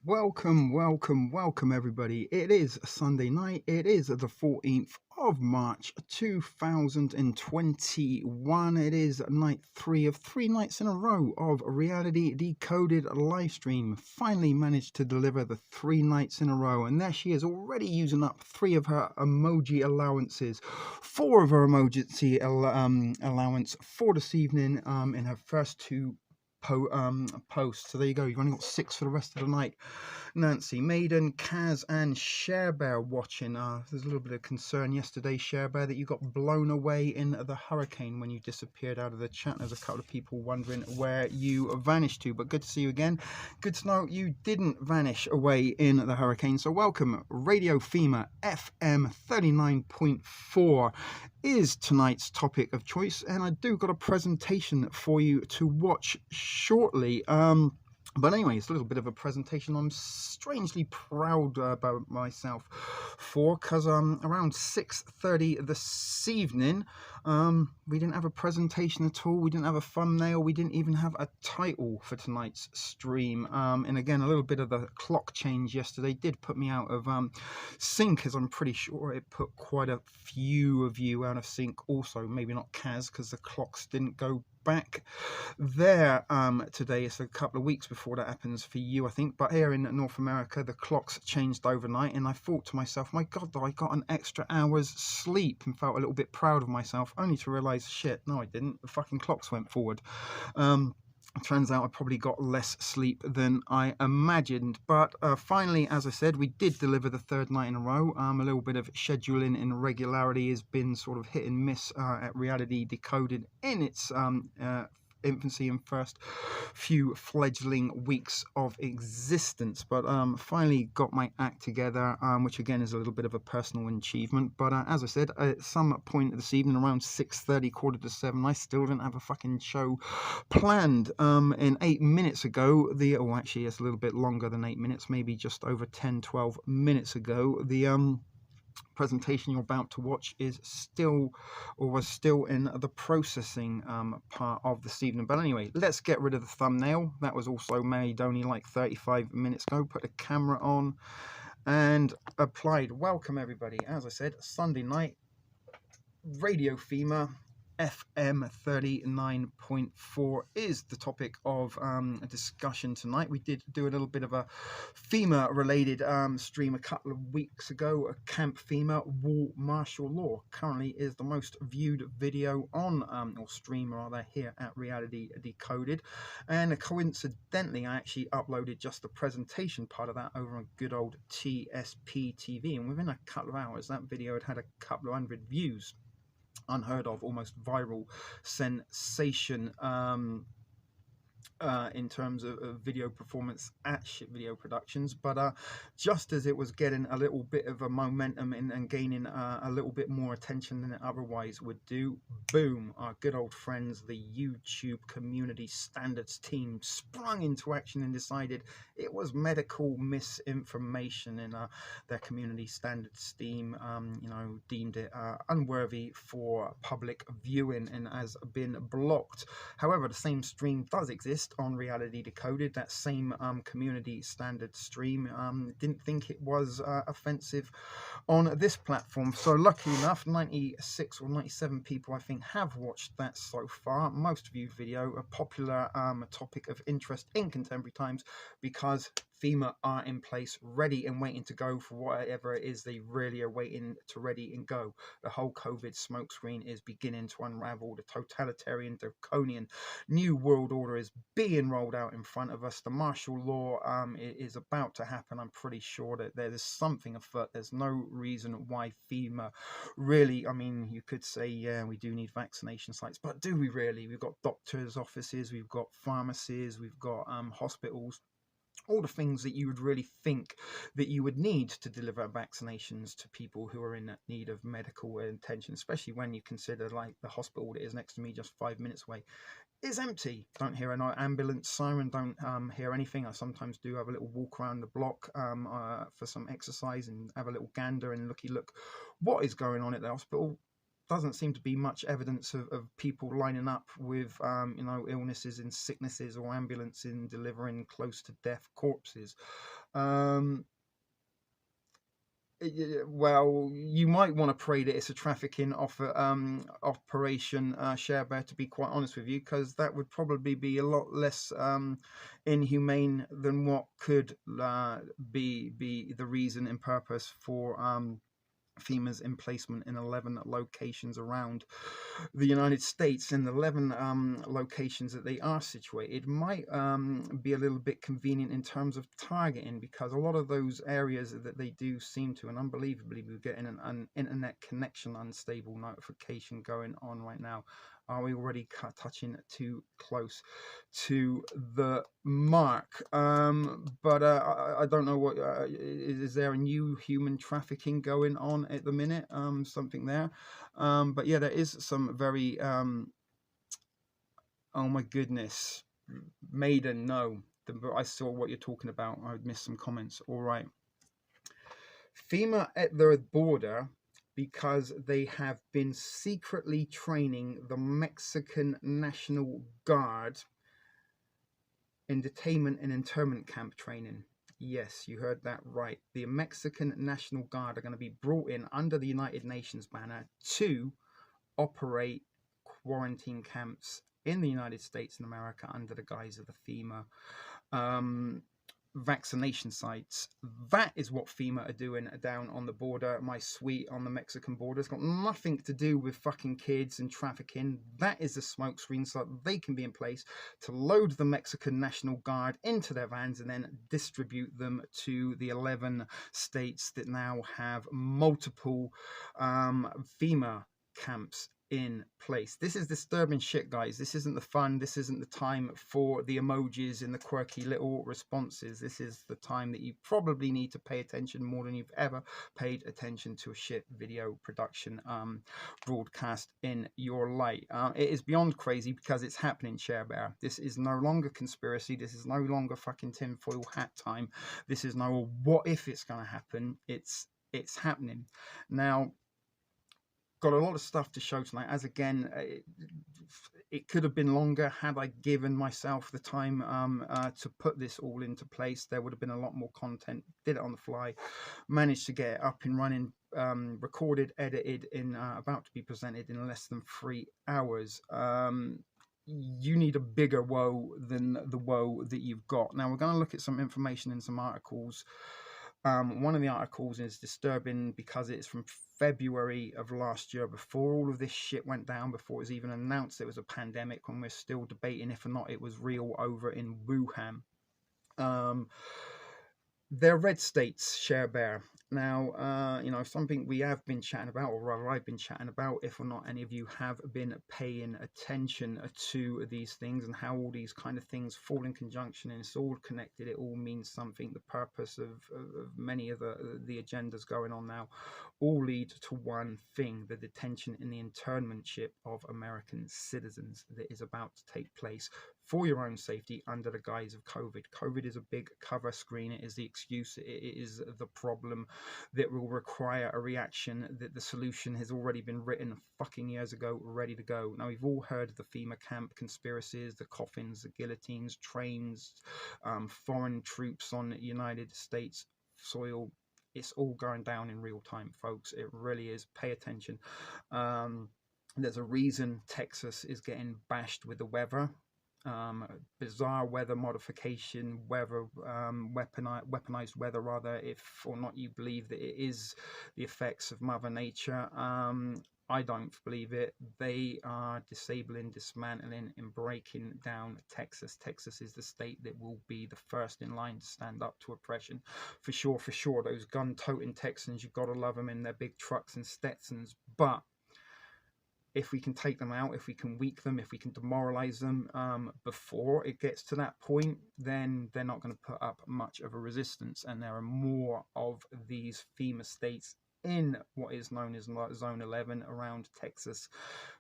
Welcome, everybody. It is Sunday night. It is the 14th of March 2021. It is night 3 of 3 nights in a row of Reality Decoded live stream. Finally managed to deliver the 3 nights in a row, and there she is, already using up 3 of her emoji allowances, 4 of her emoji allowance for this evening in her first two posts. So there you go. You've only got 6 for the rest of the night. Nancy, Maiden, Kaz, and Sharebear watching. There's a little bit of concern yesterday, Sharebear, that you got blown away in the hurricane when you disappeared out of the chat. There's a couple of people wondering where you vanished to, but good to see you again. Good to know you didn't vanish away in the hurricane. So welcome. Radio Fema FM 39.4 is tonight's topic of choice, and I do got a presentation for you to watch shortly. But anyway, it's a little bit of a presentation I'm strangely proud about myself for, because around 6:30 this evening, we didn't have a presentation at all. We didn't have a thumbnail. We didn't even have a title for tonight's stream. And again, a little bit of the clock change yesterday did put me out of sync, as I'm pretty sure it put quite a few of you out of sync also. Maybe not Kaz, because the clocks didn't go back there today. It's a couple of weeks before that happens for you, I think, but here in North America the clocks changed overnight, and I thought to myself, my god, though, I got an extra hour's sleep, and felt a little bit proud of myself, only to realize, shit, no I didn't, the fucking clocks went forward. Turns out I probably got less sleep than I imagined. But finally, as I said, we did deliver the 3rd night in a row. A little bit of scheduling irregularity has been sort of hit and miss at Reality Decoded in its infancy and first few fledgling weeks of existence, but finally got my act together, which again is a little bit of a personal achievement. But as I said, at some point this evening around 6:30, 6:45, I still didn't have a fucking show planned. In 8 minutes ago, actually it's a little bit longer than 8 minutes, maybe just over 10-12 minutes ago, the presentation you're about to watch is still, or was still, in the processing part of this evening. But anyway, let's get rid of the thumbnail. That was also made only like 35 minutes ago. Put the camera on and applied. Welcome everybody. As I said, Sunday night, Radio Fema FM 39.4 is the topic of a discussion tonight. We did do a little bit of a FEMA related stream a couple of weeks ago. Camp FEMA War Martial Law currently is the most viewed video on or stream rather here at Reality Decoded, and coincidentally I actually uploaded just the presentation part of that over on good old TSP TV, and within a couple of hours that video had a couple of hundred views. Unheard of, almost viral sensation in terms of video performance at Shit Video Productions. But just as it was getting a little bit of a momentum and gaining a little bit more attention than it otherwise would do, boom, our good old friends, the YouTube Community Standards team, sprung into action and decided it was medical misinformation, and their Community Standards team deemed it unworthy for public viewing and has been blocked. However, the same stream does exist on Reality Decoded. That same Community Standard stream didn't think it was offensive on this platform. So luckily enough, 96 or 97 people I think have watched that so far. Most viewed video, a popular topic of interest in contemporary times, because FEMA are in place, ready and waiting to go for whatever it is they really are waiting to ready and go. The whole COVID smokescreen is beginning to unravel. The totalitarian, draconian new world order is being rolled out in front of us. The martial law is about to happen. I'm pretty sure that there is something afoot. There's no reason why FEMA really, I mean, you could say, yeah, we do need vaccination sites, but do we really? We've got doctors' offices, we've got pharmacies, we've got hospitals, all the things that you would really think that you would need to deliver vaccinations to people who are in need of medical attention, especially when you consider like the hospital that is next to me just 5 minutes away is empty. Don't hear an ambulance siren, don't hear anything. I sometimes do have a little walk around the block for some exercise and have a little gander and look what is going on at the hospital. Doesn't seem to be much evidence of people lining up with illnesses and sicknesses, or ambulance in delivering close to death corpses. Well, you might want to pray that it's a trafficking operation, Share Bear, to be quite honest with you, because that would probably be a lot less inhumane than what could be the reason and purpose for FEMA's emplacement in 11 locations around the United States. And the 11 locations that they are situated might be a little bit convenient in terms of targeting, because a lot of those areas that they do seem to, and unbelievably, we're getting an internet connection unstable notification going on right now. Are we already touching too close to the mark? But I don't know what is there a new human trafficking going on at the minute? Something there. But yeah, there is some very oh my goodness, Maiden. No, I saw what you're talking about. I missed some comments. All right, FEMA at their border, because they have been secretly training the Mexican National Guard in detainment and internment camp training. Yes, you heard that right. The Mexican National Guard are going to be brought in under the United Nations banner to operate quarantine camps in the United States and America under the guise of the FEMA vaccination sites. That is what FEMA are doing down on the border, my sweet, on the Mexican border. It's got nothing to do with fucking kids and trafficking. That is the smokescreen so that they can be in place to load the Mexican National Guard into their vans and then distribute them to the 11 states that now have multiple FEMA camps in place. This is disturbing shit, guys. This isn't the fun. This isn't the time for the emojis and the quirky little responses. This is the time that you probably need to pay attention more than you've ever paid attention to a shit video production broadcast in your life. It is beyond crazy because it's happening, Share Bear. This is no longer conspiracy. This is no longer fucking tinfoil hat time. This is no what if it's going to happen. It's happening now. Got a lot of stuff to show tonight, as again it could have been longer had I given myself the time to put this all into place. There would have been a lot more content. Did it on the fly, managed to get it up and running, recorded, edited, in about to be presented in less than 3 hours. You need a bigger woe than the woe that you've got. Now we're going to look at some information in some articles. One of the articles is disturbing because it's from February of last year, before all of this shit went down, before it was even announced it was a pandemic, when we're still debating if or not it was real over in Wuhan. They're red states, Share Bear. Now, you know, something we have been chatting about, or rather I've been chatting about, if or not any of you have been paying attention to these things and how all these kind of things fall in conjunction, and it's all connected. It all means something. The purpose of many of the agendas going on now all lead to one thing: the detention and the internmentship of American citizens that is about to take place for your own safety under the guise of COVID. COVID is a big cover screen. It is the excuse. It is the problem that will require a reaction, that the solution has already been written fucking years ago, ready to go. Now, we've all heard of the FEMA camp conspiracies, the coffins, the guillotines, trains, foreign troops on United States soil. It's all going down in real time, folks. It really is. Pay attention. There's a reason Texas is getting bashed with the weather. Bizarre weather modification, weaponized weather, rather, if or not you believe that it is the effects of Mother Nature. I don't believe it. They are disabling, dismantling, and breaking down Texas. Texas is the state that will be the first in line to stand up to oppression. For sure, for sure. Those gun-toting Texans, you've got to love them in their big trucks and Stetsons. But if we can take them out, if we can weaken them, if we can demoralize them before it gets to that point, then they're not going to put up much of a resistance. And there are more of these FEMA states in what is known as Zone 11 around Texas.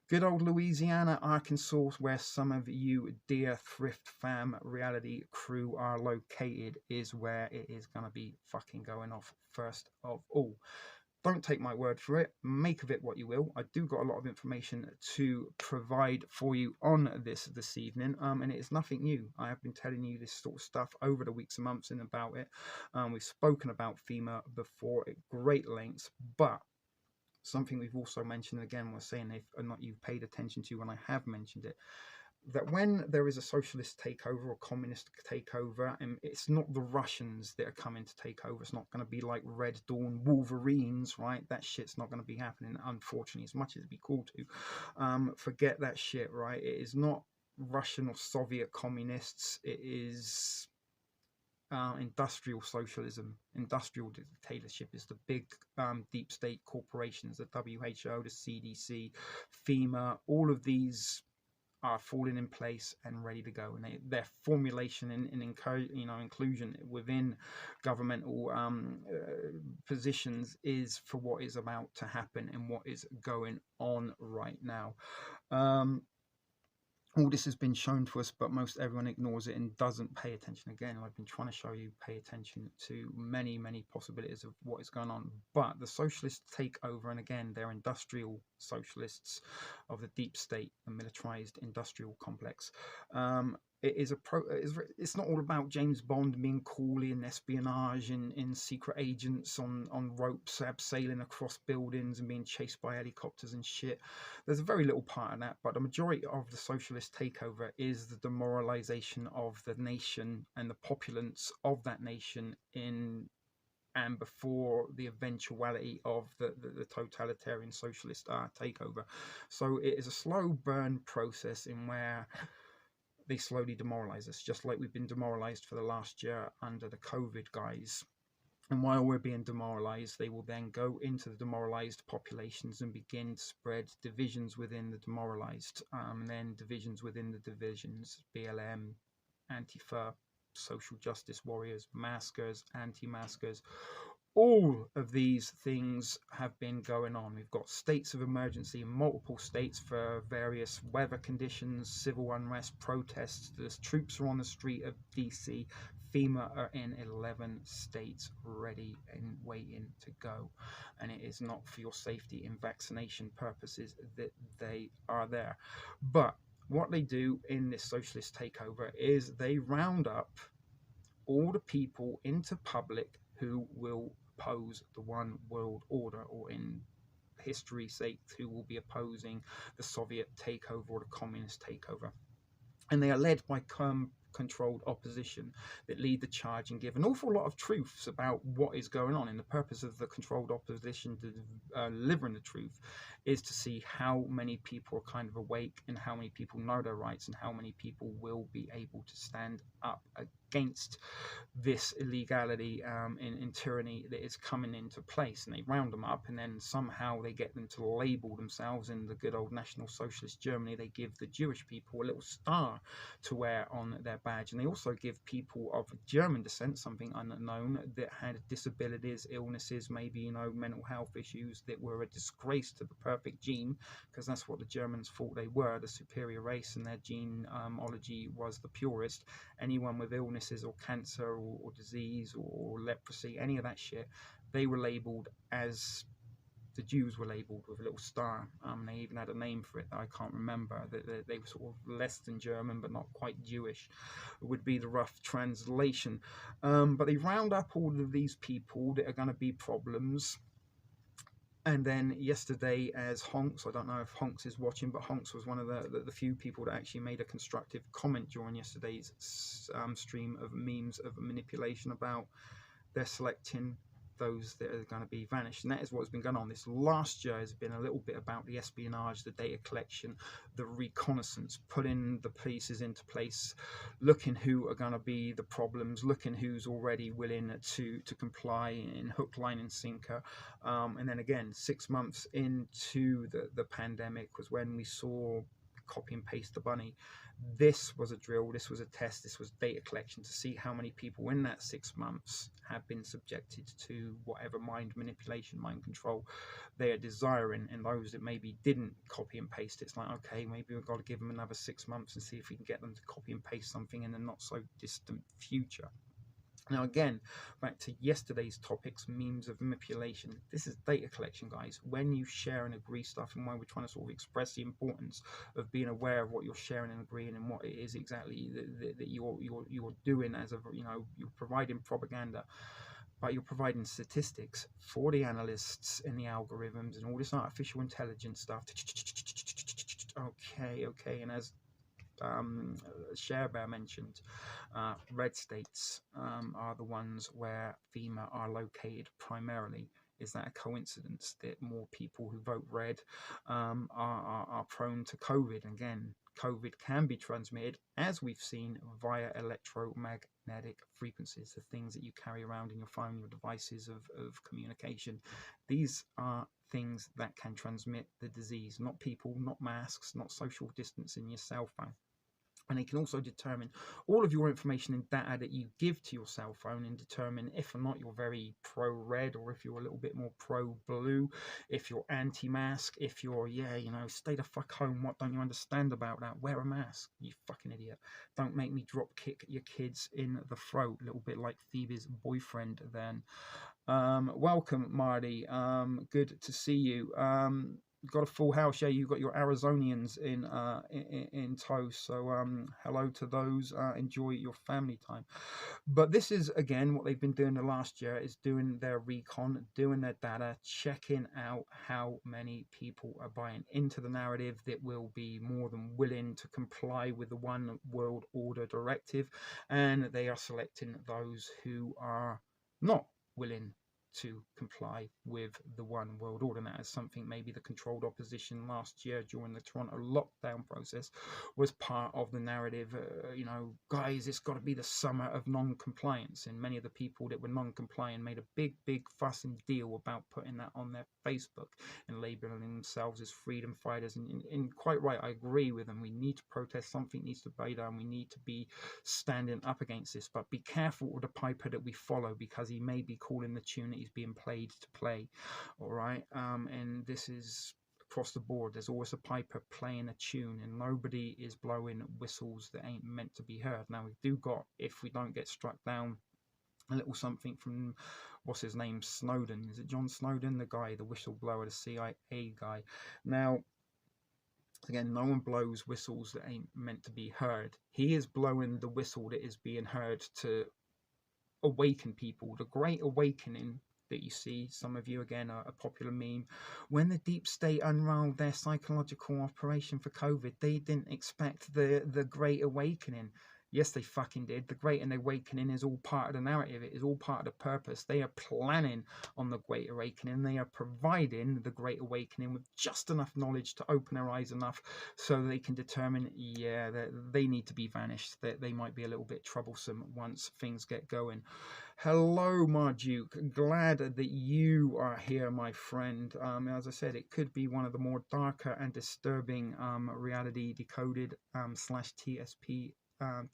Good old Louisiana, Arkansas, where some of you dear Thrift Fam reality crew are located, is where it is going to be fucking going off first of all. don't take my word for it. Make of it what you will. I do got a lot of information to provide for you on this evening, and it is nothing new. I have been telling you this sort of stuff over the weeks and months and about it. We've spoken about FEMA before at great lengths, but something we've also mentioned, again, we're saying if or not you've paid attention to when I have mentioned it, that when there is a socialist takeover or communist takeover, and it's not the Russians that are coming to take over, it's not going to be like Red Dawn Wolverines, right? That shit's not going to be happening, unfortunately, as much as it'd be cool to. Forget that shit, right? It is not Russian or Soviet communists. It is industrial socialism. Industrial dictatorship is the big deep state corporations, the WHO, the CDC, FEMA, all of these are falling in place and ready to go, and their formulation and inclusion within governmental positions is for what is about to happen and what is going on right now. All this has been shown to us, but most everyone ignores it and doesn't pay attention. Again, I've been trying to show you, pay attention to many possibilities of what is going on. But the socialists take over, and again, they're industrial socialists of the deep state, the militarized industrial complex. It's not all about James Bond being cool in espionage and in secret agents on ropes abseiling across buildings and being chased by helicopters and shit. There's a very little part of that, but the majority of the socialist takeover is the demoralization of the nation and the populace of that nation and before the eventuality of the totalitarian socialist takeover. So it is a slow burn process in where they slowly demoralize us, just like we've been demoralized for the last year under the COVID guys. And while we're being demoralized, they will then go into the demoralized populations and begin to spread divisions within the demoralized, and then divisions within the divisions, BLM, Antifa, social justice warriors, maskers, anti-maskers. All of these things have been going on. We've got states of emergency in multiple states for various weather conditions, civil unrest, protests. There's troops are on the street of DC. FEMA are in 11 states ready and waiting to go. And it is not for your safety and vaccination purposes that they are there. But what they do in this socialist takeover is they round up all the people into public who will oppose the one world order, or in history's sake, who will be opposing the Soviet takeover or the communist takeover. And they are led by controlled opposition that lead the charge and give an awful lot of truths about what is going on. And the purpose of the controlled opposition delivering the truth is to see how many people are kind of awake and how many people know their rights and how many people will be able to stand up against this illegality and tyranny that is coming into place. And they round them up, and then somehow they get them to label themselves. In the good old National Socialist Germany, they give the Jewish people a little star to wear on their badge, and they also give people of German descent, something unknown, that had disabilities, illnesses, maybe mental health issues, that were a disgrace to the perfect gene, because that's what the Germans thought they were, the superior race, and their genealogy was the purest. Anyone with illnesses or cancer or disease or leprosy, any of that shit, they were labelled as the Jews were labelled with a little star. They even had a name for it that I can't remember. They were sort of less than German, but not quite Jewish, would be the rough translation. But they round up all of these people that are going to be problems. And then yesterday, as Honks, I don't know if Honks is watching, but Honks was one of the few people that actually made a constructive comment during yesterday's stream of memes of manipulation about they're selecting those that are going to be vanished. And that is what's been going on. This last year has been a little bit about the espionage, the data collection, the reconnaissance, putting the pieces into place, looking who are going to be the problems, looking who's already willing to comply in hook, line and sinker. And then again, 6 months into the pandemic was when we saw copy and paste the bunny. This was a drill, this was a test, this was data collection to see how many people in that 6 months have been subjected to whatever mind manipulation, mind control they are desiring. And those that maybe didn't copy and paste, it's like, okay, maybe we've got to give them another 6 months and see if we can get them to copy and paste something in the not so distant future. Now, again, back to yesterday's topics, memes of manipulation. This is data collection, guys. When you share and agree stuff, and why we're trying to sort of express the importance of being aware of what you're sharing and agreeing, and what it is exactly that you're doing as a, you're providing propaganda, but you're providing statistics for the analysts and the algorithms and all this artificial intelligence stuff. Okay, and as Sharebear mentioned, red states are the ones where FEMA are located primarily. Is that a coincidence that more people who vote red are prone to COVID? Again, COVID can be transmitted, as we've seen, via electromagnetic frequencies, the things that you carry around in your phone, your devices of communication. These are things that can transmit the disease, not people, not masks, not social distancing your cell phone. And it can also determine all of your information and data that you give to your cell phone, and determine if or not you're very pro-red, or if you're a little bit more pro-blue, if you're anti-mask, if you're, stay the fuck home, what don't you understand about that? Wear a mask, you fucking idiot. Don't make me drop kick your kids in the throat, a little bit like Phoebe's boyfriend then. Welcome, Marty. Good to see you. Got a full house. Yeah, you've got your Arizonians in tow. So hello to those. Enjoy your family time. But this is, again, what they've been doing the last year, is doing their recon, doing their data, checking out how many people are buying into the narrative that will be more than willing to comply with the One World Order directive, and they are selecting those who are not willing to comply with the One World Order. And that is something maybe the controlled opposition last year during the Toronto lockdown process was part of the narrative. Guys, it's got to be the summer of non-compliance, and many of the people that were non-compliant made a big fuss and deal about putting that on their Facebook and labeling themselves as freedom fighters. And quite right, I agree with them. We need to protest. Something needs to be done. We need to be standing up against this, but be careful with the piper that we follow, because he may be calling the tune that he's being played to play. All right, and this is across the board. There's always a piper playing a tune, and nobody is blowing whistles that ain't meant to be heard. Now, we do got, if we don't get struck down, a little something from, what's his name, Snowden. Is it John Snowden, the guy, the whistleblower, the CIA guy? Now, again, no one blows whistles that ain't meant to be heard. He is blowing the whistle that is being heard to awaken people. The Great Awakening that you see, some of you, again, a popular meme. When the deep state unrolled their psychological operation for COVID, they didn't expect the Great Awakening. Yes, they fucking did. The Great Awakening is all part of the narrative. It is all part of the purpose. They are planning on the Great Awakening. They are providing the Great Awakening with just enough knowledge to open their eyes enough so they can determine, yeah, that they need to be vanished, that they might be a little bit troublesome once things get going. Hello, Marduke. Glad that you are here, my friend. As I said, it could be one of the more darker and disturbing reality decoded / TSP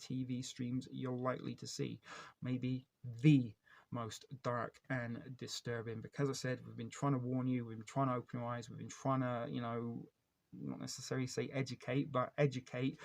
TV streams you're likely to see. Maybe the most dark and disturbing, because I said, we've been trying to warn you, we've been trying to open your eyes, we've been trying to, not necessarily say educate, but educate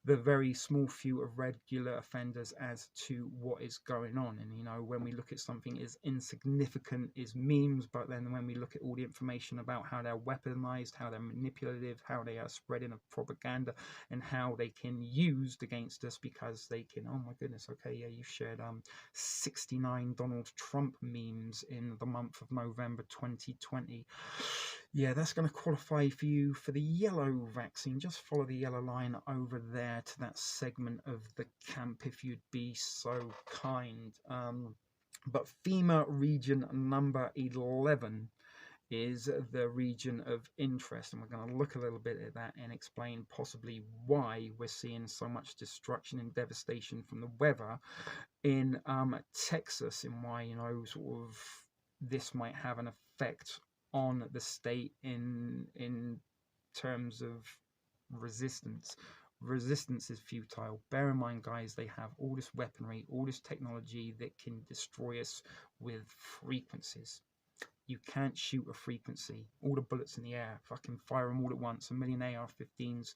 the very small few of regular offenders as to what is going on. And when we look at something as insignificant as memes, but then when we look at all the information about how they're weaponized, how they're manipulative, how they are spreading of propaganda, and how they can used against us, because they can, oh my goodness, okay, yeah, you shared 69 Donald Trump memes in the month of November 2020. Yeah, that's going to qualify for you for the yellow vaccine. Just follow the yellow line over there to that segment of the camp, if you'd be so kind. But FEMA region number 11 is the region of interest, and we're going to look a little bit at that and explain possibly why we're seeing so much destruction and devastation from the weather in Texas, and why sort of this might have an effect on the state in terms of resistance. Resistance is futile. Bear in mind, guys, they have all this weaponry, all this technology that can destroy us with frequencies. You can't shoot a frequency. All the bullets in the air, fucking fire them all at once. A million AR-15s,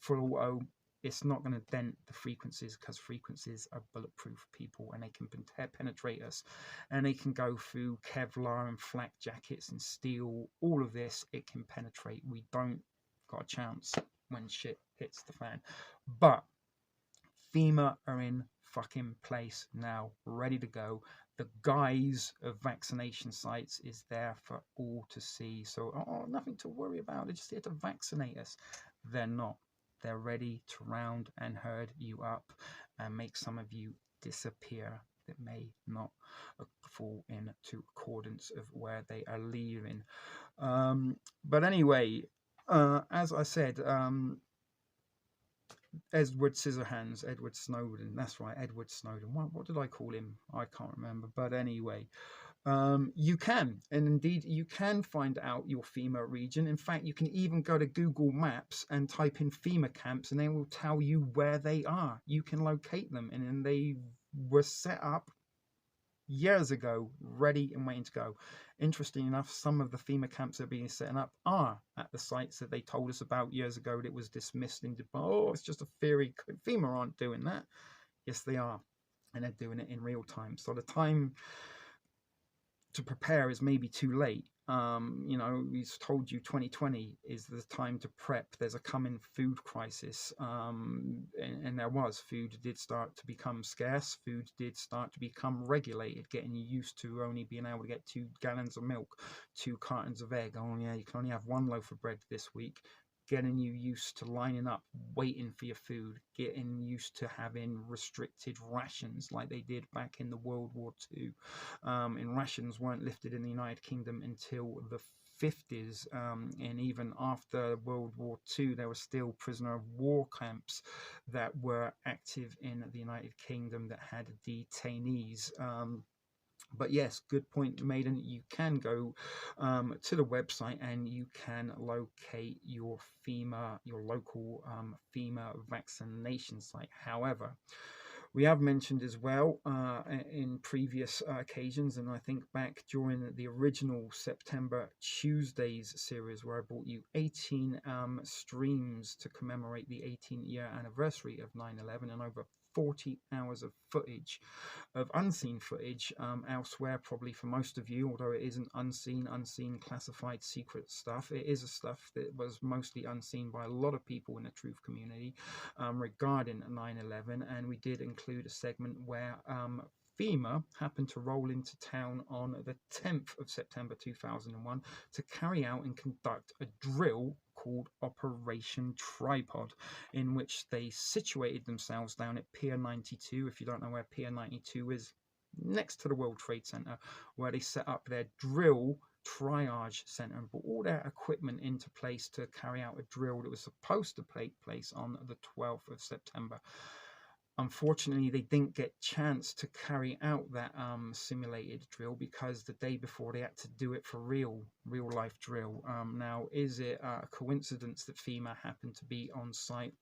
full auto, it's not going to dent the frequencies, because frequencies are bulletproof, people, and they can penetrate us, and they can go through Kevlar and flak jackets and steel. All of this, it can penetrate. We don't got a chance when shit hits the fan. But FEMA are in fucking place now, ready to go. The guise of vaccination sites is there for all to see. So, nothing to worry about. They're just here to vaccinate us. They're not. They're ready to round and herd you up and make some of you disappear that may not fall into accordance of where they are leaving. But anyway, as I said, Edward Snowden. That's right, Edward Snowden. What did I call him? I can't remember. But anyway, you can, and indeed you can find out your FEMA region. In fact, you can even go to Google Maps and type in FEMA camps, and they will tell you where they are. You can locate them, and they were set up years ago, ready and waiting to go. Interesting enough, some of the FEMA camps that are being set up are at the sites that they told us about years ago that was dismissed in oh, it's just a theory. FEMA aren't doing that. Yes, they are, and they're doing it in real time. So the time to prepare is maybe too late. You know, he's told you 2020 is the time to prep. There's a coming food crisis, and there was. Food did start to become scarce. Food did start to become regulated, getting you used to only being able to get 2 gallons of milk, 2 cartons of egg. Oh yeah, you can only have 1 loaf of bread this week. Getting you used to lining up, waiting for your food, getting used to having restricted rations like they did back in the World War II. And rations weren't lifted in the United Kingdom until the 50s, and even after World War II, there were still prisoner of war camps that were active in the United Kingdom that had detainees. But yes, good point, Maiden. You can go to the website and you can locate your local FEMA vaccination site. However, we have mentioned as well in previous occasions, and I think back during the original September Tuesdays series, where I brought you 18 streams to commemorate the 18-year anniversary of 9/11, and over 40 hours of footage, of unseen footage elsewhere, probably for most of you, although it isn't unseen, classified, secret stuff. It is a stuff that was mostly unseen by a lot of people in the truth community regarding 9/11, and we did include a segment where FEMA happened to roll into town on the 10th of September 2001 to carry out and conduct a drill called Operation Tripod, in which they situated themselves down at Pier 92. If you don't know where Pier 92 is, next to the World Trade Center, where they set up their drill triage center and put all their equipment into place to carry out a drill that was supposed to take place on the 12th of September. Unfortunately, they didn't get chance to carry out that simulated drill, because the day before they had to do it for real life drill. Now, is it a coincidence that FEMA happened to be on site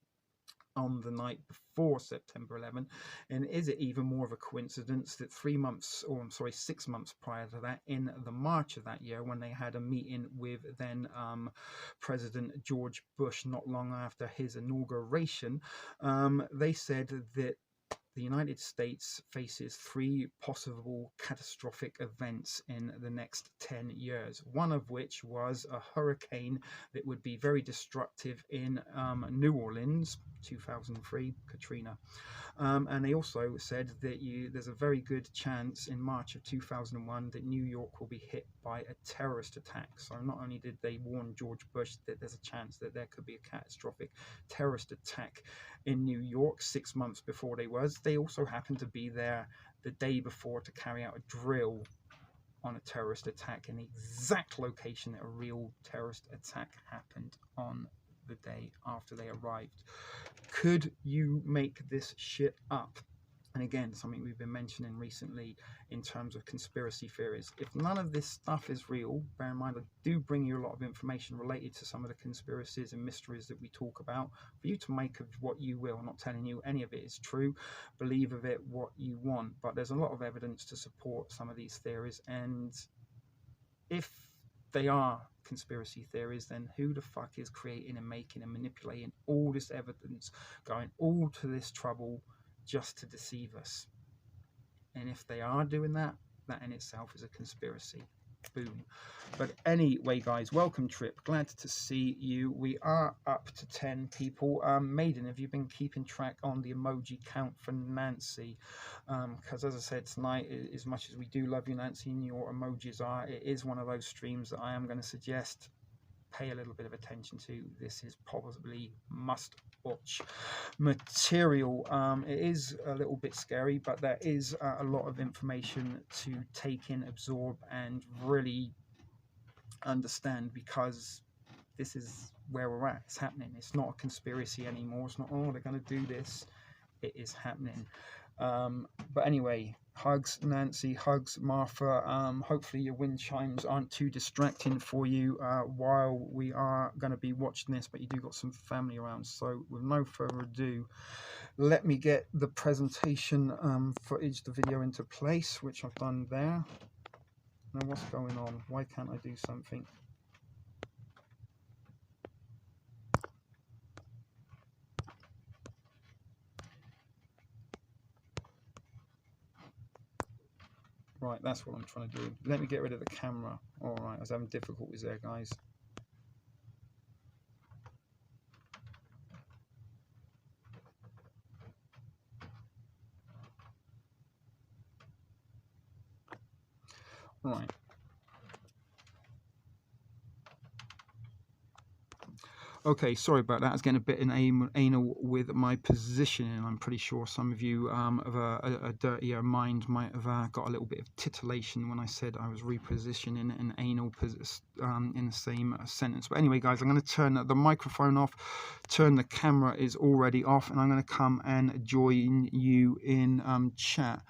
on the night before September 11, and is it even more of a coincidence that 6 months prior to that, in the March of that year, when they had a meeting with then President George Bush not long after his inauguration, they said that the United States faces 3 possible catastrophic events in the next 10 years, one of which was a hurricane that would be very destructive in New Orleans, 2003, Katrina. And they also said that there's a very good chance in March of 2001 that New York will be hit by a terrorist attack. So not only did they warn George Bush that there's a chance that there could be a catastrophic terrorist attack in New York 6 months before they also happened to be there the day before to carry out a drill on a terrorist attack in the exact location that a real terrorist attack happened on the day after they arrived. Could you make this shit up? And again, something we've been mentioning recently in terms of conspiracy theories. If none of this stuff is real, bear in mind I do bring you a lot of information related to some of the conspiracies and mysteries that we talk about for you to make of what you will. I'm not telling you any of it is true. Believe of it what you want. But there's a lot of evidence to support some of these theories. And if they are conspiracy theories, then who the fuck is creating and making and manipulating all this evidence, going all to this trouble just to deceive us? And if they are doing that, that in itself is a conspiracy. Boom. But anyway, guys, welcome Trip, glad to see you. We are up to 10 people. Maiden, have you been keeping track on the emoji count for Nancy? Because as I said tonight, as much as we do love you, Nancy, and your emojis are, it is one of those streams that I am going to suggest pay a little bit of attention to. This is probably must watch material. It is a little bit scary, but there is a lot of information to take in, absorb, and really understand, because this is where we're at. It's happening. It's not a conspiracy anymore. It's not, oh, they're going to do this. It is happening. But anyway, hugs Nancy, hugs Martha. Hopefully your wind chimes aren't too distracting for you while we are going to be watching this, but you do got some family around. So with no further ado, let me get the presentation footage, the video into place, which I've done there. Now what's going on? Why can't I do something? Right, that's what I'm trying to do. Let me get rid of the camera. All right, I was having difficulties there, guys. Right. Okay, sorry about that. I was getting a bit anal with my positioning. I'm pretty sure some of you of a dirtier mind might have got a little bit of titillation when I said I was repositioning an anal in the same sentence. But anyway, guys, I'm going to turn the microphone off, turn the camera is already off, and I'm going to come and join you in chat.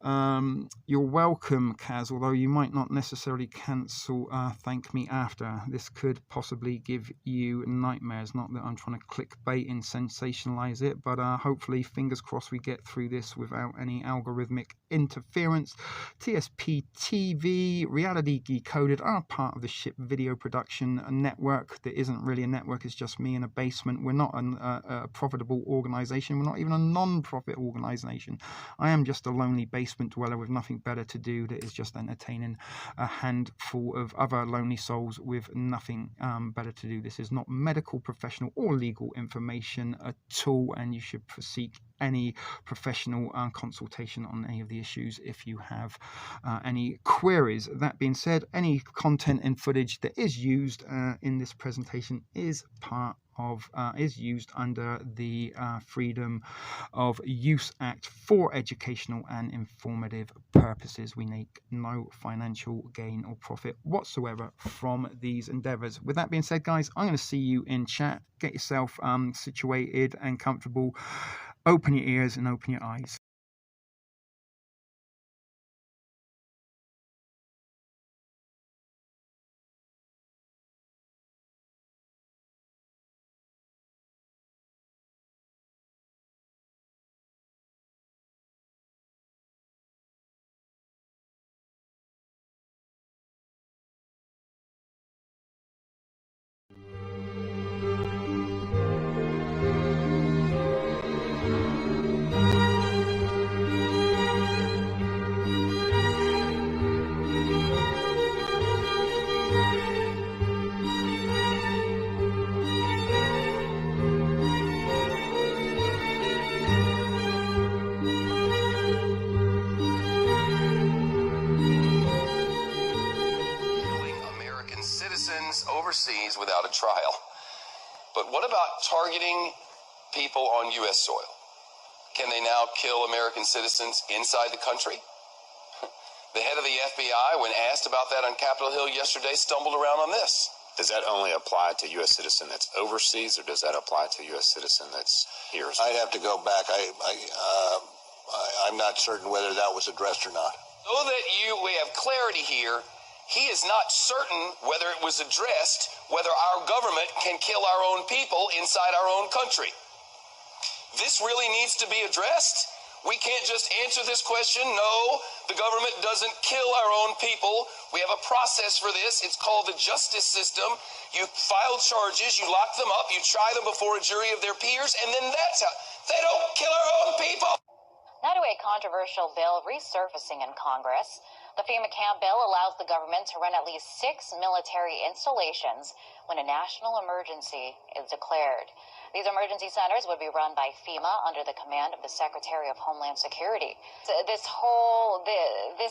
You're welcome, Kaz, although you might not necessarily cancel thank me after. This could possibly give you nightmares. Not that I'm trying to clickbait and sensationalize it, but hopefully, fingers crossed, we get through this without any algorithmic interference. TSP TV, Reality Decoded are part of the Ship Video Production Network. There isn't really a network, it's just me in a basement. We're not a profitable organization. We're not even a non-profit organization. I am just a lonely basement dweller with nothing better to do that is just entertaining a handful of other lonely souls with nothing better to do. This is not medical, professional, or legal information at all, and you should seek any professional consultation on any of the issues if you have any queries. That being said, any content and footage that is used in this presentation is used under the Freedom of Use Act for educational and informative purposes. We make no financial gain or profit whatsoever from these endeavors. With that being said, guys, I'm going to see you in chat. Get yourself situated and comfortable. Open your ears and open your eyes. Overseas without a trial. But what about targeting people on U.S. soil? Can they now kill American citizens inside the country? The head of the FBI, when asked about that on Capitol Hill yesterday, stumbled around on this. Does that only apply to U.S. citizen that's overseas, or does that apply to U.S. citizen that's here? I'd have to go back. I'm not certain whether that was addressed or not. So that we have clarity here, he is not certain whether it was addressed, whether our government can kill our own people inside our own country. This really needs to be addressed. We can't just answer this question. No, the government doesn't kill our own people We have a process for this. It's called the justice system. You file charges, you lock them up, you try them before a jury of their peers, and then that's how they don't kill our own people. Now to a controversial bill resurfacing in Congress. The Fema Fm bill allows the government to run at least 6 military installations when a national emergency is declared. These emergency centers would be run by FEMA under the command of the Secretary of Homeland Security. So this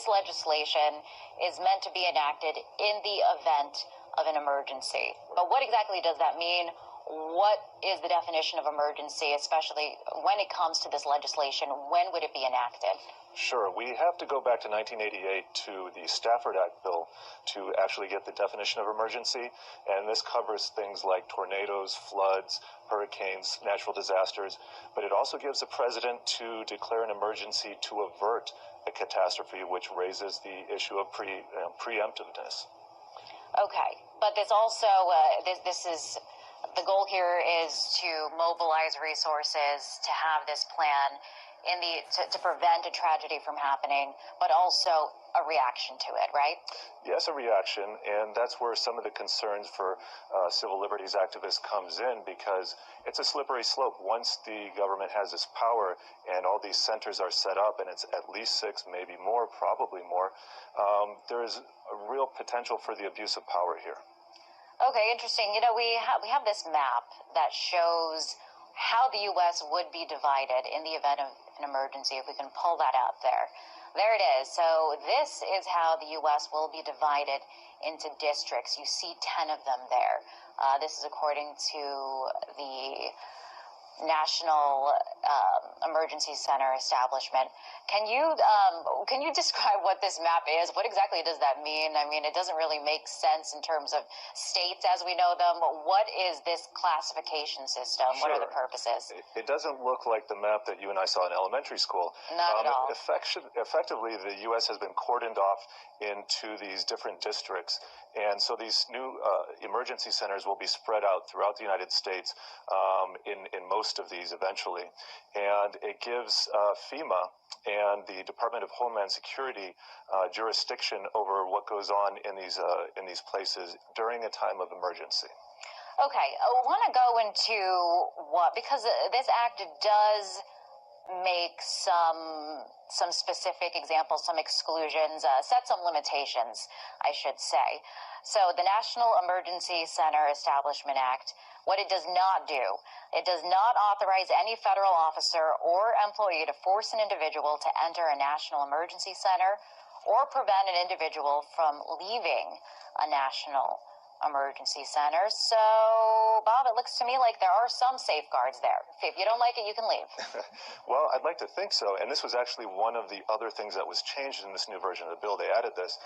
legislation is meant to be enacted in the event of an emergency. But what exactly does that mean? What is the definition of emergency, especially when it comes to this legislation? When would it be enacted? Sure. We have to go back to 1988 to the Stafford Act bill to actually get the definition of emergency. And this covers things like tornadoes, floods, hurricanes, natural disasters. But it also gives the president to declare an emergency to avert a catastrophe, which raises the issue of preemptiveness. Okay. But this also, this is... The goal here is to mobilize resources to have this plan to prevent a tragedy from happening, but also a reaction to it, right? Yes, a reaction, and that's where some of the concerns for civil liberties activists comes in, because it's a slippery slope. Once the government has this power and all these centers are set up, and it's at least 6, maybe more, probably more, there is a real potential for the abuse of power here. Okay, interesting. You know, we have this map that shows how the U.S. would be divided in the event of an emergency, if we can pull that out there. There it is. So this is how the U.S. will be divided into districts. You see 10 of them there. This is according to the National Emergency Center establishment. Can you describe what this map is? What exactly does that mean? I mean, it doesn't really make sense in terms of states as we know them. What is this classification system? Sure. What are the purposes? It doesn't look like the map that you and I saw in elementary school. Not at all. Effectively, the U.S. has been cordoned off into these different districts. And so these new emergency centers will be spread out throughout the United States in most of these eventually. And it gives FEMA and the Department of Homeland Security jurisdiction over what goes on in these places during a time of emergency. Okay, I want to go into because this act does make some specific examples, some exclusions, set some limitations, I should say. So the National Emergency Center Establishment Act, what it does not do, it does not authorize any federal officer or employee to force an individual to enter a national emergency center or prevent an individual from leaving a national emergency center. So, Bob, it looks to me like there are some safeguards there. If you don't like it, you can leave. Well, I'd like to think so. And this was actually one of the other things that was changed in this new version of the bill. They added this.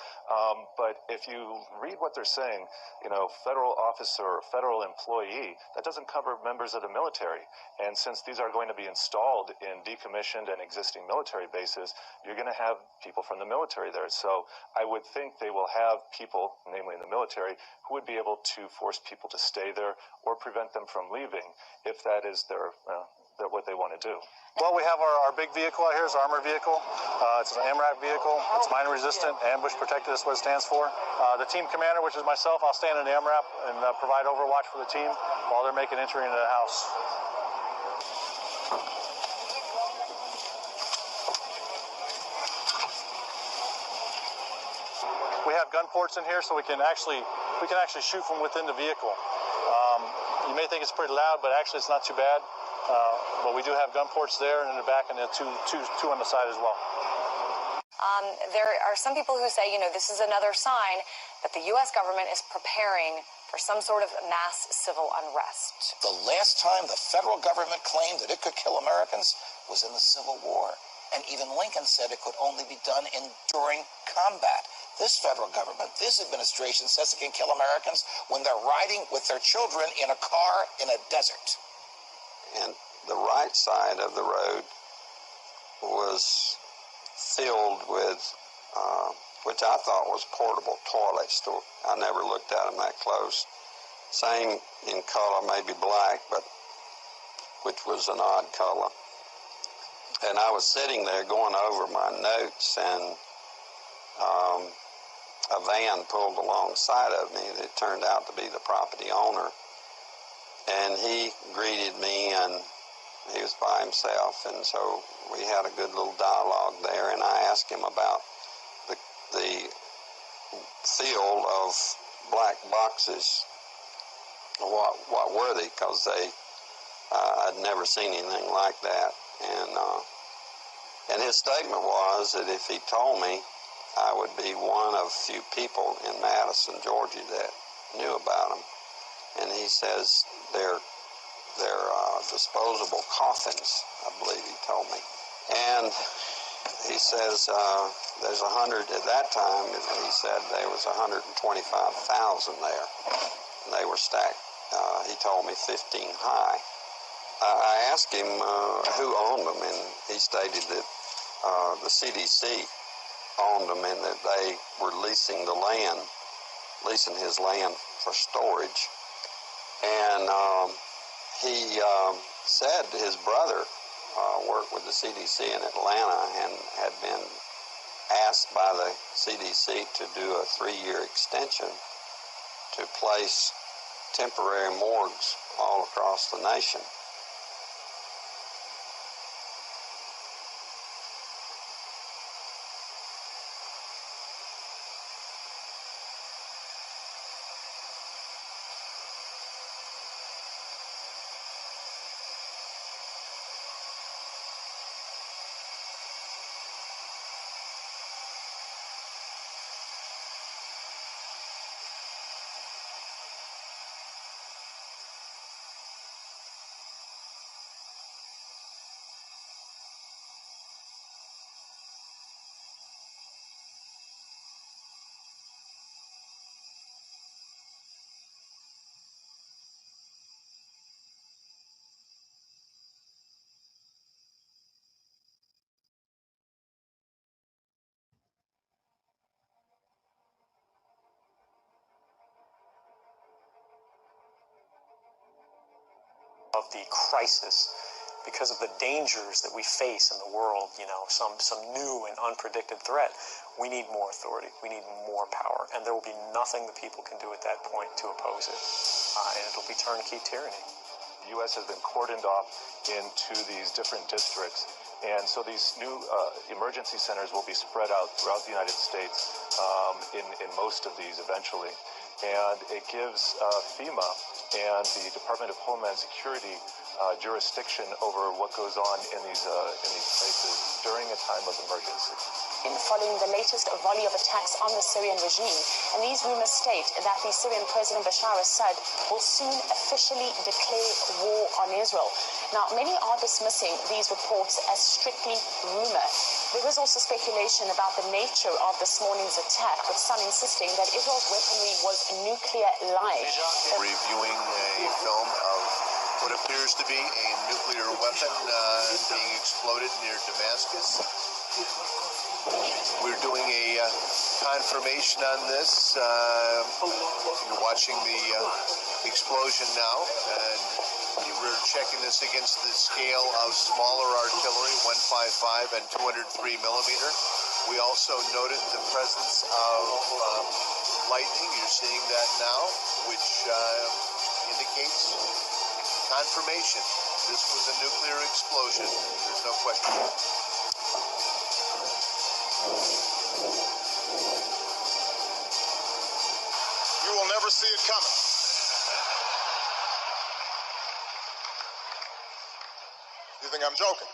But if you read what they're saying, you know, federal officer or federal employee, that doesn't cover members of the military. And since these are going to be installed in decommissioned and existing military bases, you're going to have people from the military there. So I would think they will have people, namely in the military, who would be able to force people to stay there or prevent them from leaving if that is what they want to do. Well, we have our big vehicle out here. It's an armored vehicle. It's an AMRAP vehicle. It's mine resistant, ambush protected. That's what it stands for. The team commander, which is myself, I'll stand in the AMRAP and provide overwatch for the team while they're making entry into the house. We have gun ports in here, so we can actually shoot from within the vehicle. You may think it's pretty loud, but actually it's not too bad. But we do have gun ports there and in the back, and then two on the side as well. There are some people who say, you know, this is another sign that the U.S. government is preparing for some sort of mass civil unrest. The last time the federal government claimed that it could kill Americans was in the Civil War. And even Lincoln said it could only be done during combat. This federal government, this administration says it can kill Americans when they're riding with their children in a car in a desert. And the right side of the road was filled with, which I thought was portable toilets. I never looked at them that close. Same in color, maybe black, but which was an odd color. And I was sitting there going over my notes, and a van pulled alongside of me that turned out to be the property owner. And he greeted me, and he was by himself, and so we had a good little dialogue there, and I asked him about the field of black boxes. What were they? Because I'd never seen anything like that. And his statement was that if he told me, I would be one of few people in Madison, Georgia that knew about them. And he says they're disposable coffins, I believe he told me. And he says there's 100, at that time, he said there was 125,000 there. And they were stacked, he told me 15 high. I asked him who owned them, and he stated that the CDC owned them and that they were leasing his land for storage. And he said his brother worked with the CDC in Atlanta and had been asked by the CDC to do a 3-year extension to place temporary morgues all across the nation. Of the crisis, because of the dangers that we face in the world, some new and unpredicted threat, we need more authority, we need more power, and there will be nothing the people can do at that point to oppose it, and it'll be turnkey tyranny. The U.S. has been cordoned off into these different districts, and so these new emergency centers will be spread out throughout the United States in most of these eventually. And it gives FEMA and the Department of Homeland Security jurisdiction over what goes on in these places during a time of emergency. Following the latest volley of attacks on the Syrian regime, and these rumors state that the Syrian President Bashar Assad will soon officially declare war on Israel. Now, many are dismissing these reports as strictly rumor. There is also speculation about the nature of this morning's attack, with some insisting that Israel's weaponry was nuclear-like. Reviewing a film of what appears to be a nuclear weapon being exploded near Damascus. We're doing a confirmation on this. You're watching the explosion now, and we're checking this against the scale of smaller artillery, 155 and 203 millimeter. We also noted the presence of lightning. You're seeing that now, which indicates confirmation. This was a nuclear explosion. There's no question. You will never see it coming. You think I'm joking?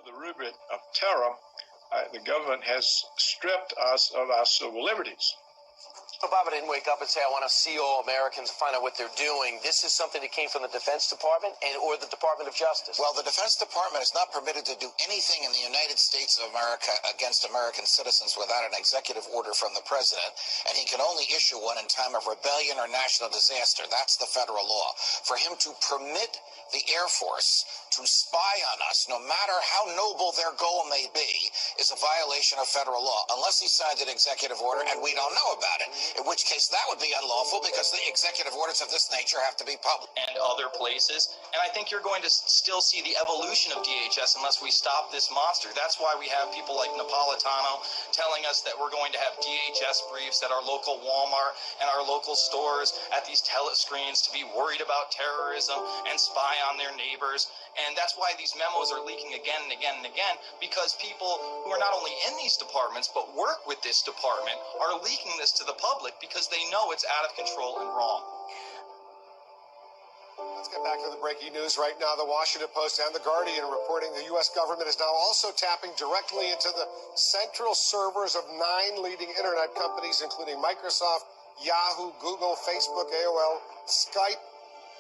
the rubric of terror, the government has stripped us of our civil liberties. Obama didn't wake up and say, I want to see all Americans and find out what they're doing. This is something that came from the Defense Department or the Department of Justice. Well, the Defense Department is not permitted to do anything in the United States of America against American citizens without an executive order from the president, and he can only issue one in time of rebellion or national disaster. That's the federal law. For him to permit the Air Force to spy on us, no matter how noble their goal may be, is a violation of federal law, unless he signed an executive order and we don't know about it, in which case that would be unlawful because the executive orders of this nature have to be public. And other places. And I think you're going to still see the evolution of DHS unless we stop this monster. That's why we have people like Napolitano telling us that we're going to have DHS briefs at our local Walmart and our local stores at these telescreens to be worried about terrorism and spy on their neighbors. And that's why these memos are leaking again and again and again, because people who are not only in these departments but work with this department are leaking this to the public because they know it's out of control and wrong. Let's get back to the breaking news right now. The Washington Post and The Guardian reporting the U.S. government is now also tapping directly into the central servers of 9 leading internet companies, including Microsoft, Yahoo, Google, Facebook, AOL, Skype,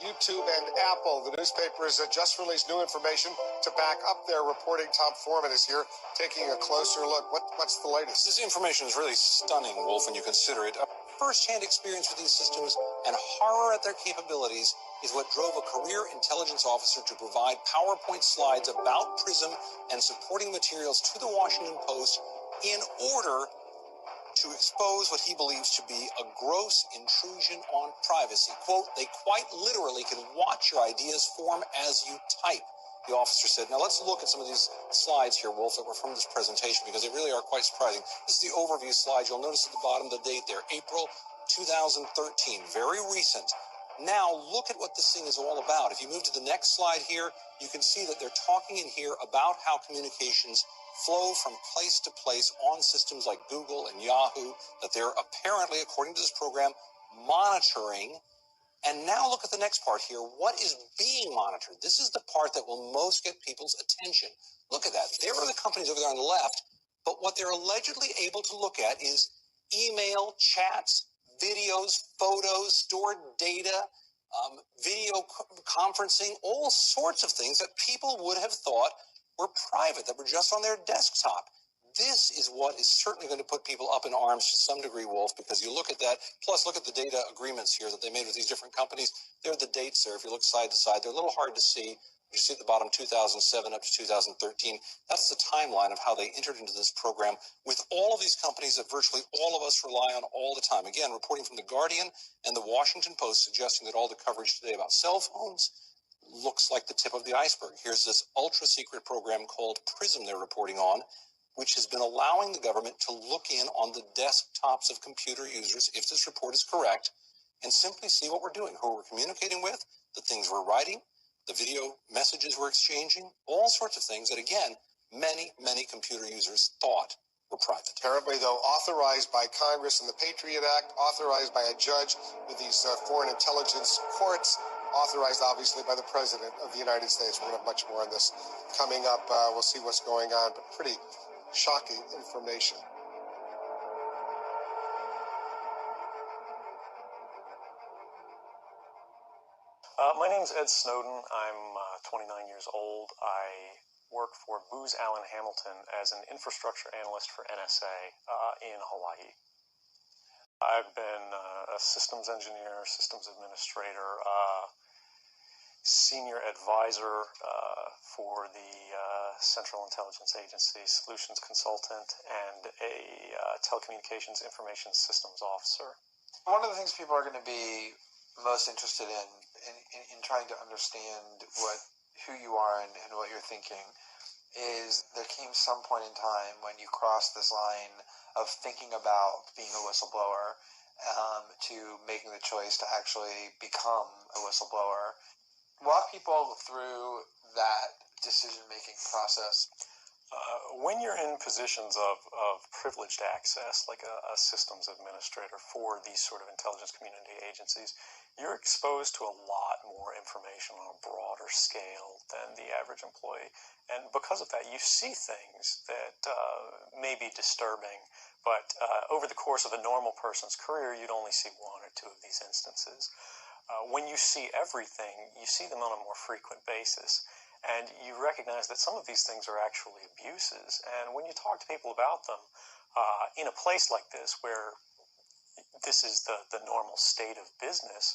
YouTube, and Apple. The newspapers just released new information to back up their reporting. Tom Foreman is here taking a closer look. What's the latest? This information is really stunning, Wolf, when you consider it. A first-hand experience with these systems and horror at their capabilities is what drove a career intelligence officer to provide PowerPoint slides about PRISM and supporting materials to the Washington Post in order to expose what he believes to be a gross intrusion on privacy. Quote, they quite literally can watch your ideas form as you type, the officer said. Now let's look at some of these slides here, Wolf, that were from this presentation, because they really are quite surprising. This is the overview slide. You'll notice at the bottom the date there, April 2013, very recent. Now look at what this thing is all about. If you move to the next slide here, you can see that they're talking in here about how communications flow from place to place on systems like Google and Yahoo, that they're apparently, according to this program, monitoring. And now look at the next part here. What is being monitored? This is the part that will most get people's attention. Look at that. There are the companies over there on the left, but what they're allegedly able to look at is email, chats, videos, photos, stored data, video conferencing, all sorts of things that people would have thought were private, that were just on their desktop. This is what is certainly going to put people up in arms to some degree, Wolf, because you look at that, plus look at the data agreements here that they made with these different companies. There are the dates there. If you look side to side, they're a little hard to see. You see at the bottom 2007 up to 2013. That's the timeline of how they entered into this program with all of these companies that virtually all of us rely on all the time. Again, reporting from The Guardian and The Washington Post suggesting that all the coverage today about cell phones looks like the tip of the iceberg. Here's this ultra-secret program called PRISM they're reporting on, which has been allowing the government to look in on the desktops of computer users, if this report is correct, and simply see what we're doing, who we're communicating with, the things we're writing, the video messages we're exchanging, all sorts of things that, again, many computer users thought were private. Apparently, though, authorized by Congress and the Patriot Act, authorized by a judge with these foreign intelligence courts, authorized, obviously, by the President of the United States. We're going to have much more on this coming up. We'll see what's going on, but pretty shocking information. My name's Ed Snowden. I'm 29 years old. I work for Booz Allen Hamilton as an infrastructure analyst for NSA in Hawaii. I've been a systems engineer, systems administrator, senior advisor for the Central Intelligence Agency, solutions consultant, and a telecommunications information systems officer. One of the things people are going to be most interested in trying to understand who you are and what you're thinking is there came some point in time when you crossed this line of thinking about being a whistleblower to making the choice to actually become a whistleblower. Walk people through that decision-making process. When you're in positions of privileged access, like a systems administrator for these sort of intelligence community agencies, you're exposed to a lot more information on a broader scale than the average employee. And because of that, you see things that may be disturbing, but over the course of a normal person's career, you'd only see one or two of these instances. When you see everything, you see them on a more frequent basis. And you recognize that some of these things are actually abuses. And when you talk to people about them, in a place like this, where this is the normal state of business,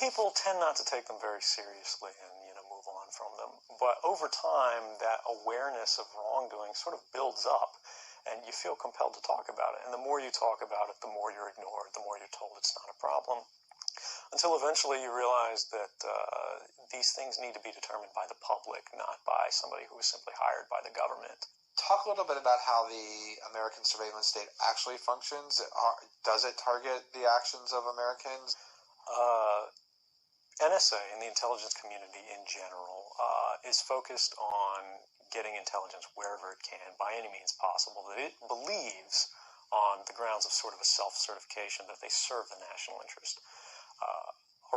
people tend not to take them very seriously and, move on from them. But over time, that awareness of wrongdoing sort of builds up, and you feel compelled to talk about it. And the more you talk about it, the more you're ignored, the more you're told it's not a problem. Until eventually you realize that these things need to be determined by the public, not by somebody who was simply hired by the government. Talk a little bit about how the American surveillance state actually functions. Does it target the actions of Americans? NSA and the intelligence community in general is focused on getting intelligence wherever it can, by any means possible, that it believes on the grounds of sort of a self-certification that they serve the national interest.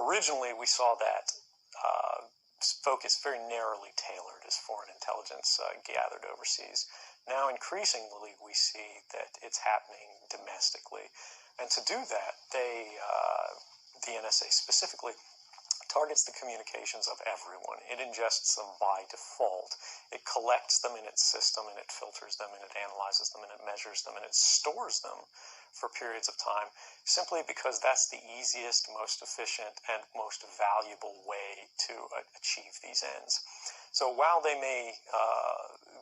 Originally, we saw that focus very narrowly tailored as foreign intelligence gathered overseas. Now, increasingly, we see that it's happening domestically. And to do that, the NSA specifically, targets the communications of everyone. It ingests them by default. It collects them in its system, and it filters them, and it analyzes them, and it measures them, and it stores them for periods of time, simply because that's the easiest, most efficient, and most valuable way to achieve these ends. So while they may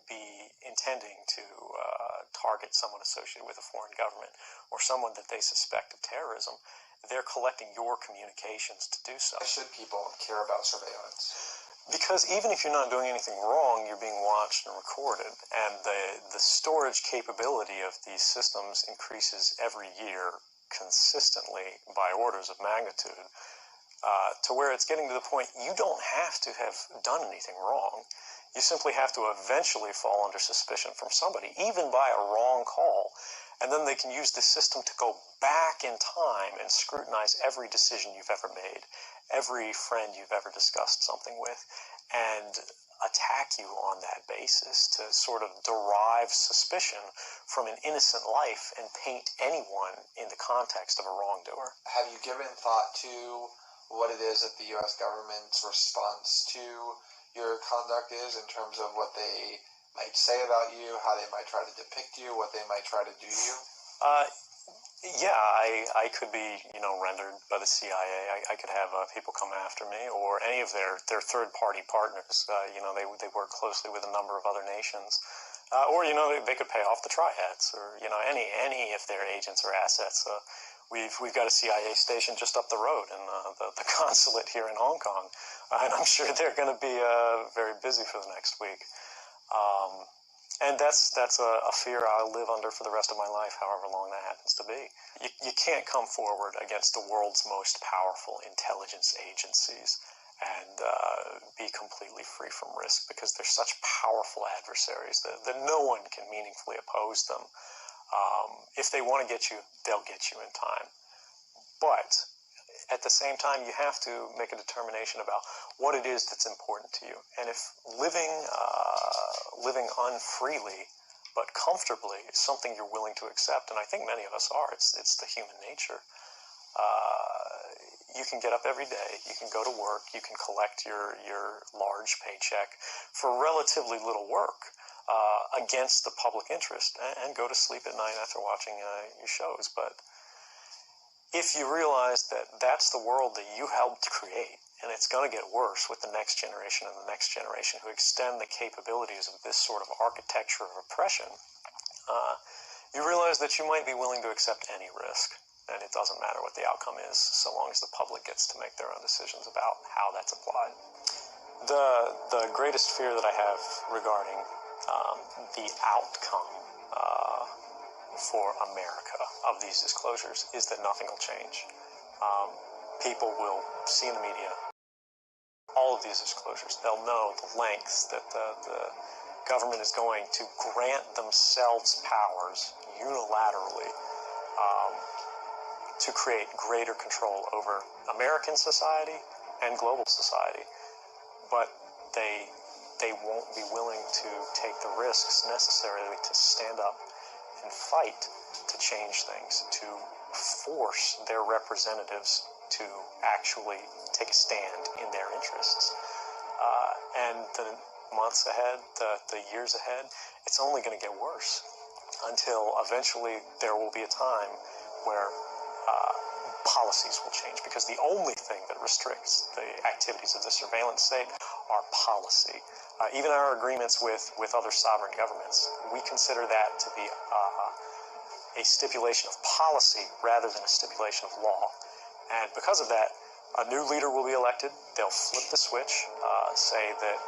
be intending to target someone associated with a foreign government or someone that they suspect of terrorism, they're collecting your communications to do so. Why should people care about surveillance? Because even if you're not doing anything wrong, you're being watched and recorded. And the storage capability of these systems increases every year consistently by orders of magnitude, to where it's getting to the point you don't have to have done anything wrong. You simply have to eventually fall under suspicion from somebody, even by a wrong call. And then they can use the system to go back in time and scrutinize every decision you've ever made, every friend you've ever discussed something with, and attack you on that basis to sort of derive suspicion from an innocent life and paint anyone in the context of a wrongdoer. Have you given thought to what it is that the U.S. government's response to your conduct is, in terms of what they might say about you, how they might try to depict you, what they might try to do to you? Yeah, I could be, rendered by the CIA. I could have people come after me, or any of their third-party partners. They work closely with a number of other nations. Or they could pay off the triads, or any of their agents or assets. We've got a CIA station just up the road in the consulate here in Hong Kong, and I'm sure they're going to be very busy for the next week. And that's a fear I'll live under for the rest of my life, however long that happens to be. You can't come forward against the world's most powerful intelligence agencies and be completely free from risk, because they're such powerful adversaries that no one can meaningfully oppose them. If they want to get you, they'll get you in time. But at the same time, you have to make a determination about what it is that's important to you. And if living unfreely but comfortably is something you're willing to accept, and I think many of us are, it's the human nature. You can get up every day, you can go to work, you can collect your large paycheck for relatively little work against the public interest, and go to sleep at night after watching your shows. But if you realize that that's the world that you helped create, and it's going to get worse with the next generation and the next generation who extend the capabilities of this sort of architecture of oppression, you realize that you might be willing to accept any risk, and it doesn't matter what the outcome is, so long as the public gets to make their own decisions about how that's applied. The greatest fear that I have regarding the outcome for America of these disclosures is that nothing will change. People will see in the media all of these disclosures. They'll know the lengths that the government is going to grant themselves powers unilaterally to create greater control over American society and global society. But they won't be willing to take the risks necessarily to stand up and fight to change things, to force their representatives to actually take a stand in their interests. And the months ahead, the years ahead, it's only going to get worse until eventually there will be a time where policies will change, because the only thing that restricts the activities of the surveillance state are policy. Even our agreements with other sovereign governments, we consider that to be a stipulation of policy rather than a stipulation of law. And because of that, a new leader will be elected. They'll flip the switch, say that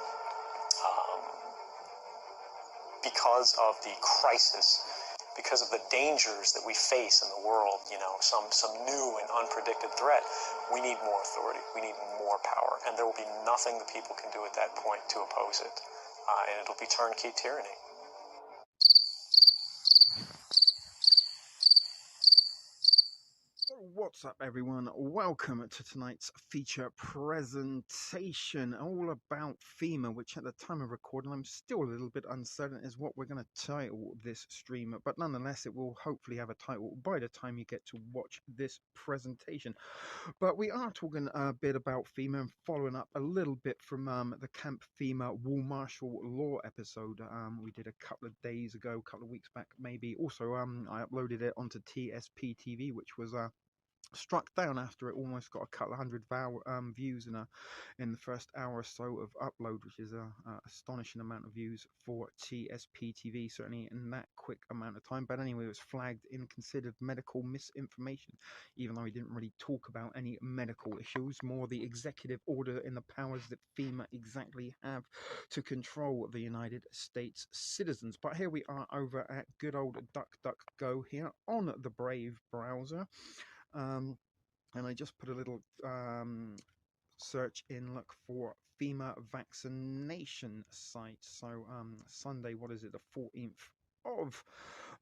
because of the crisis, because of the dangers that we face in the world, some new and unpredicted threat, we need more authority, we need more power, and there will be nothing the people can do at that point to oppose it, and it'll be turnkey tyranny. What's up, everyone? Welcome to tonight's feature presentation, all about Fema, which at the time of recording I'm still a little bit uncertain is what we're going to title this stream, but nonetheless it will hopefully have a title by the time you get to watch this presentation. But we are talking a bit about Fema and following up a little bit from the Camp Fema Wall Martial Law episode we did a couple of days ago, a couple of weeks back maybe. Also I uploaded it onto TSP TV, which was struck down after it almost got a couple of hundred views in the first hour or so of upload, which is a astonishing amount of views for TSP TV, certainly in that quick amount of time. But anyway, it was flagged in considered medical misinformation, even though he didn't really talk about any medical issues, more the executive order and the powers that FEMA exactly have to control the United States citizens. But here we are over at good old DuckDuckGo here on the Brave browser. And I just put a little search in, look for FEMA vaccination site. So Sunday, what is it, the 14th of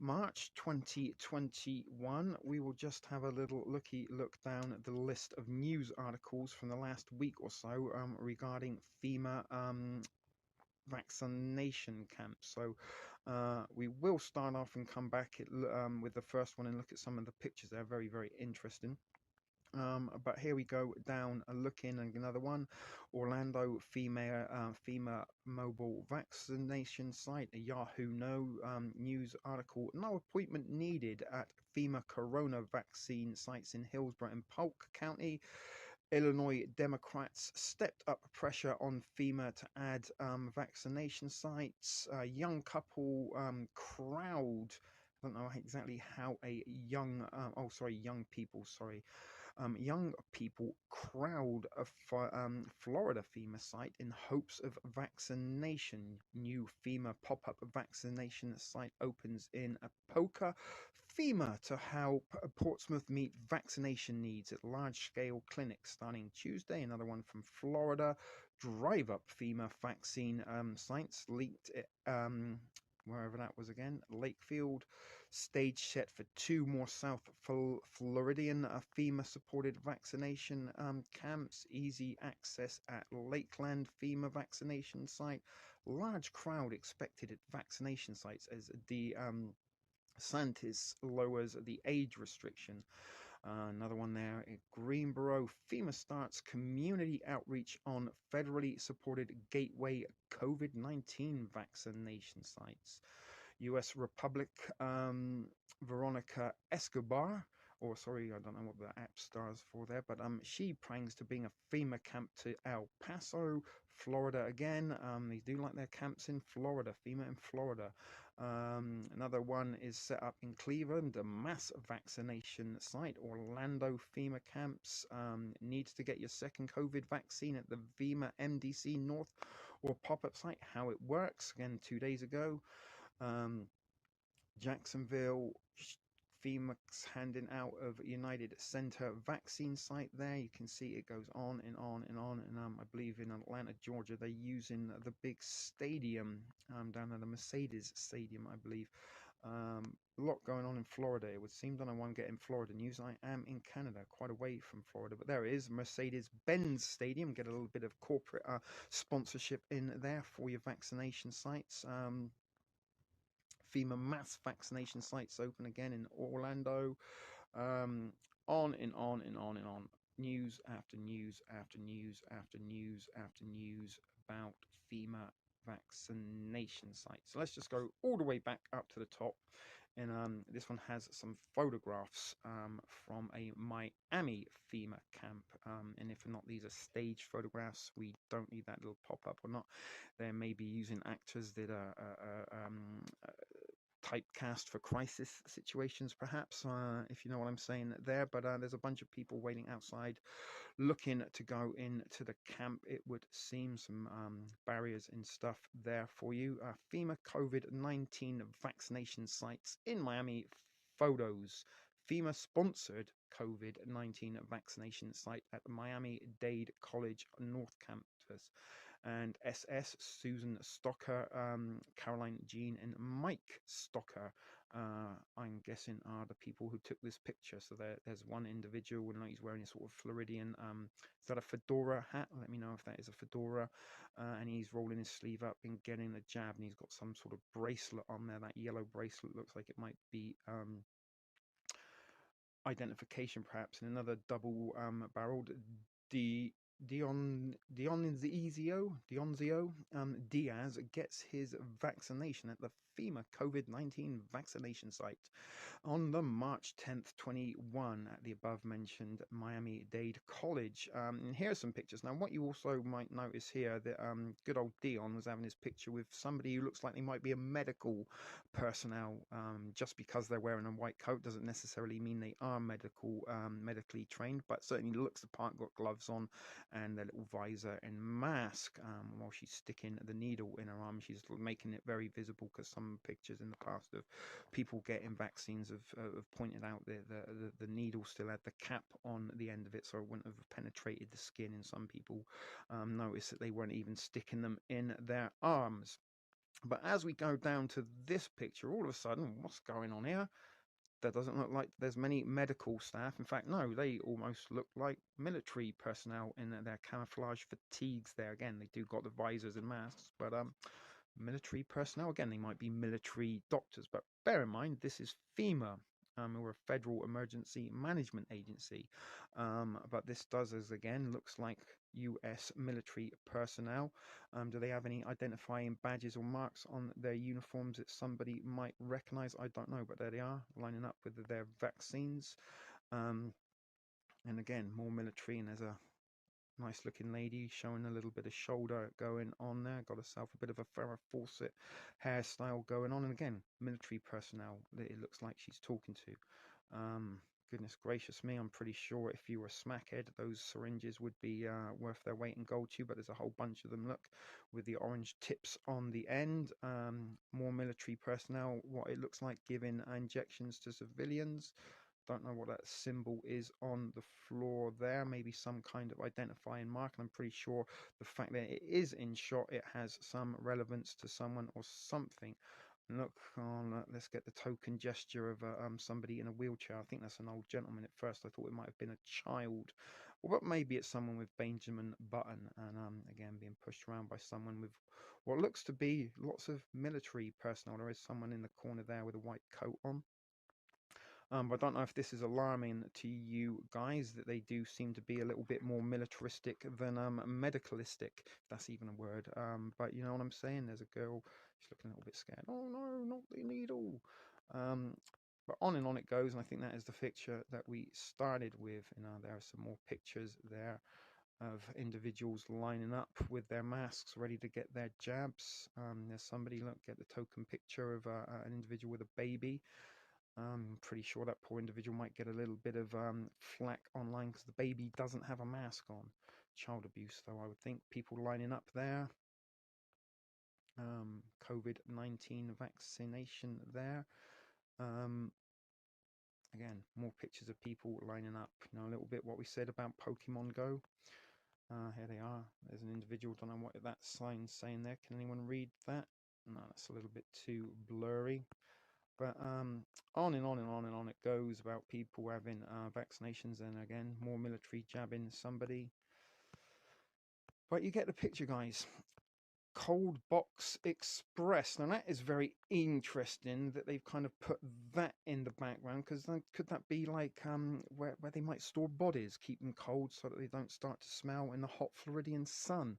March 2021. We will just have a little look down at the list of news articles from the last week or so regarding FEMA vaccination camps. So we will start off and come back with the first one and look at some of the pictures. They're very, very interesting. But here we go down a look in and another one. Orlando FEMA mobile vaccination site, a Yahoo news article. No appointment needed at FEMA corona vaccine sites in Hillsborough and Polk County. Illinois Democrats stepped up pressure on FEMA to add vaccination sites. Young couple crowd. I don't know exactly how a young people crowd a Florida FEMA site in hopes of vaccination. New FEMA pop-up vaccination site opens in Apoka. FEMA to help Portsmouth meet vaccination needs at large-scale clinics starting Tuesday. Another one from Florida. Drive-up FEMA vaccine sites leaked wherever that was again. Lakefield. Stage set for 2 more South Floridian FEMA-supported vaccination camps. Easy access at Lakeland FEMA vaccination site. Large crowd expected at vaccination sites as the Santis lowers the age restriction. Another one there at Greenboro. FEMA starts community outreach on federally supported gateway COVID-19 vaccination sites. U.S. Republic Veronica Escobar, or sorry, I don't know what the app stars for there, but she prangs to bring a FEMA camp to El Paso, Florida again. They do like their camps in Florida, FEMA in Florida. Another one is set up in Cleveland, a mass vaccination site. Orlando FEMA camps needs to get your second COVID vaccine at the FEMA MDC North or pop-up site. How it works, again 2 days ago. Jacksonville FEMA's handing out of United Center vaccine site there. You can see it goes on and on and on. And I believe in Atlanta, Georgia, they're using the big stadium down at the Mercedes Stadium, I believe. A lot going on in Florida, it would seem. Don't know why I'm getting Florida news. I am in Canada, quite away from Florida, but there it is, Mercedes-Benz Stadium. Get a little bit of corporate sponsorship in there for your vaccination sites. FEMA mass vaccination sites open again in Orlando. On and on and on and on. News after news after news after news after news about FEMA vaccination sites. So let's just go all the way back up to the top. And this one has some photographs from a Miami FEMA camp. And if not, these are staged photographs. We don't need that little pop-up or not. They may be using actors that are typecast for crisis situations, perhaps, if you know what I'm saying there. But there's a bunch of people waiting outside looking to go into the camp, it would seem. Some barriers and stuff there for you. FEMA COVID-19 vaccination sites in Miami photos. FEMA sponsored COVID-19 vaccination site at the Miami-Dade College North Campus. And SS, Susan Stocker, Caroline Jean, and Mike Stocker, I'm guessing, are the people who took this picture. So there's one individual, and he's wearing a sort of Floridian, is that a fedora hat? Let me know if that is a fedora. And he's rolling his sleeve up and getting a jab, and he's got some sort of bracelet on there. That yellow bracelet looks like it might be identification, perhaps. And another double barreled Dionzio Diaz gets his vaccination at the FEMA COVID-19 vaccination site on the March 10th, 21 at the above-mentioned Miami-Dade College. And here are some pictures. Now, what you also might notice here, that good old Dion was having his picture with somebody who looks like they might be a medical personnel. Just because they're wearing a white coat doesn't necessarily mean they are medically trained, but certainly looks the part, got gloves on and their little visor and mask. While she's sticking the needle in her arm, she's making it very visible, because some pictures in the past of people getting vaccines have pointed out the needle still had the cap on the end of it, so it wouldn't have penetrated the skin. And some people noticed that they weren't even sticking them in their arms. But as we go down to this picture, all of a sudden, what's going on here? That doesn't look like there's many medical staff. In fact, no, they almost look like military personnel in their camouflage fatigues there. Again, they do got the visors and masks, but military personnel, again, they might be military doctors. But bear in mind, this is FEMA, or a Federal Emergency Management Agency. But this does, as again, looks like US military personnel. Do they have any identifying badges or marks on their uniforms that somebody might recognize? I don't know, but there they are, lining up with their vaccines. And again, more military, and there's a nice looking lady showing a little bit of shoulder going on there. Got herself a bit of a Farrah Fawcett hairstyle going on. And again, military personnel that it looks like she's talking to. Goodness gracious me, I'm pretty sure if you were a smackhead, those syringes would be worth their weight in gold too. But there's a whole bunch of them, look, with the orange tips on the end. More military personnel, what it looks like, giving injections to civilians. Don't know what that symbol is on the floor there. Maybe some kind of identifying mark. And I'm pretty sure the fact that it is in shot, it has some relevance to someone or something. Look on, let's get the token gesture of somebody in a wheelchair. I think that's an old gentleman. At first I thought it might have been a child, or but maybe it's someone with Benjamin Button, and again being pushed around by someone with what looks to be lots of military personnel. There is someone in the corner there with a white coat on. But I don't know if this is alarming to you guys, that they do seem to be a little bit more militaristic than medicalistic, if that's even a word. But you know what I'm saying? There's a girl, she's looking a little bit scared. Oh no, not the needle. But on and on it goes, and I think that is the picture that we started with. You know, there are some more pictures there of individuals lining up with their masks, ready to get their jabs. There's somebody, look, get the token picture of an individual with a baby. I'm pretty sure that poor individual might get a little bit of flack online because the baby doesn't have a mask on. Child abuse, though, I would think. People lining up there. COVID-19 vaccination there. again, more pictures of people lining up. You know, a little bit what we said about Pokemon Go. Here they are. There's an individual. Don't know what that sign's saying there. Can anyone read that? No, that's a little bit too blurry. But on and on and on and on it goes about people having vaccinations, and again, more military jabbing somebody. But you get the picture, guys. Cold Box Express. Now that is very interesting that they've kind of put that in the background, because could that be like where they might store bodies, keep them cold so that they don't start to smell in the hot Floridian sun?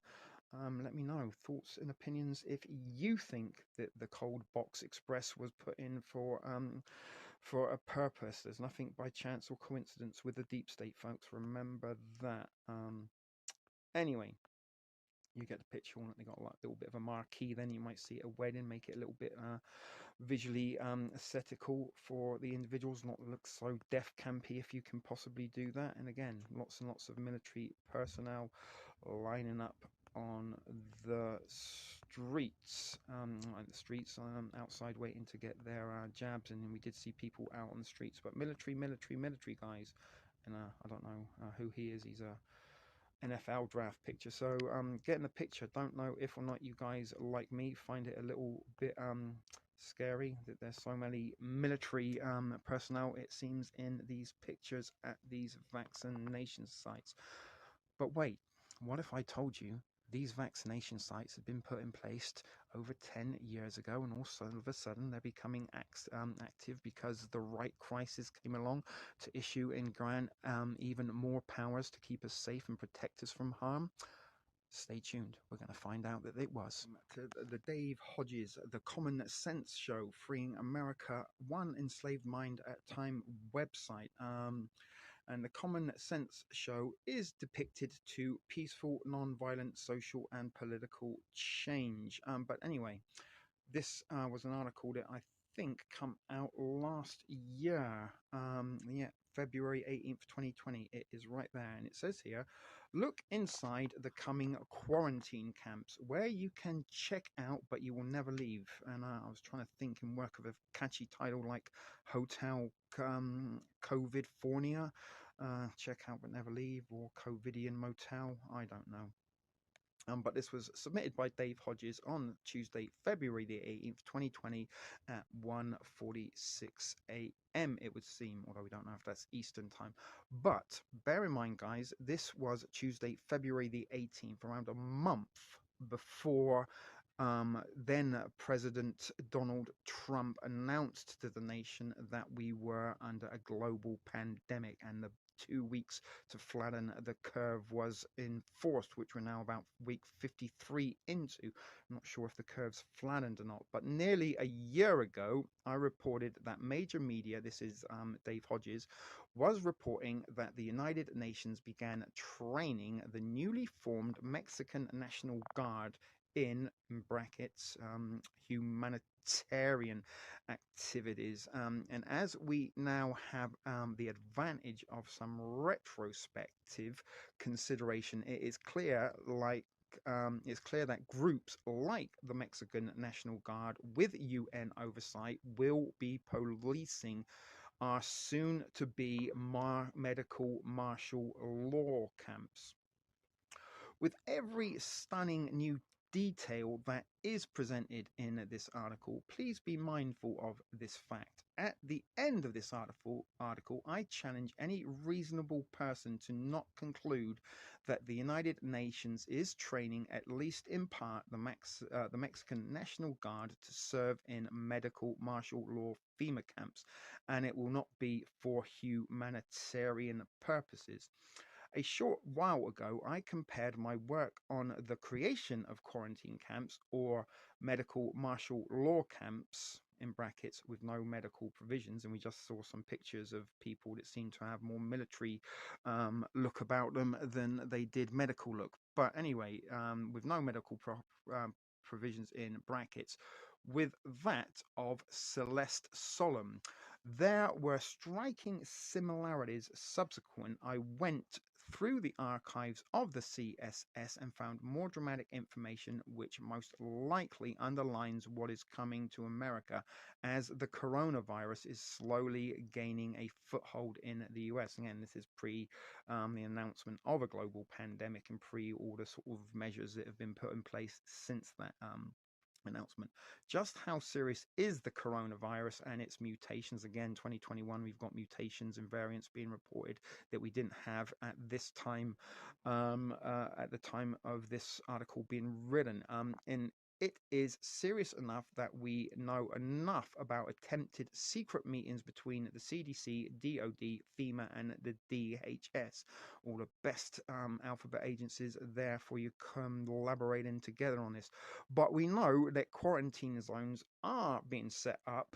Let me know thoughts and opinions if you think that the Cold Box Express was put in for a purpose. There's nothing by chance or coincidence with the deep state, folks. Remember that. Anyway, you get the picture on it. They got like a little bit of a marquee. Then you might see it at a wedding, make it a little bit visually aesthetical for the individuals, not look so deaf campy if you can possibly do that. And again, lots and lots of military personnel lining up on the streets, outside waiting to get their jabs. And we did see people out on the streets, but military guys. And I don't know who he is. He's a NFL draft picture. So getting the picture. Don't know if or not you guys, like me, find it a little bit scary that there's so many military personnel, it seems, in these pictures at these vaccination sites. But wait, what if I told you these vaccination sites have been put in place over 10 years ago, and all of a sudden they're becoming active because the right crisis came along to issue and grant even more powers to keep us safe and protect us from harm? Stay tuned. We're going to find out that it was. The Dave Hodges, The Common Sense Show, Freeing America, One Enslaved Mind at a Time website. And the Common Sense Show is depicted to peaceful, non-violent social and political change. But anyway, this was an article that I think come out last year. Yeah, February 18th, 2020. It is right there. And it says here, look inside the coming quarantine camps where you can check out, but you will never leave. And I was trying to think and work of a catchy title like Hotel COVID-fornia, check out but never leave, or Covidian Motel. I don't know. But this was submitted by Dave Hodges on Tuesday, February the 18th, 2020 at 1:46 a.m. it would seem, although we don't know if that's Eastern time. But bear in mind, guys, this was Tuesday, February the 18th, around a month before then President Donald Trump announced to the nation that we were under a global pandemic, and the 2 weeks to flatten the curve was enforced, which we're now about week 53 into. I'm not sure if the curve's flattened or not, but nearly a year ago, I reported that major media, this is Dave Hodges, was reporting that the United Nations began training the newly formed Mexican National Guard in brackets humanitarian activities, and as we now have the advantage of some retrospective consideration, it is clear it's clear that groups like the Mexican National Guard with UN oversight will be policing our soon to be medical martial law camps. With every stunning new detail that is presented in this article, please be mindful of this fact. At the end of this article, I challenge any reasonable person to not conclude that the United Nations is training, at least in part, the Mexican National Guard to serve in medical martial law FEMA camps, and it will not be for humanitarian purposes. A short while ago, I compared my work on the creation of quarantine camps, or medical martial law camps, in brackets, with no medical provisions, and we just saw some pictures of people that seem to have more military look about them than they did medical look. But anyway, with no medical provisions, in brackets, with that of Celeste Solum. There were striking similarities. Subsequent, I went through the archives of the CSS and found more dramatic information which most likely underlines what is coming to America as the coronavirus is slowly gaining a foothold in the US. Again, this is pre the announcement of a global pandemic and pre all the sort of measures that have been put in place since that announcement. Just how serious is the coronavirus and its mutations? Again, 2021, we've got mutations and variants being reported that we didn't have at this time, at the time of this article being written. And it is serious enough that we know enough about attempted secret meetings between the CDC, DOD, FEMA, and the DHS, all the best alphabet agencies there for you collaborating together on this. But we know that quarantine zones are being set up,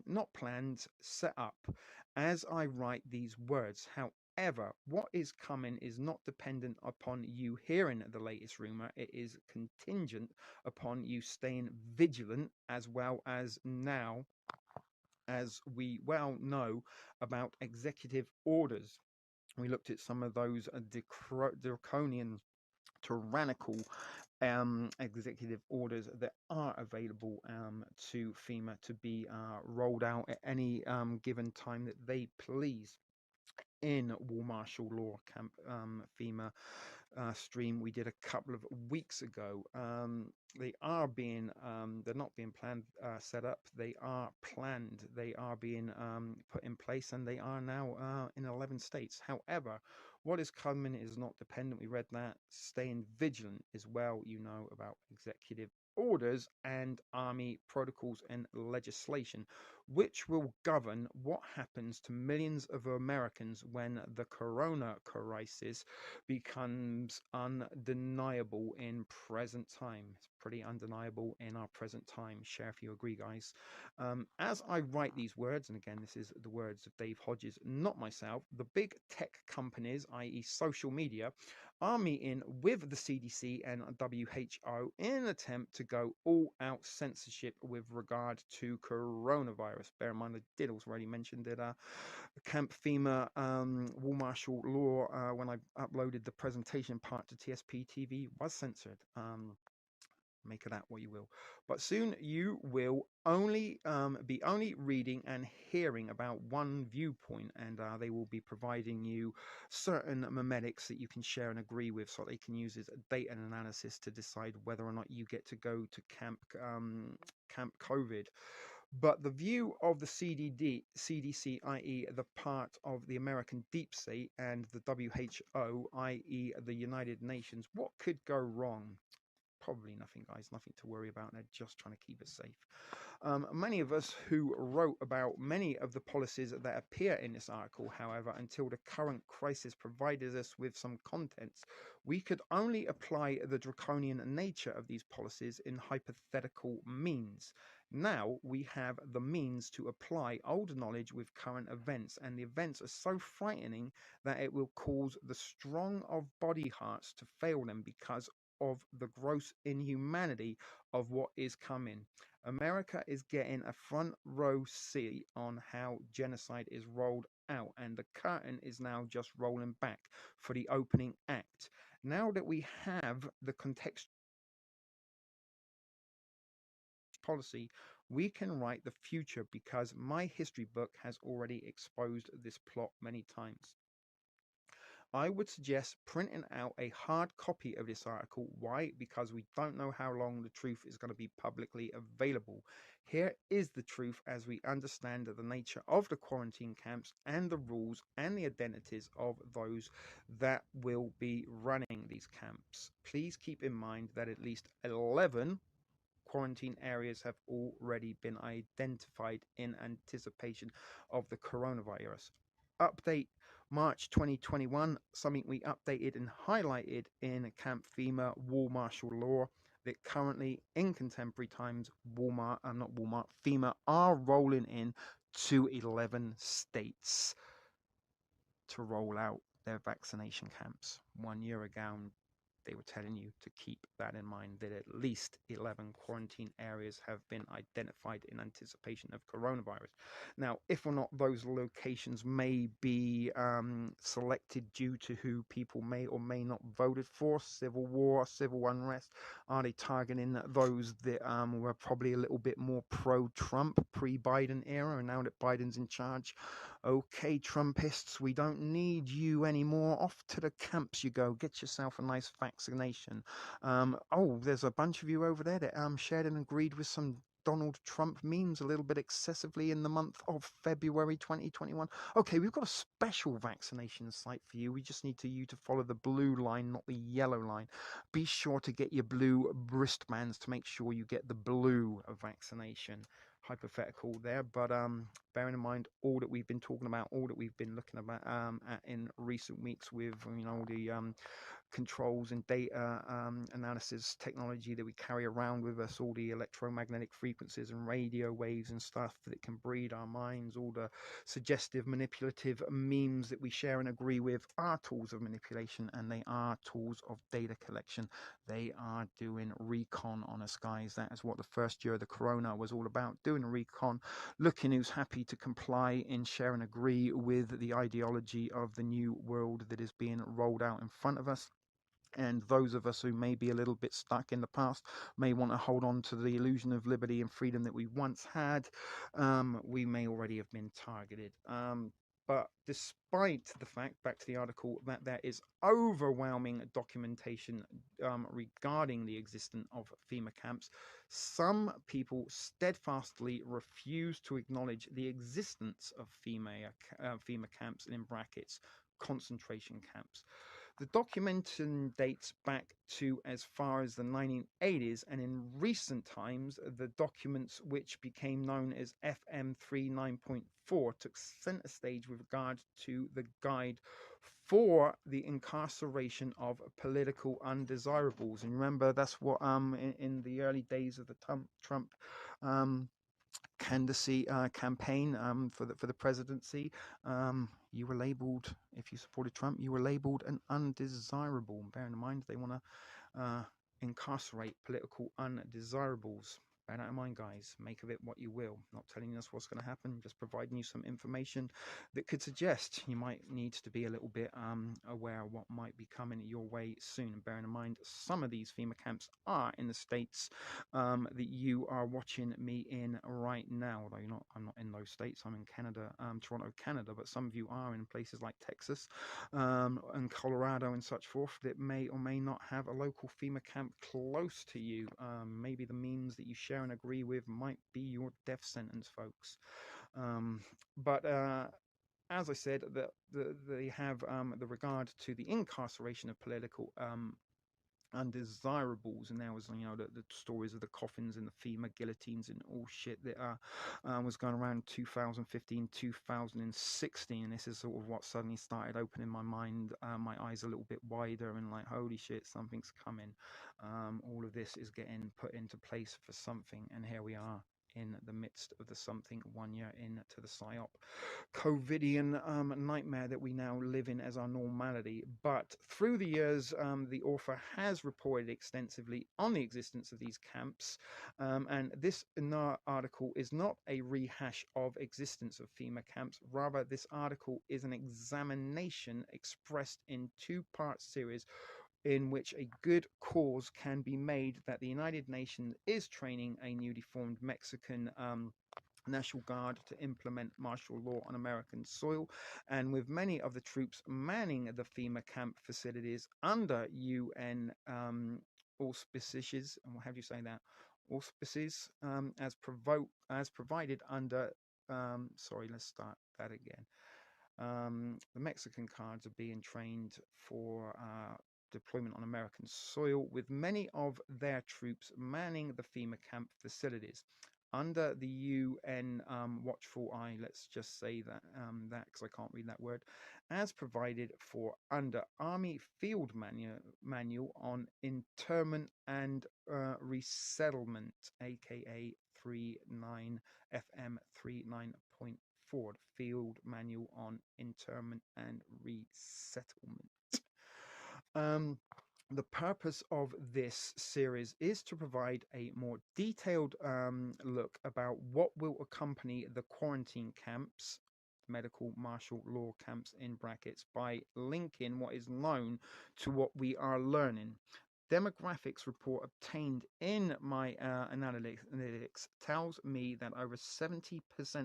not planned, set up as I write these words. However, what is coming is not dependent upon you hearing the latest rumor. It is contingent upon you staying vigilant, as well as now, as we well know, about executive orders. We looked at some of those draconian, tyrannical executive orders that are available to FEMA to be rolled out at any given time that they please. In War Martial Law Camp FEMA stream we did a couple of weeks ago. They are being, they're not being planned, set up. They are planned. They are being put in place, and they are now in 11 states. However, what is coming is not dependent. We read that. Staying vigilant as well. You know about executive orders and army protocols and legislation, which will govern what happens to millions of Americans when the corona crisis becomes undeniable in present time. It's pretty undeniable in our present time. Share if you agree, guys. As I write these words, and again, this is the words of Dave Hodges, not myself, the big tech companies, i.e. social media, are meeting with the CDC and WHO in an attempt to go all-out censorship with regard to coronavirus. Bear in mind, I did also already mention that Camp FEMA War Martial Law, when I uploaded the presentation part to TSP TV, was censored. Make of that what you will. But soon you will only be only reading and hearing about one viewpoint, and they will be providing you certain memetics that you can share and agree with, so they can use as data and analysis to decide whether or not you get to go to Camp COVID. But the view of the CDC, i.e. the part of the American deep state, and the WHO, i.e. the United Nations, what could go wrong? Probably nothing, guys. Nothing to worry about. They're just trying to keep us safe. Many of us who wrote about many of the policies that appear in this article, however, until the current crisis provided us with some contents, we could only apply the draconian nature of these policies in hypothetical means. Now we have the means to apply old knowledge with current events, and the events are so frightening that it will cause the strong of body hearts to fail them because of the gross inhumanity of what is coming. America is getting a front row seat on how genocide is rolled out, and the curtain is now just rolling back for the opening act. Now that we have the context policy, we can write the future, because my history book has already exposed this plot many times. I would suggest printing out a hard copy of this article. Why? Because we don't know how long the truth is going to be publicly available. Here is the truth as we understand the nature of the quarantine camps and the rules and the identities of those that will be running these camps. Please keep in mind that at least 11 quarantine areas have already been identified in anticipation of the coronavirus. Update March 2021, something we updated and highlighted in Camp FEMA War Martial Law, that currently in contemporary times FEMA are rolling in to 11 states to roll out their vaccination camps. 1 year ago, they were telling you to keep that in mind, that at least 11 quarantine areas have been identified in anticipation of coronavirus. Now, if or not those locations may be selected due to who people may or may not voted for, civil war, civil unrest, are they targeting those that were probably a little bit more pro-Trump, pre-Biden era, and now that Biden's in charge? Okay, Trumpists, we don't need you anymore. Off to the camps you go. Get yourself a nice vaccination. Oh, there's a bunch of you over there that shared and agreed with some Donald Trump memes a little bit excessively in the month of February 2021. Okay, we've got a special vaccination site for you. We just need you to follow the blue line, not the yellow line. Be sure to get your blue wristbands to make sure you get the blue vaccination. Hypothetical there, but bearing in mind all that we've been talking about, all that we've been looking about at in recent weeks with the controls and data analysis technology that we carry around with us, all the electromagnetic frequencies and radio waves and stuff that can breed our minds, all the suggestive, manipulative memes that we share and agree with are tools of manipulation, and they are tools of data collection. They are doing recon on us, guys. That is what the first year of the corona was all about, doing a recon, looking who's happy to comply and share and agree with the ideology of the new world that is being rolled out in front of us. And those of us who may be a little bit stuck in the past may want to hold on to the illusion of liberty and freedom that we once had. We may already have been targeted. But despite the fact, back to the article, that there is overwhelming documentation regarding the existence of FEMA camps, some people steadfastly refuse to acknowledge the existence of FEMA camps, and in brackets, concentration camps. The documentation dates back to as far as the 1980s, and in recent times, the documents which became known as FM 39.4 took center stage with regard to the guide for the incarceration of political undesirables. And remember, that's what in the early days of the Trump candidacy campaign for the presidency, you were labeled, if you supported Trump, you were labeled an undesirable. Bearing in mind they want to incarcerate political undesirables. Bear that in mind, guys. Make of it what you will. Not telling us what's going to happen, just providing you some information that could suggest you might need to be a little bit aware of what might be coming your way soon. And bearing in mind, some of these FEMA camps are in the states that you are watching me in right now. Although I'm not in those states. I'm in Canada, Toronto, Canada. But some of you are in places like Texas and Colorado and such forth that may or may not have a local FEMA camp close to you. Maybe the memes that you share and agree with might be your death sentence, folks. But as I said, they have the regard to the incarceration of political undesirables, and there was the stories of the coffins and the FEMA guillotines and all shit that was going around 2015 2016, and this is sort of what suddenly started opening my mind, my eyes a little bit wider, and like, holy shit, something's coming. All of this is getting put into place for something, and here we are in the midst of the something 1 year into the PSYOP COVIDian nightmare that we now live in as our normality. But through the years, the author has reported extensively on the existence of these camps, and this article is not a rehash of existence of FEMA camps. Rather, this article is an examination expressed in two-part series in which a good cause can be made that the United Nations is training a newly formed Mexican National Guard to implement martial law on American soil, and with many of the troops manning the FEMA camp facilities under UN auspices, and how do you say that? Auspices, as provided under. Sorry, let's start that again. The Mexican Guards are being trained for deployment on American soil, with many of their troops manning the FEMA camp facilities under the UN watchful eye. Let's just say that because I can't read that word, as provided for under Army Field Manual on Internment and Resettlement, aka 39 FM 39.4, Field Manual on Internment and Resettlement. the purpose of this series is to provide a more detailed look about what will accompany the quarantine camps, medical martial law camps in brackets, by linking what is known to what we are learning. Demographics report obtained in my analytics tells me that over 70%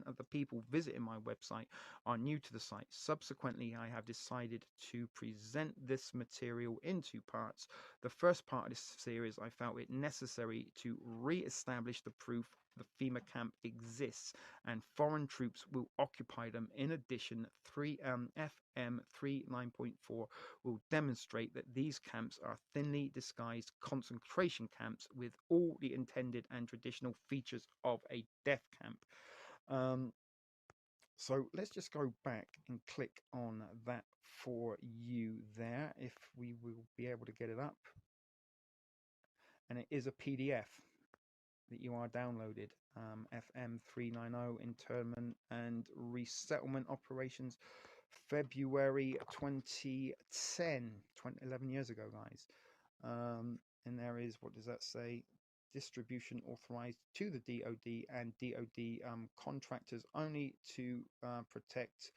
of the people visiting my website are new to the site. Subsequently, I have decided to present this material in two parts. The first part of this series, I felt it necessary to re-establish the proof the FEMA camp exists and foreign troops will occupy them. In addition, FM 39.4 will demonstrate that these camps are thinly disguised concentration camps with all the intended and traditional features of a death camp. So let's just go back and click on that for you there, if we will be able to get it up. And it is a PDF that you are downloaded. FM 390 Internment and Resettlement Operations, February 2010, 11 years ago, guys. And there is, what does that say? Distribution authorized to the DOD and DOD contractors only to protect.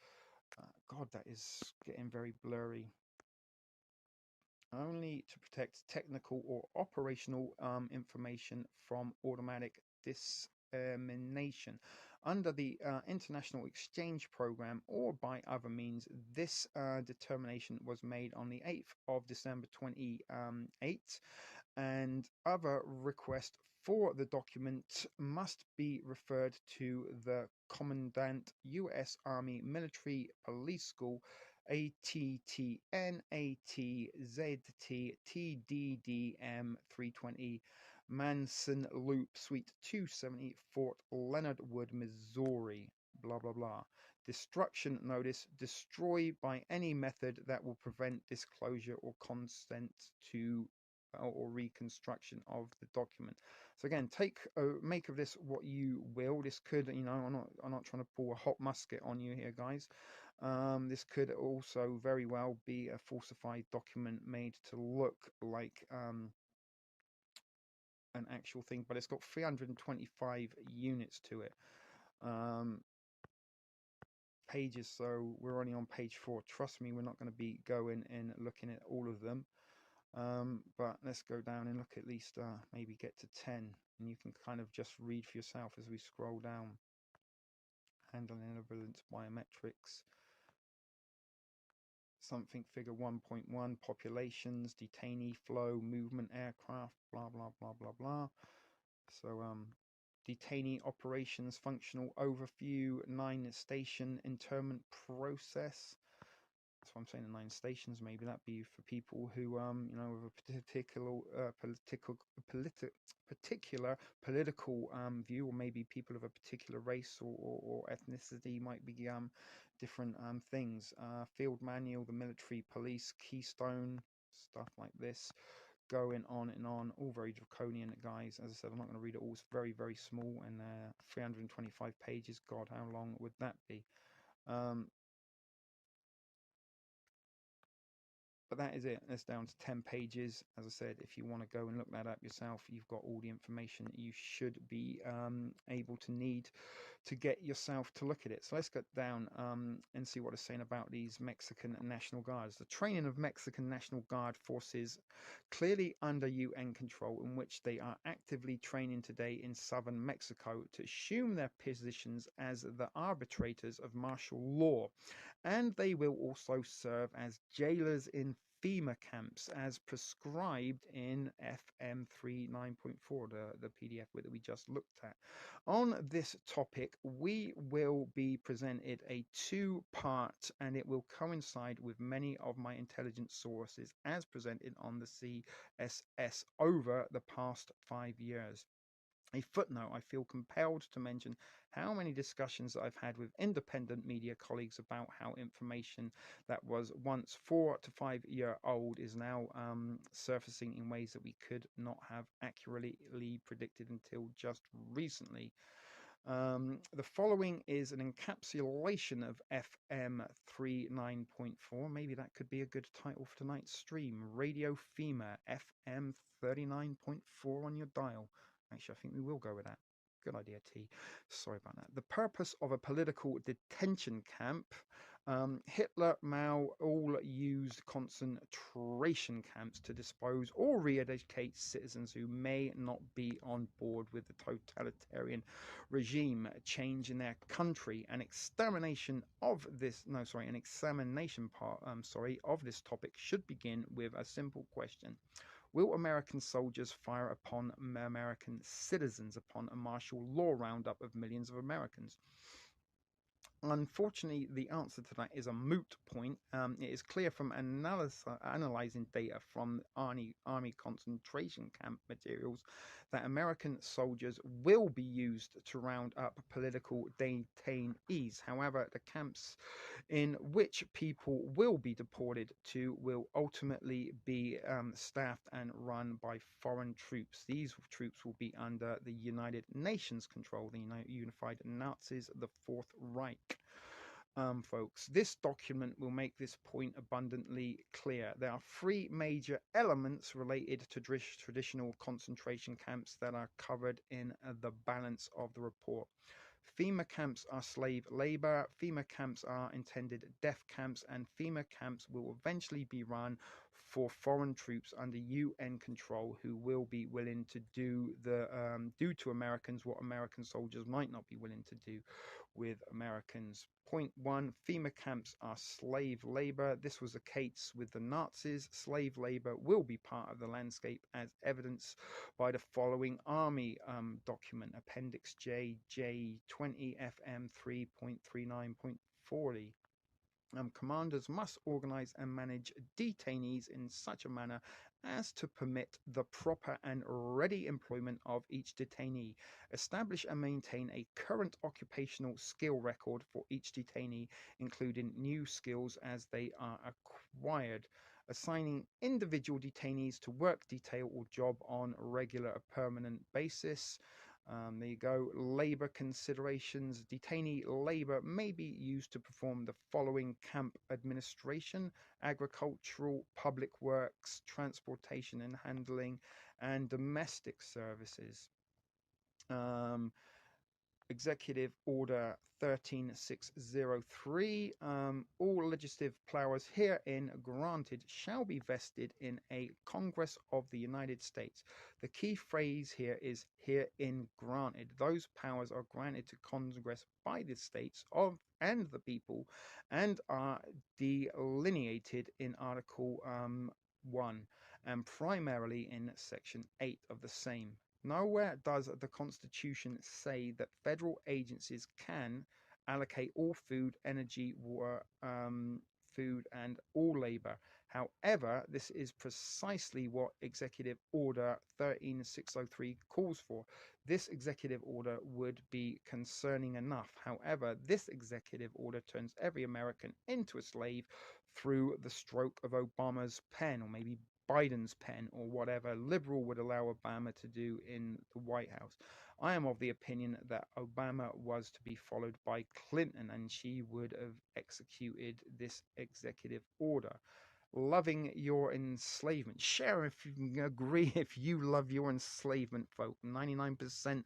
God, that is getting very blurry. Only to protect technical or operational information from automatic dissemination under the International Exchange Program or by other means. This determination was made on the 8th of December 2008, and other requests for the document must be referred to the Commandant U.S. Army Military Police School, ATTN ATZT TDDM 320, Manson Loop, Suite 270, Fort Leonard Wood, Missouri. Blah blah blah. Destruction notice: destroy by any method that will prevent disclosure or consent to or reconstruction of the document. So again, make of this what you will. This could, I'm not trying to pull a hot musket on you here, guys. This could also very well be a falsified document made to look like an actual thing, but it's got 325 units to it. Pages, so we're only on page 4. Trust me, we're not going to be going and looking at all of them. But let's go down and look at least maybe get to 10, and you can kind of just read for yourself as we scroll down. Handling evidence biometrics, something figure 1.1, populations, detainee flow, movement, aircraft, blah blah blah blah blah. So detainee operations, functional overview, 9 station internment process. That's what I'm saying, the 9 stations. Maybe that be for people who with a particular political view, or maybe people of a particular race or ethnicity might be different things. Field manual, the military police, keystone, stuff like this, going on and on. All very draconian, guys. As I said, I'm not going to read it all. It's very, very small, and 325 pages. God, how long would that be? But that is it. That's down to 10 pages. As I said, if you want to go and look that up yourself, you've got all the information you should be able to need to get yourself to look at it. So let's get down and see what it's saying about these Mexican National Guards. The training of Mexican National Guard forces clearly under UN control, in which they are actively training today in southern Mexico to assume their positions as the arbitrators of martial law. And they will also serve as jailers in FEMA camps as prescribed in FM 39.4, the PDF that we just looked at. On this topic, we will be presented a 2-part, and it will coincide with many of my intelligence sources as presented on the CSS over the past 5 years. A footnote: I feel compelled to mention how many discussions I've had with independent media colleagues about how information that was once 4 to 5 year old is now surfacing in ways that we could not have accurately predicted until just recently. The following is an encapsulation of FM 39.4. Maybe that could be a good title for tonight's stream. Radio Fema FM 39.4 on your dial. Actually, I think we will go with that. Good idea, T. Sorry about that. The purpose of a political detention camp. Hitler, Mao all used concentration camps to dispose or re-educate citizens who may not be on board with the totalitarian regime change in their country. An examination of this of this topic should begin with a simple question. Will American soldiers fire upon American citizens upon a martial law roundup of millions of Americans? Unfortunately, the answer to that is a moot point. It is clear from analyzing data from Army concentration camp materials that American soldiers will be used to round up political detainees. However, the camps in which people will be deported to will ultimately be staffed and run by foreign troops. These troops will be under the United Nations control, the Unified Nazis, the Fourth Reich. Folks, this document will make this point abundantly clear. There are three major elements related to traditional concentration camps that are covered in the balance of the report. FEMA camps are slave labor, FEMA camps are intended death camps, and FEMA camps will eventually be run for foreign troops under UN control who will be willing to do to Americans what American soldiers might not be willing to do with Americans. Point one, FEMA camps are slave labor. This was the case with the Nazis. Slave labor will be part of the landscape as evidenced by the following Army document, Appendix J, J20 FM 3.39.40. Commanders must organize and manage detainees in such a manner as to permit the proper and ready employment of each detainee. Establish and maintain a current occupational skill record for each detainee, including new skills as they are acquired. Assigning individual detainees to work detail or job on a regular or permanent basis. There you go. Labor considerations. Detainee labor may be used to perform the following camp administration, agricultural, public works, transportation and handling, and domestic services. Executive Order 13603. All legislative powers herein granted shall be vested in a Congress of the United States. The key phrase here is herein granted. Those powers are granted to Congress by the states of and the people and are delineated in Article 1 and primarily in Section 8 of the same. Nowhere does the Constitution say that federal agencies can allocate all food, energy, water, food, and all labor. However, this is precisely what Executive Order 13603 calls for. This executive order would be concerning enough. However, this executive order turns every American into a slave through the stroke of Obama's pen, or maybe Biden's pen, or whatever liberal would allow Obama to do in the White House. I am of the opinion that Obama was to be followed by Clinton, and she would have executed this executive order. Loving your enslavement. Share if you agree, if you love your enslavement, folk. 99%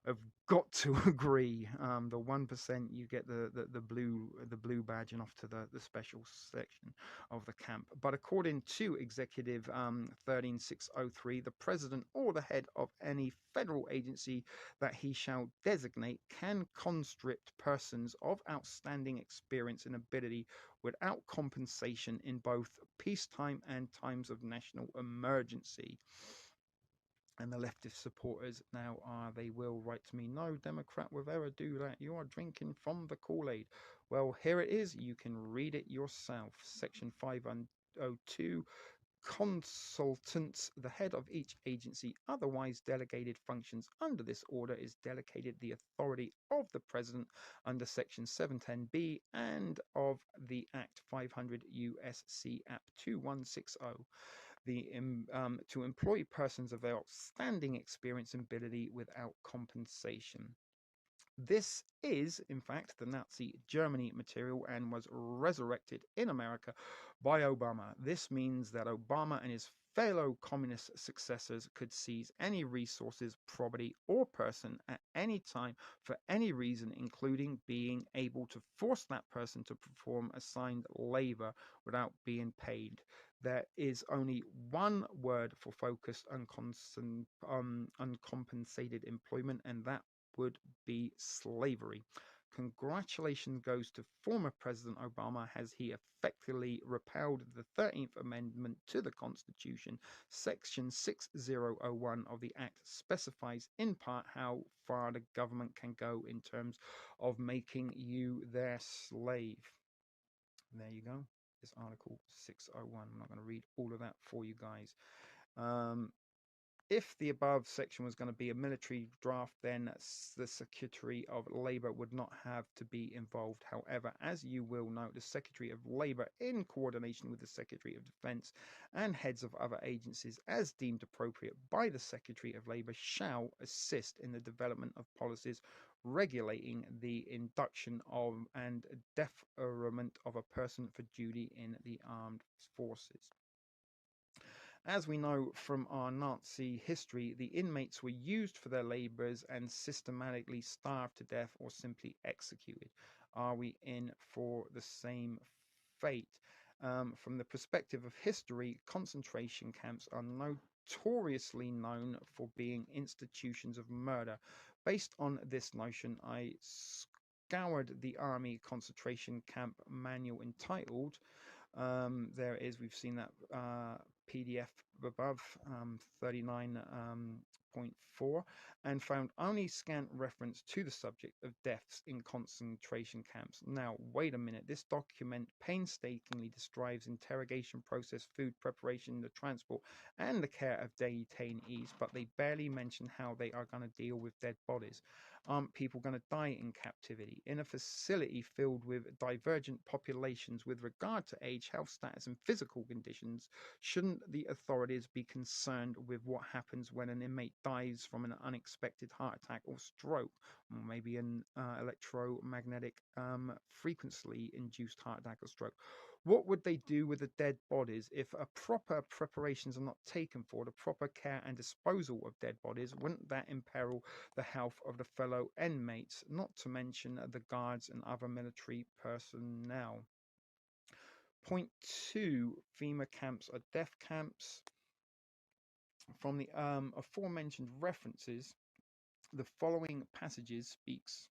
have got to agree. The 1% you get the blue badge and off to the special section of the camp. But according to Executive 13603, the president or the head of any federal agency that he shall designate can conscript persons of outstanding experience and ability without compensation in both peacetime and times of national emergency. And the leftist supporters now are, they will write to me, no Democrat will ever do that. You are drinking from the Kool-Aid. Well, here it is. You can read it yourself. Section 502. Consultants, the head of each agency, otherwise delegated functions under this order is delegated the authority of the president under section 710B and of the Act 500 USC App 2160. To employ persons of outstanding experience and ability without compensation. This is, in fact, the Nazi Germany material and was resurrected in America by Obama. This means that Obama and his fellow communist successors could seize any resources, property, or person at any time for any reason, including being able to force that person to perform assigned labor without being paid. There is only one word for focused uncompensated employment, and that would be slavery. Congratulations goes to former President Obama as he effectively repealed the 13th Amendment to the Constitution. Section 6001 of the Act specifies in part how far the government can go in terms of making you their slave. There you go. This Article 601. I'm not going to read all of that for you guys. If the above section was going to be a military draft, then the Secretary of Labour would not have to be involved. However, as you will note, the Secretary of Labour, in coordination with the Secretary of Defence and heads of other agencies as deemed appropriate by the Secretary of Labour, shall assist in the development of policies regulating the induction of and deferment of a person for duty in the armed forces. As we know from our Nazi history, the inmates were used for their labours and systematically starved to death or simply executed. Are we in for the same fate? From the perspective of history, concentration camps are notoriously known for being institutions of murder. Based on this notion, I scoured the Army concentration camp manual entitled we've seen that PDF above, 39.4, and found only scant reference to the subject of deaths in concentration camps. Now, wait a minute, this document painstakingly describes interrogation process, food preparation, the transport, and the care of detainees, but they barely mention how they are going to deal with dead bodies. Aren't people going to die in captivity? In a facility filled with divergent populations with regard to age, health status, and physical conditions, shouldn't the authorities be concerned with what happens when an inmate dies from an unexpected heart attack or stroke, or maybe an electromagnetic frequency induced heart attack or stroke? What would they do with the dead bodies if proper preparations are not taken for the proper care and disposal of dead bodies? Wouldn't that imperil the health of the fellow inmates, not to mention the guards and other military personnel? Point 2, FEMA camps are death camps. From the aforementioned references, the following passages speaks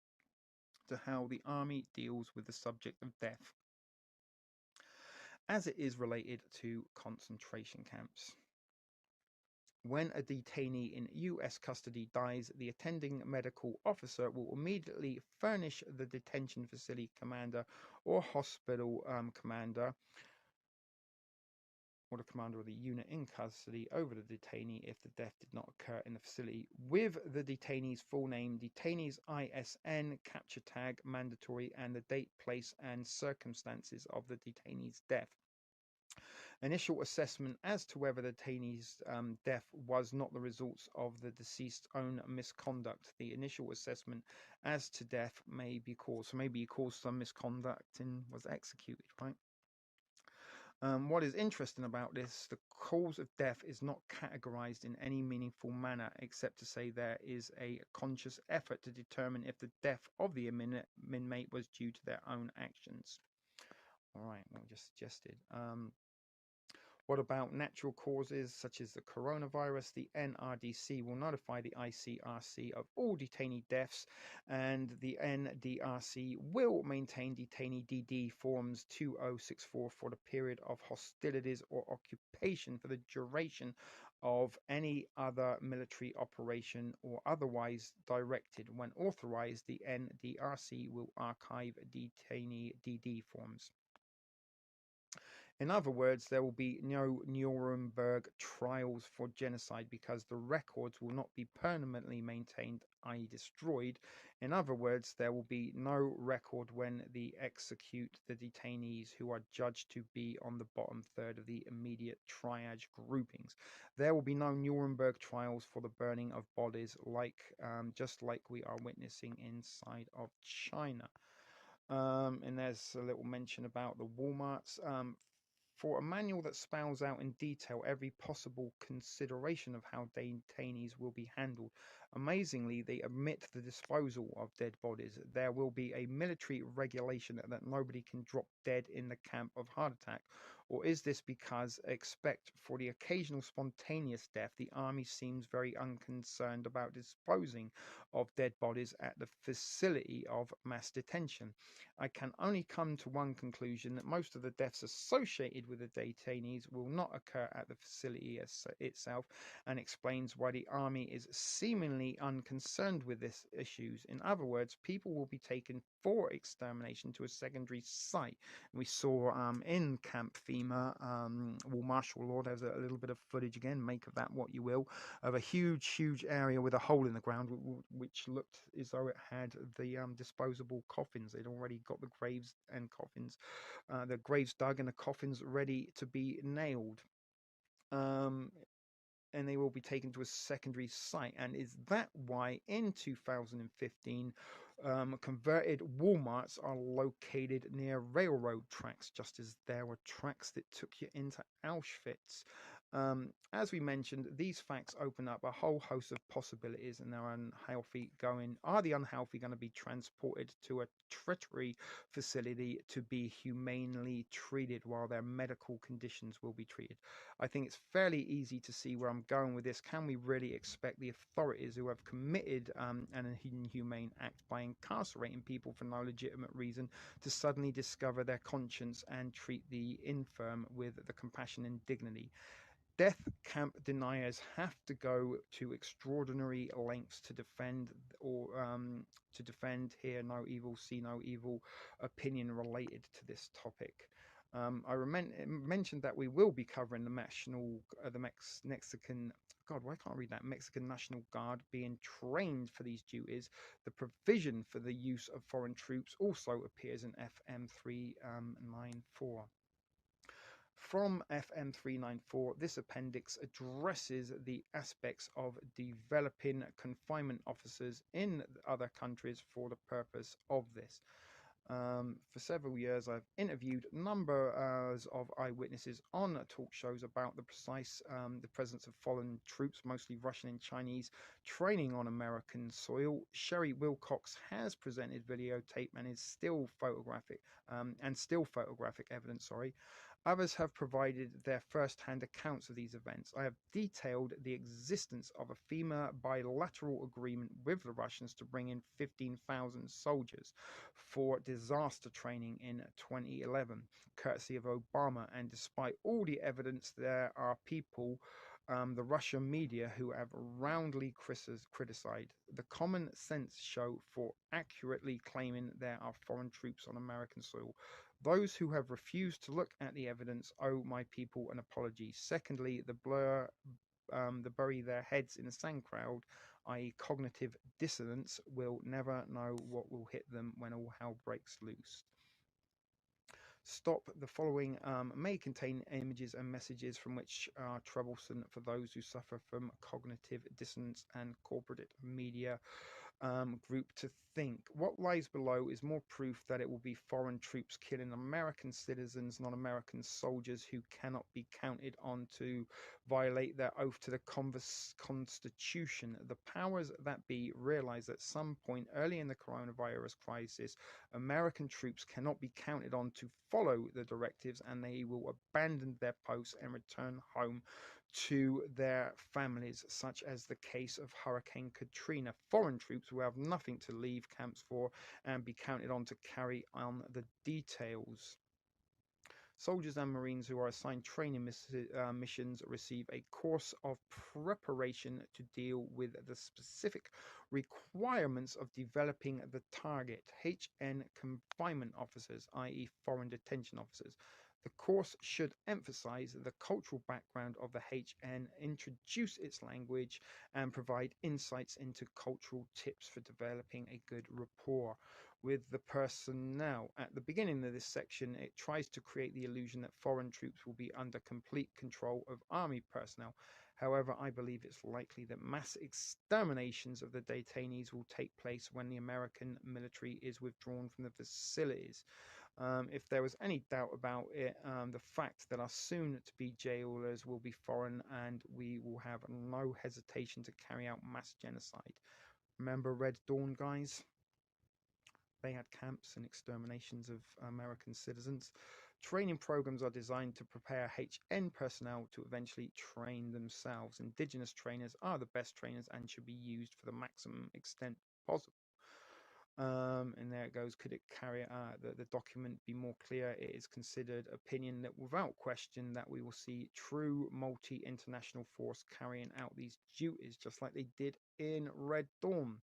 to how the Army deals with the subject of death as it is related to concentration camps. When a detainee in U.S. custody dies, the attending medical officer will immediately furnish the detention facility commander or hospital commander, or the commander of the unit in custody over the detainee if the death did not occur in the facility, with the detainee's full name, detainee's ISN, capture tag, mandatory, and the date, place, and circumstances of the detainee's death. Initial assessment as to whether the detainee's death was not the results of the deceased's own misconduct. The initial assessment as to death may be caused. So maybe he caused some misconduct and was executed, right? What is interesting about this, the cause of death is not categorized in any meaningful manner, except to say there is a conscious effort to determine if the death of the inmate was due to their own actions. All right, well, just suggested. What about natural causes such as the coronavirus? The NRDC will notify the ICRC of all detainee deaths, and the NDRC will maintain detainee DD forms 2064 for the period of hostilities or occupation for the duration of any other military operation or otherwise directed. When authorized, the NDRC will archive detainee DD forms. In other words, there will be no Nuremberg trials for genocide because the records will not be permanently maintained, i.e. destroyed. In other words, there will be no record when they execute the detainees who are judged to be on the bottom third of the immediate triage groupings. There will be no Nuremberg trials for the burning of bodies, just like we are witnessing inside of China. And there's a little mention about the Walmarts. For a manual that spells out in detail every possible consideration of how detainees will be handled. Amazingly, they omit the disposal of dead bodies. There will be a military regulation that nobody can drop dead in the camp of heart attack. Or is this because, except for the occasional spontaneous death, the army seems very unconcerned about disposing of dead bodies at the facility of mass detention? I can only come to one conclusion, that most of the deaths associated with the detainees will not occur at the facility itself, and explains why the army is seemingly unconcerned with these issues. In other words, people will be taken for extermination to a secondary site. We saw in Camp Fema, martial law, there's a little bit of footage again, make of that what you will, of a huge area with a hole in the ground, which looked as though it had the disposable coffins. They'd already got the graves and coffins, the graves dug and the coffins ready to be nailed. And they will be taken to a secondary site. And is that why in 2015 converted Walmarts are located near railroad tracks, just as there were tracks that took you into Auschwitz? As we mentioned, these facts open up a whole host of possibilities, and are the unhealthy going to be transported to a treachery facility to be humanely treated while their medical conditions will be treated? I think it's fairly easy to see where I'm going with this. Can we really expect the authorities who have committed an inhumane act by incarcerating people for no legitimate reason to suddenly discover their conscience and treat the infirm with the compassion and dignity? Death camp deniers have to go to extraordinary lengths to defend hear no evil, see no evil opinion related to this topic. I mentioned that we will be covering the Mexican. God, why can't I read that? Mexican National Guard being trained for these duties. The provision for the use of foreign troops also appears in FM 394. From FM 394, this appendix addresses the aspects of developing confinement officers in other countries for the purpose of this. For several years, I've interviewed numbers of eyewitnesses on talk shows about the presence of foreign troops, mostly Russian and Chinese, training on American soil. Sherry Wilcox has presented videotape and still photographic evidence. Others have provided their first-hand accounts of these events. I have detailed the existence of a FEMA bilateral agreement with the Russians to bring in 15,000 soldiers for disaster training in 2011, courtesy of Obama. And despite all the evidence, there are people, the Russian media, who have roundly criticized the common sense show for accurately claiming there are foreign troops on American soil. Those who have refused to look at the evidence owe my people an apology. Secondly, the bury their heads in the sand crowd, i.e. cognitive dissonance, will never know what will hit them when all hell breaks loose. Stop. The following may contain images and messages from which are troublesome for those who suffer from cognitive dissonance and corporate media group to think. What lies below is more proof that it will be foreign troops killing American citizens, not American soldiers who cannot be counted on to violate their oath to the Constitution. The powers that be realize at some point early in the coronavirus crisis, American troops cannot be counted on to follow the directives, and they will abandon their posts and return home to their families, such as the case of Hurricane Katrina. Foreign troops will have nothing to leave camps for and be counted on to carry on the details. Soldiers and Marines who are assigned training missions receive a course of preparation to deal with the specific requirements of developing the target HN confinement officers, i.e. foreign detention officers. The course should emphasize the cultural background of the HN, introduce its language, and provide insights into cultural tips for developing a good rapport with the personnel. At the beginning of this section, it tries to create the illusion that foreign troops will be under complete control of army personnel. However, I believe it's likely that mass exterminations of the detainees will take place when the American military is withdrawn from the facilities. If there was any doubt about it, the fact that our soon-to-be jailers will be foreign and we will have no hesitation to carry out mass genocide. Remember Red Dawn, guys? They had camps and exterminations of American citizens. Training programs are designed to prepare HN personnel to eventually train themselves. Indigenous trainers are the best trainers and should be used for the maximum extent possible. And there it goes. Could it carry the document be more clear? It is considered opinion that without question that we will see true multi-international force carrying out these duties just like they did in Red Dawn.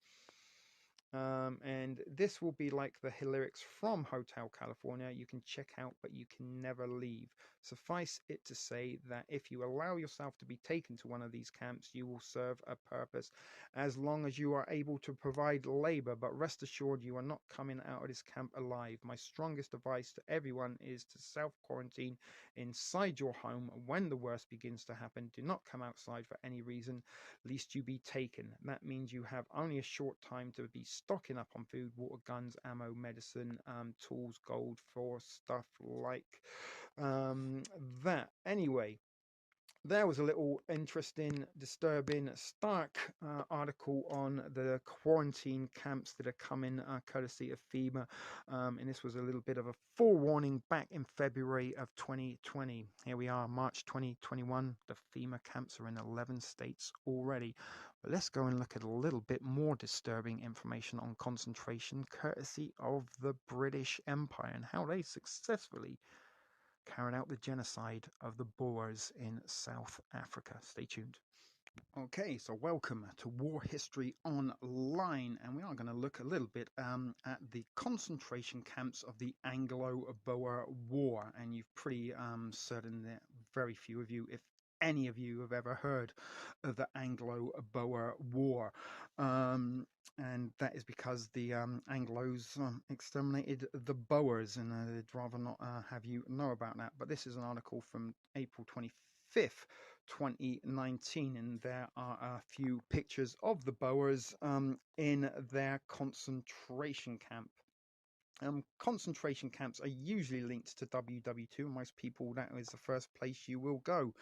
And this will be like the lyrics from Hotel California. You can check out, but you can never leave. Suffice it to say that if you allow yourself to be taken to one of these camps, you will serve a purpose as long as you are able to provide labor. But rest assured, you are not coming out of this camp alive. My strongest advice to everyone is to self-quarantine inside your home. When the worst begins to happen, do not come outside for any reason, lest you be taken. That means you have only a short time to be stocking up on food, water, guns, ammo, medicine, tools, gold, for stuff like that. Anyway, there was a little interesting, disturbing, stark article on the quarantine camps that are coming courtesy of FEMA. And this was a little bit of a forewarning back in February of 2020. Here we are, March 2021. The FEMA camps are in 11 states already. But let's go and look at a little bit more disturbing information on concentration courtesy of the British Empire and how they successfully carried out the genocide of the Boers in South Africa. Stay tuned. Okay, so welcome to War History Online, and we are going to look a little bit at the concentration camps of the Anglo-Boer War, and you've pretty certain that very few of you, if any of you, have ever heard of the Anglo-Boer War. And that is because the Anglos exterminated the Boers, and they'd rather not have you know about that. But this is an article from April 25th, 2019, and there are a few pictures of the Boers in their concentration camp. Concentration camps are usually linked to WW2. Most people, that is the first place you will go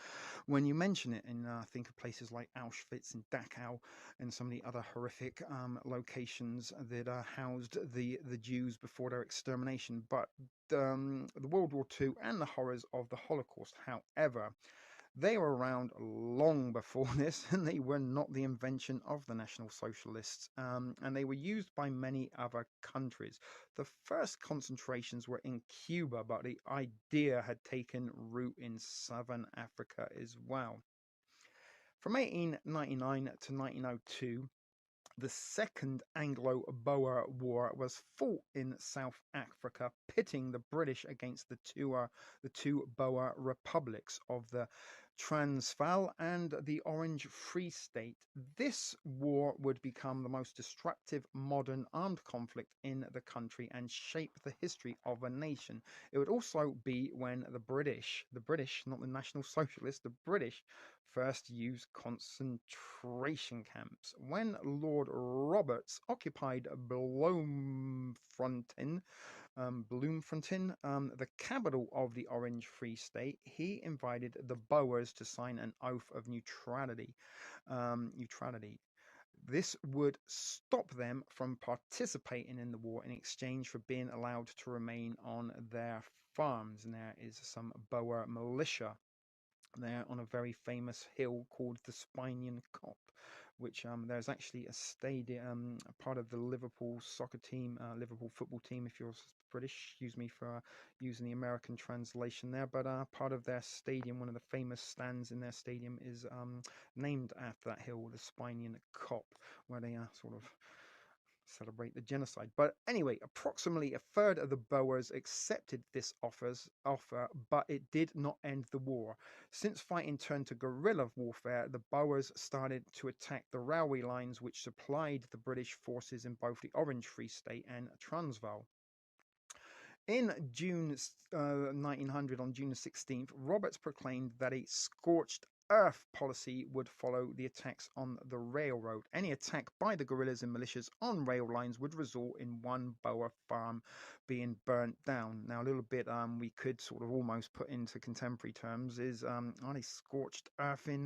when you mention it. And think of places like Auschwitz and Dachau and some of the other horrific locations that housed the Jews before their extermination. But the World War II and the horrors of the Holocaust, however, they were around long before this, and they were not the invention of the National Socialists, and they were used by many other countries. The first concentrations were in Cuba, but the idea had taken root in southern Africa as well. From 1899 to 1902, the Second Anglo-Boer War was fought in South Africa, pitting the British against the two Boer republics of the Transvaal and the Orange Free State. This war would become the most destructive modern armed conflict in the country and shape the history of a nation. It would also be when the British, not the National Socialists, the British first used concentration camps. When Lord Roberts occupied Bloemfontein, the capital of the Orange Free State, he invited the Boers to sign an oath of neutrality. This would stop them from participating in the war in exchange for being allowed to remain on their farms. And there is some Boer militia there on a very famous hill called the Spinian Kop, which there's actually a stadium, part of the Liverpool soccer team, Liverpool football team, if you're British, excuse me for using the American translation there, but part of their stadium, one of the famous stands in their stadium is named after that hill, the Spinian Kop, where they sort of celebrate the genocide. But anyway, approximately a third of the Boers accepted this offer, but it did not end the war. Since fighting turned to guerrilla warfare, the Boers started to attack the railway lines which supplied the British forces in both the Orange Free State and Transvaal. In June 1900, on June 16th, Roberts proclaimed that a scorched earth policy would follow the attacks on the railroad. Any attack by the guerrillas and militias on rail lines would result in one Boer farm being burnt down. Now, a little bit we could sort of almost put into contemporary terms is are they scorched earth in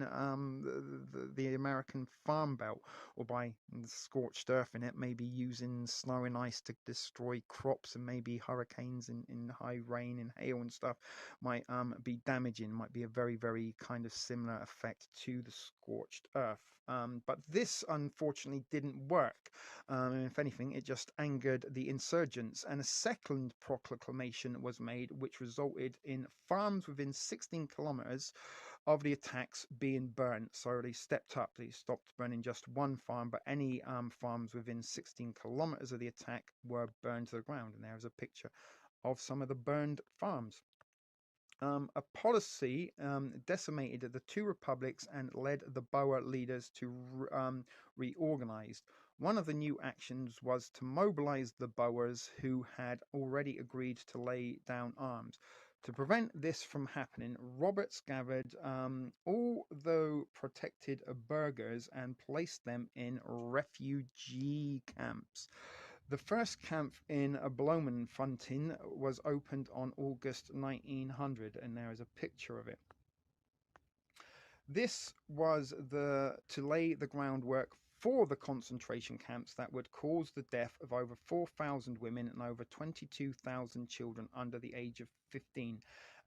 the American farm belt, or by scorched earth in it, maybe using snow and ice to destroy crops, and maybe hurricanes in high rain and hail and stuff might be damaging, might be a very, very kind of similar effect to the scorched earth. But this unfortunately didn't work. If anything, it just angered the insurgents, and a second proclamation was made which resulted in farms within 16 kilometers of the attacks being burnt. So they stepped up, they stopped burning just one farm, but any farms within 16 kilometers of the attack were burned to the ground. And there's a picture of some of the burned farms. A policy decimated the two republics and led the Boer leaders to reorganize. One of the new actions was to mobilize the Boers who had already agreed to lay down arms. To prevent this from happening, Roberts gathered all the protected burghers and placed them in refugee camps. The first camp in Bloemfontein was opened on August 1900, and there is a picture of it. This was to lay the groundwork for the concentration camps that would cause the death of over 4,000 women and over 22,000 children under the age of 15.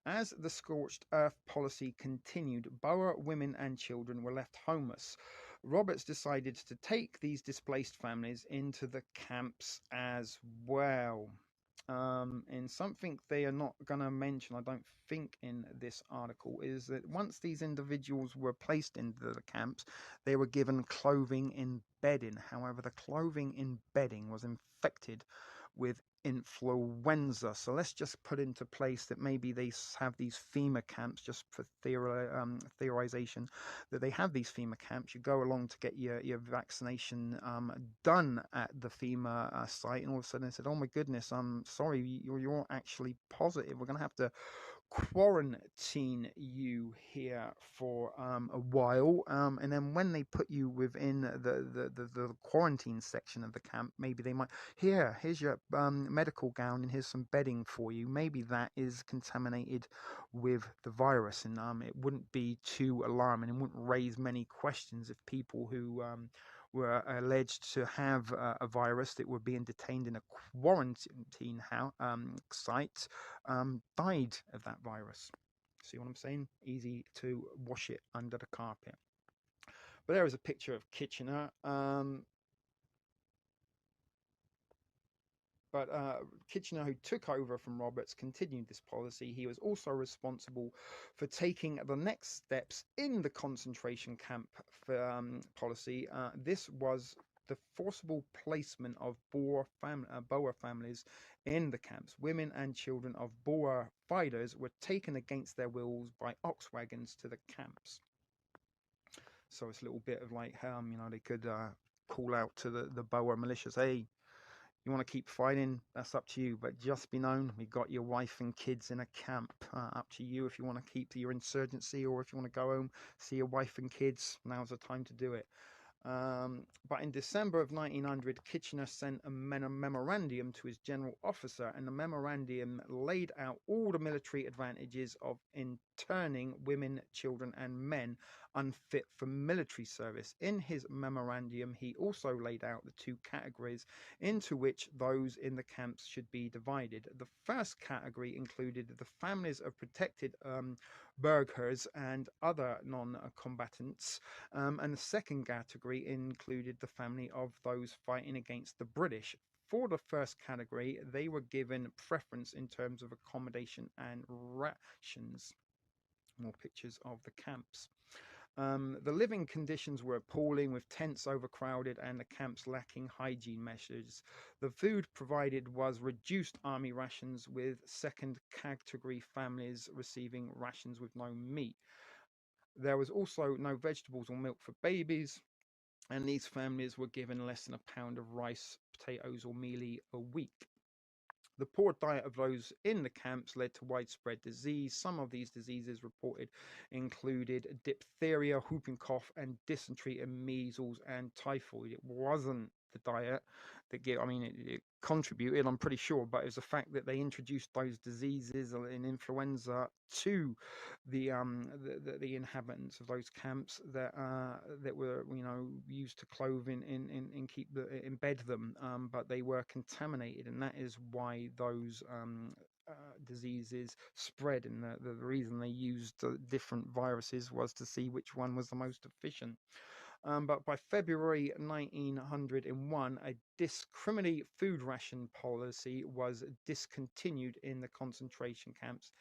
As the scorched earth policy continued, Boer women and children were left homeless. Roberts decided to take these displaced families into the camps as well. And something they are not going to mention, I don't think, in this article, is that once these individuals were placed into the camps, they were given clothing and bedding. However, the clothing and bedding was infected with influenza. So let's just put into place that maybe they have these FEMA camps, just for theorization, that they have these FEMA camps. You go along to get your vaccination done at the FEMA site, and all of a sudden they said, oh my goodness, I'm sorry, you're actually positive. We're going to have to quarantine you here for a while, and then when they put you within the quarantine section of the camp, maybe they might, here's your medical gown and here's some bedding for you. Maybe that is contaminated with the virus, and it wouldn't be too alarming and wouldn't raise many questions if people who were alleged to have a virus that were being detained in a quarantine site died of that virus. See what I'm saying? Easy to wash it under the carpet. But there is a picture of Kitchener. But Kitchener, who took over from Roberts, continued this policy. He was also responsible for taking the next steps in the concentration camp policy. This was the forcible placement of Boer families in the camps. Women and children of Boer fighters were taken against their wills by ox wagons to the camps. So it's a little bit of like, they could call out to the Boer militias, hey, you want to keep fighting, that's up to you, but just be known, we got your wife and kids in a camp. Up to you if you want to keep your insurgency, or if you want to go home, see your wife and kids, now's the time to do it. But in December of 1900, Kitchener sent a memorandum to his general officer, and the memorandum laid out all the military advantages of interning women, children, and men unfit for military service. In his memorandum, he also laid out the two categories into which those in the camps should be divided. The first category included the families of protected burghers and other non-combatants, and the second category included the family of those fighting against the British. For the first category, they were given preference in terms of accommodation and rations. More pictures of the camps. The living conditions were appalling, with tents overcrowded and the camps lacking hygiene measures. The food provided was reduced army rations, with second category families receiving rations with no meat. There was also no vegetables or milk for babies, and these families were given less than a pound of rice, potatoes, or mealie a week. The poor diet of those in the camps led to widespread disease. Some of these diseases reported included diphtheria, whooping cough, and dysentery, and measles and typhoid. It wasn't the diet that it contributed, I'm pretty sure, but it was the fact that they introduced those diseases in influenza to the inhabitants of those camps that were used to clothe in keep embed them, but they were contaminated, and that is why those diseases spread. And the reason they used different viruses was to see which one was the most efficient. But by February 1901, a discriminatory food ration policy was discontinued in the concentration camps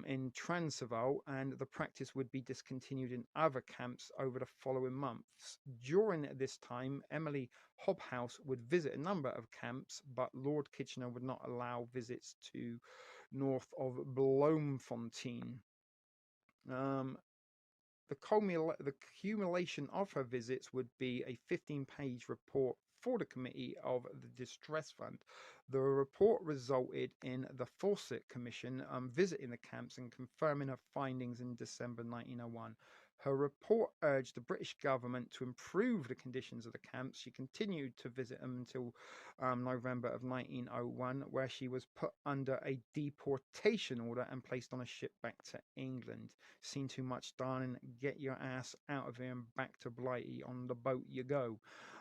in Transvaal, and the practice would be discontinued in other camps over the following months. During this time, Emily Hobhouse would visit a number of camps, but Lord Kitchener would not allow visits to north of Bloemfontein. The accumulation of her visits would be a 15-page report for the Committee of the Distress Fund. The report resulted in the Fawcett Commission visiting the camps and confirming her findings in December 1901. Her report urged the British government to improve the conditions of the camps. She continued to visit them until November of 1901, where she was put under a deportation order and placed on a ship back to England. Seen too much, darling. Get your ass out of here and back to Blighty. On the boat you go.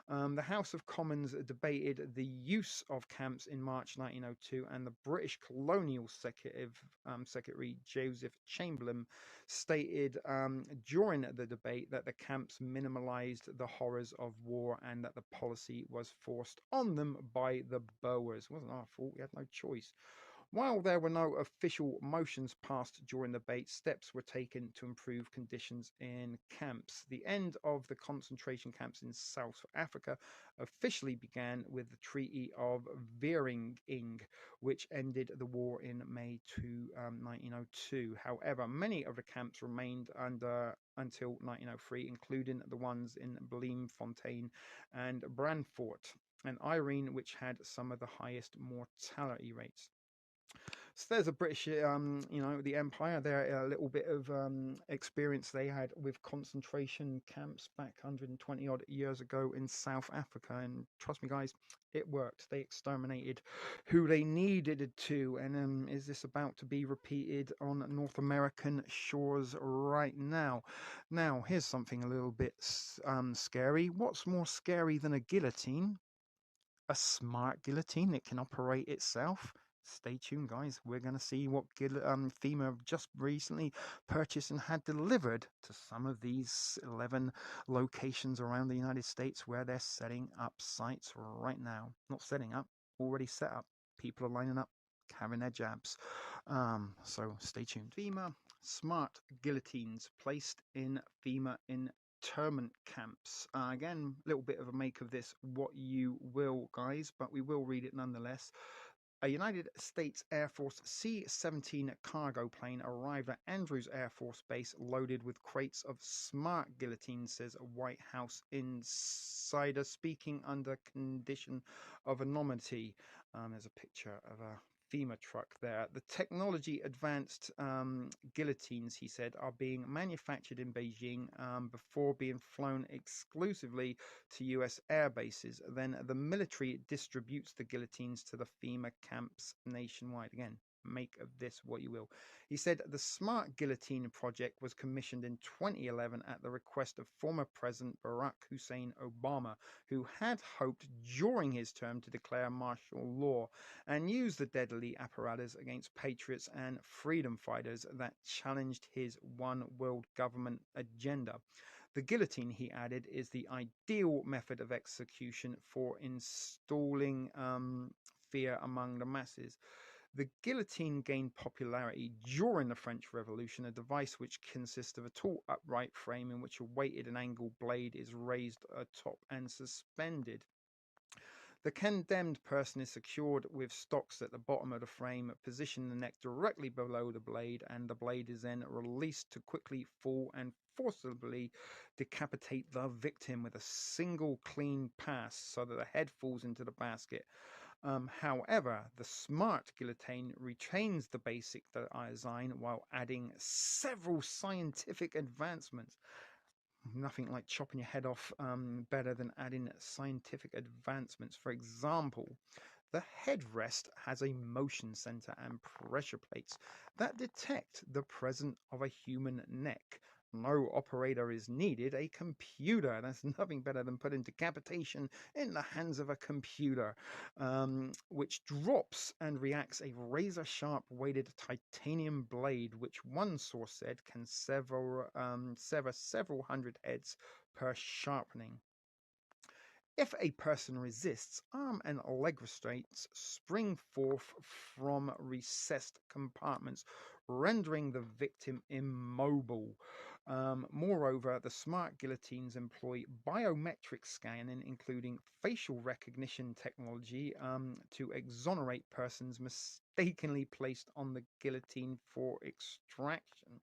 The House of Commons debated the use of camps in March 1902, and the British Colonial Secretary Joseph Chamberlain stated during the debate that the camps minimalised the horrors of war and that the policy was forced on them by the Boers. It wasn't our fault, we had no choice. While there were no official motions passed during the debate, steps were taken to improve conditions in camps. The end of the concentration camps in South Africa officially began with the Treaty of Vereniging, which ended the war in May 1902. However, many of the camps remained until 1903, including the ones in Bloemfontein and Brandfort, and Irene, which had some of the highest mortality rates. So there's a British, the Empire. There, a little bit of experience they had with concentration camps back 120 odd years ago in South Africa. And trust me, guys, it worked. They exterminated who they needed to. And is this about to be repeated on North American shores right now? Now, here's something a little bit scary. What's more scary than a guillotine? A smart guillotine that can operate itself. Stay tuned, guys. We're going to see what Fema have just recently purchased and had delivered to some of these 11 locations around the United States where they're setting up sites right now. Not setting up, already set up. People are lining up, having their jabs. So stay tuned. Fema smart guillotines placed in Fema internment camps. Again, a little bit of a make of this what you will, guys, but we will read it nonetheless. A United States Air Force C-17 cargo plane arrived at Andrews Air Force Base loaded with crates of smart guillotines, says a White House insider speaking under condition of anonymity. There's a picture of a FEMA truck there. The technology advanced guillotines, he said, are being manufactured in Beijing before being flown exclusively to US air bases. Then the military distributes the guillotines to the FEMA camps nationwide. Again, make of this what you will. He said the Smart Guillotine project was commissioned in 2011 at the request of former President Barack Hussein Obama, who had hoped during his term to declare martial law and use the deadly apparatus against patriots and freedom fighters that challenged his one world government agenda. The guillotine, he added, is the ideal method of execution for installing fear among the masses. The guillotine gained popularity during the French Revolution, a device which consists of a tall upright frame in which a weighted and angled blade is raised atop and suspended. The condemned person is secured with stocks at the bottom of the frame, position the neck directly below the blade, and the blade is then released to quickly fall and forcibly decapitate the victim with a single clean pass so that the head falls into the basket. However, the smart guillotine retains the basic design while adding several scientific advancements. Nothing like chopping your head off better than adding scientific advancements. For example, the headrest has a motion center and pressure plates that detect the presence of a human neck. No operator is needed, a computer. That's nothing better than putting decapitation in the hands of a computer, which drops and reacts a razor-sharp weighted titanium blade, which one source said can sever several hundred heads per sharpening. If a person resists, arm and leg restraints spring forth from recessed compartments, rendering the victim immobile. Moreover, the smart guillotines employ biometric scanning, including facial recognition technology, to exonerate persons mistakenly placed on the guillotine for extraction.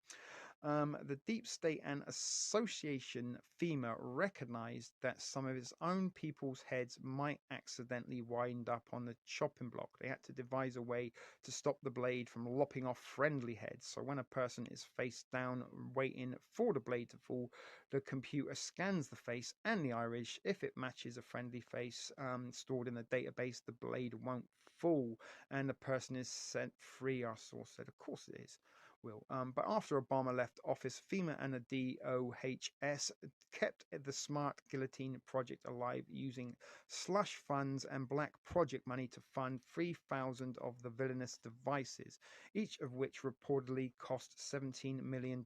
The Deep State and Association FEMA recognized that some of its own people's heads might accidentally wind up on the chopping block. They had to devise a way to stop the blade from lopping off friendly heads. So when a person is face down waiting for the blade to fall, the computer scans the face and the iris. If it matches a friendly face stored in the database, the blade won't fall and the person is set free, our source said. Of course it is. But after Obama left office, FEMA and the DOHS kept the Smart Guillotine project alive using slush funds and black project money to fund 3,000 of the villainous devices, each of which reportedly cost $17 million.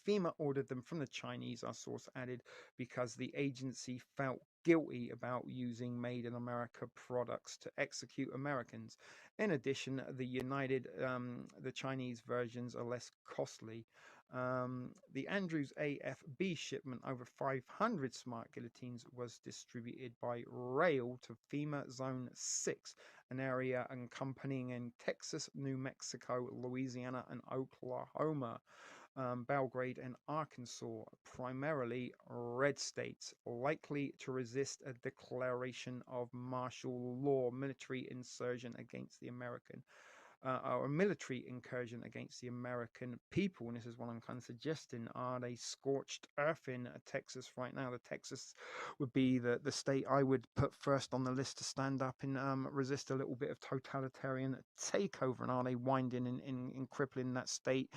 FEMA ordered them from the Chinese, our source added, because the agency felt guilty about using made in America products to execute Americans. In addition, the Chinese versions are less costly. The Andrews AFB shipment, over 500 smart guillotines, was distributed by rail to FEMA Zone 6, an area encompassing in Texas, New Mexico, Louisiana, and Oklahoma. Belgrade and Arkansas, primarily red states, likely to resist a declaration of martial law, military insurgent against the American, or a military incursion against the American people. And this is what I'm kind of suggesting. Are they scorched earth in Texas right now? The Texas would be the state I would put first on the list to stand up and resist a little bit of totalitarian takeover. And are they winding in crippling that state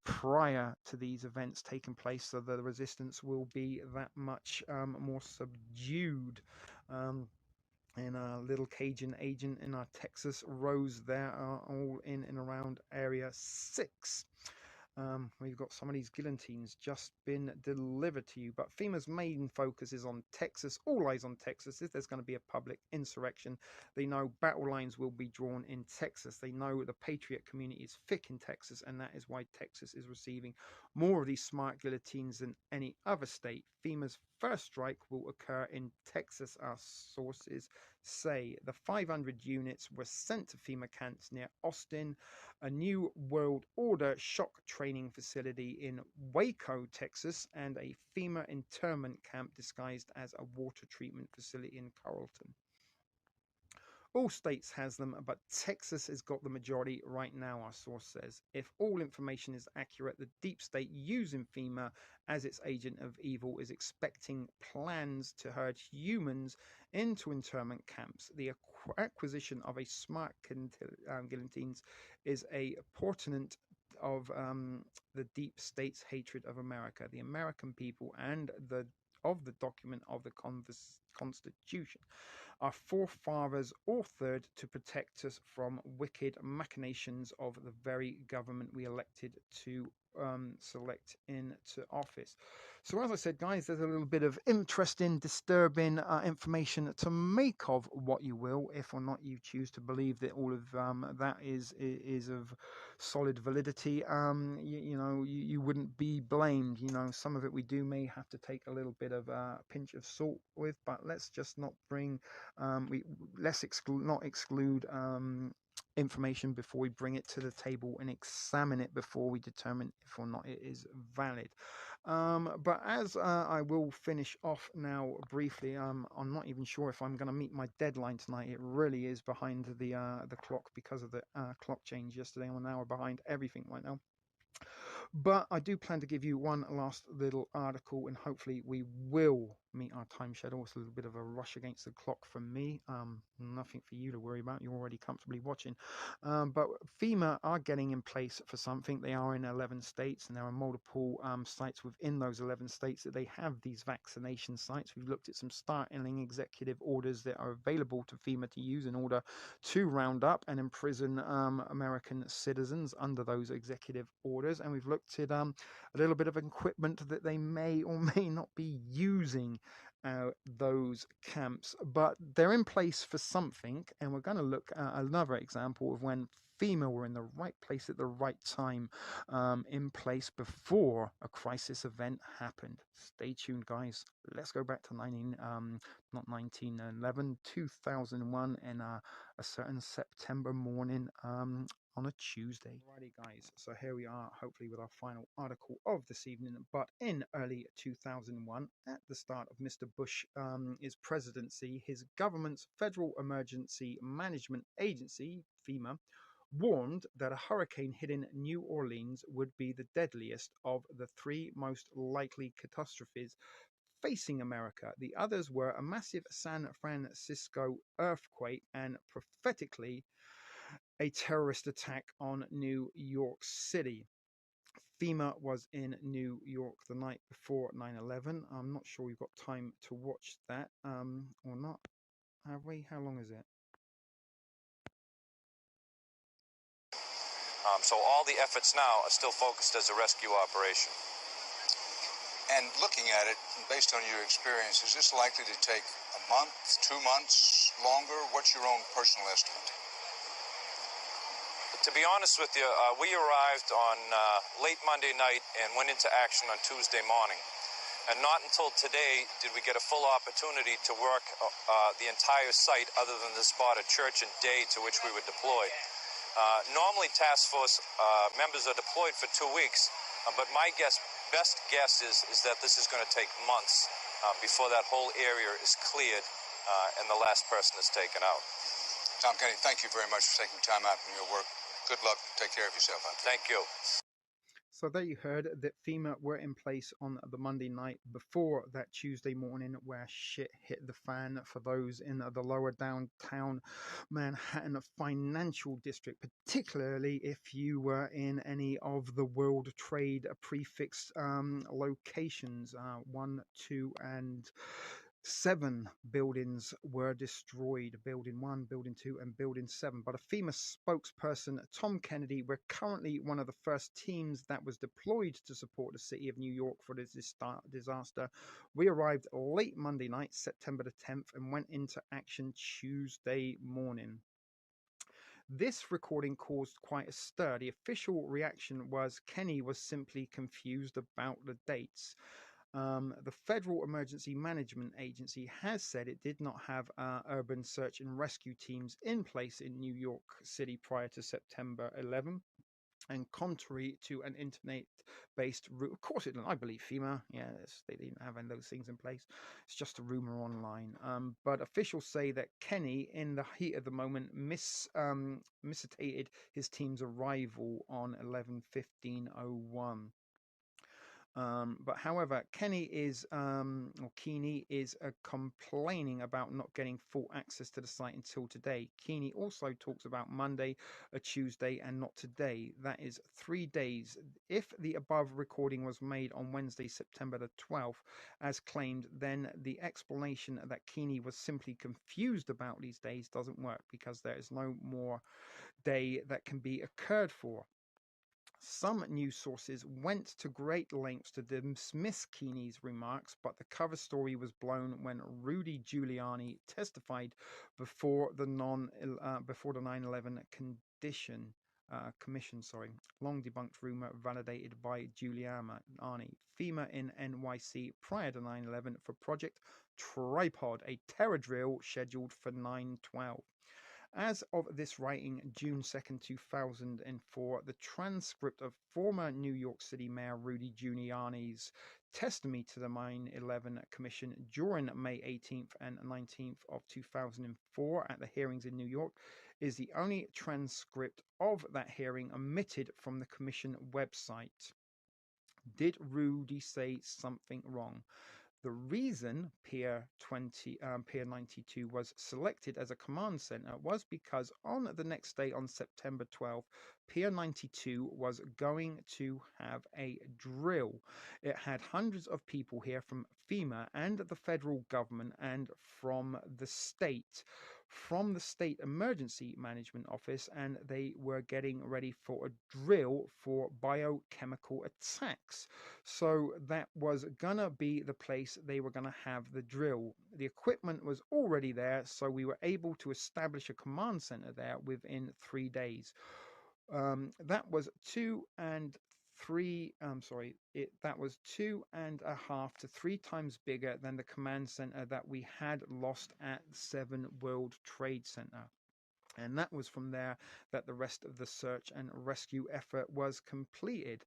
prior to these events taking place, so the resistance will be that much more subdued? And a little Cajun agent in our Texas Rose there are all in and around Area 6. We've got some of these guillotines just been delivered to you, but FEMA's main focus is on Texas. All eyes on Texas. If there's going to be a public insurrection, they know battle lines will be drawn in Texas. They know the patriot community is thick in Texas, and that is why Texas is receiving more of these smart guillotines than any other state. FEMA's first strike will occur in Texas, our sources say. The 500 units were sent to FEMA camps near Austin, a New World Order shock training facility in Waco, Texas, and a FEMA internment camp disguised as a water treatment facility in Carrollton. All states has them, but Texas has got the majority right now, our source says. If all information is accurate, the deep state using FEMA as its agent of evil is expecting plans to herd humans into internment camps. The acquisition of a smart guillotines is a portent of the deep state's hatred of America, the American people, and of the document of the Constitution. Our forefathers authored to protect us from wicked machinations of the very government we elected to select into office. So as I said, guys, there's a little bit of interesting, disturbing information to make of what you will, if or not you choose to believe that all of that is of solid validity. You know, you wouldn't be blamed. You know, some of it we may have to take a little bit of a pinch of salt with, but let's just not bring let's not exclude information before we bring it to the table and examine it before we determine if or not it is valid. But as I will finish off now briefly, I'm not even sure if I'm going to meet my deadline tonight. It really is behind the clock because of the clock change yesterday. I'm an hour behind everything right now. But I do plan to give you one last little article, and hopefully we will meet our time schedule. It's a little bit of a rush against the clock from me. Nothing for you to worry about. You're already comfortably watching. But FEMA are getting in place for something. They are in 11 states, and there are multiple sites within those 11 states that they have these vaccination sites. We've looked at some startling executive orders that are available to FEMA to use in order to round up and imprison American citizens under those executive orders. And we've looked at a little bit of equipment that they may or may not be using those camps, but they're in place for something. And we're going to look at another example of when FEMA were in the right place at the right time, in place before a crisis event happened. Stay tuned, guys. Let's go back to 2001, and a certain September morning on a Tuesday. Alrighty, guys, so here we are, hopefully with our final article of this evening. But in early 2001, at the start of Mr. Bush's presidency, his government's Federal Emergency Management Agency, FEMA, warned that a hurricane hitting New Orleans would be the deadliest of the three most likely catastrophes facing America. The others were a massive San Francisco earthquake and, prophetically, a terrorist attack on New York City. FEMA was in New York the night before 9/11. I'm not sure we've got time to watch that or not. Have we? How long is it? So all the efforts now are still focused as a rescue operation. And looking at it, based on your experience, is this likely to take a month, 2 months, longer? What's your own personal estimate? To be honest with you, we arrived on late Monday night and went into action on Tuesday morning. And not until today did we get a full opportunity to work the entire site other than the spot at Church and Day to which we were deployed. Normally task force members are deployed for 2 weeks, but my best guess is that this is going to take months before that whole area is cleared and the last person is taken out. Tom Kenny, thank you very much for taking time out from your work. Good luck. Take care of yourself out there. Thank you. So there you heard that FEMA were in place on the Monday night before that Tuesday morning where shit hit the fan for those in the lower downtown Manhattan financial district, particularly if you were in any of the World Trade prefix locations. 1, 2, and 7 buildings were destroyed. Building 1, Building 2, and Building 7. But a FEMA spokesperson, Tom Kennedy, we're currently one of the first teams that was deployed to support the city of New York for this disaster. We arrived late Monday night, September the 10th, and went into action Tuesday morning. This recording caused quite a stir. The official reaction was Kenny was simply confused about the dates. The Federal Emergency Management Agency has said it did not have urban search and rescue teams in place in New York City prior to September 11. And contrary to an internet-based route, of course it didn't. I believe FEMA, they didn't have any of those things in place. It's just a rumor online. But officials say that Kenny, in the heat of the moment, misstated his team's arrival on 11/15/01. But however, Keeney is complaining about not getting full access to the site until today. Keeney also talks about Monday, a Tuesday, and not today. That is 3 days. If the above recording was made on Wednesday, September the 12th, as claimed, then the explanation that Keeney was simply confused about these days doesn't work, because there is no more day that can be occurred for. Some news sources went to great lengths to dismiss Keeney's remarks, but the cover story was blown when Rudy Giuliani testified before the 9/11 commission. Long debunked rumor validated by Giuliani. FEMA in NYC prior to 9/11 for Project Tripod, a terror drill scheduled for 9/12. As of this writing, June 2nd, 2004, the transcript of former New York City Mayor Rudy Giuliani's testimony to the 9/11 Commission during May 18th and 19th of 2004 at the hearings in New York is the only transcript of that hearing omitted from the Commission website. Did Rudy say something wrong? The reason Pier 92 was selected as a command center was because on the next day, on September 12th, Pier 92 was going to have a drill. It had hundreds of people here from FEMA and the federal government and from the state emergency management office, and they were getting ready for a drill for biochemical attacks. So that was gonna be the place they were gonna have the drill. The equipment was already there, so we were able to establish a command center there within 3 days. That was 2.5 to 3 times bigger than the command center that we had lost at 7 World Trade Center. And that was from there that the rest of the search and rescue effort was completed.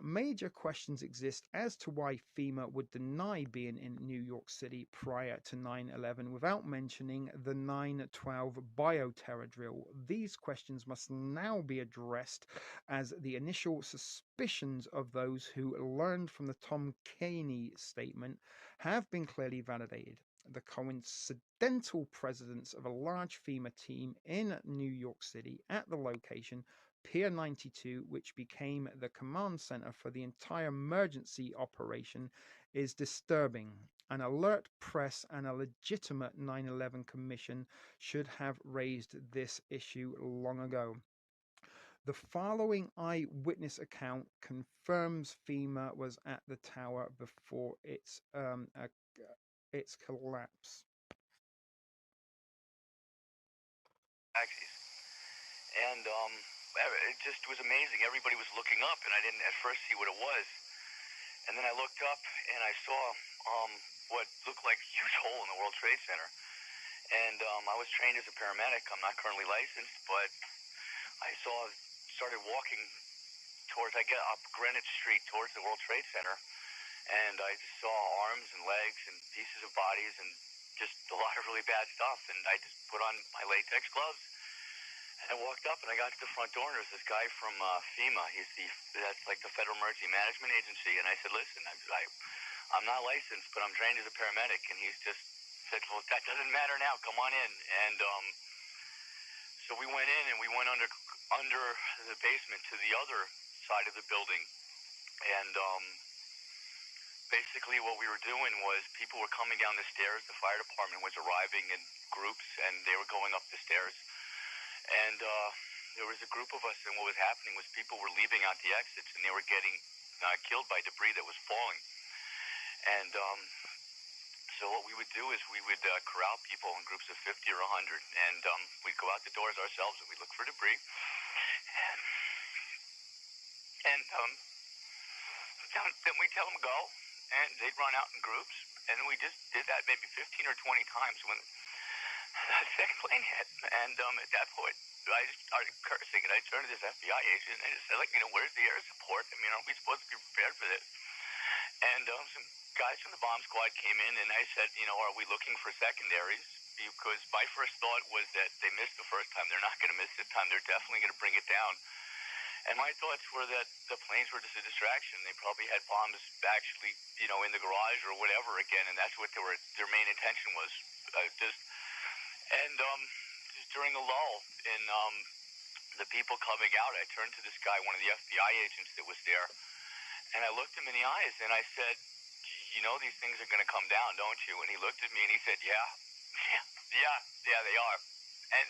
Major questions exist as to why FEMA would deny being in New York City prior to 9/11 without mentioning the 9/12 bioterror drill. These questions must now be addressed, as the initial suspicions of those who learned from the Tom Keeney statement have been clearly validated. The coincidental presence of a large FEMA team in New York City at the location Pier 92, which became the command center for the entire emergency operation, is disturbing. An alert press and a legitimate 9/11 commission should have raised this issue long ago. The following eyewitness account confirms FEMA was at the tower before its collapse. And it just was amazing. Everybody was looking up, and I didn't at first see what it was. And then I looked up, and I saw what looked like a huge hole in the World Trade Center. And I was trained as a paramedic. I'm not currently licensed, but I started walking towards, I get up Greenwich Street towards the World Trade Center, and I just saw arms and legs and pieces of bodies and just a lot of really bad stuff. And I just put on my latex gloves. And I walked up and I got to the front door, and there's this guy from FEMA. That's like the Federal Emergency Management Agency. And I said, listen, I'm not licensed, but I'm trained as a paramedic. And he's just said, well, that doesn't matter now. Come on in. And so we went in, and we went under the basement to the other side of the building. And basically what we were doing was people were coming down the stairs. The fire department was arriving in groups, and they were going up the stairs. And there was a group of us, and what was happening was people were leaving out the exits, and they were getting killed by debris that was falling. And so what we would do is we would corral people in groups of 50 or 100, and we'd go out the doors ourselves, and we'd look for debris. And then we'd tell them go, and they'd run out in groups. And we just did that maybe 15 or 20 times when the second plane hit, and at that point, I just started cursing, and I turned to this FBI agent, and I just said, where's the air support? I mean, aren't we supposed to be prepared for this? And some guys from the bomb squad came in, and I said, are we looking for secondaries? Because my first thought was that they missed the first time. They're not going to miss this time. They're definitely going to bring it down. And my thoughts were that the planes were just a distraction. They probably had bombs actually, you know, in the garage or whatever again, and that's what their main intention was. Just during a lull in the people coming out, I turned to this guy, one of the FBI agents that was there, and I looked him in the eyes and I said, "You know these things are going to come down, don't you?" And he looked at me and he said, "Yeah, yeah, they are." And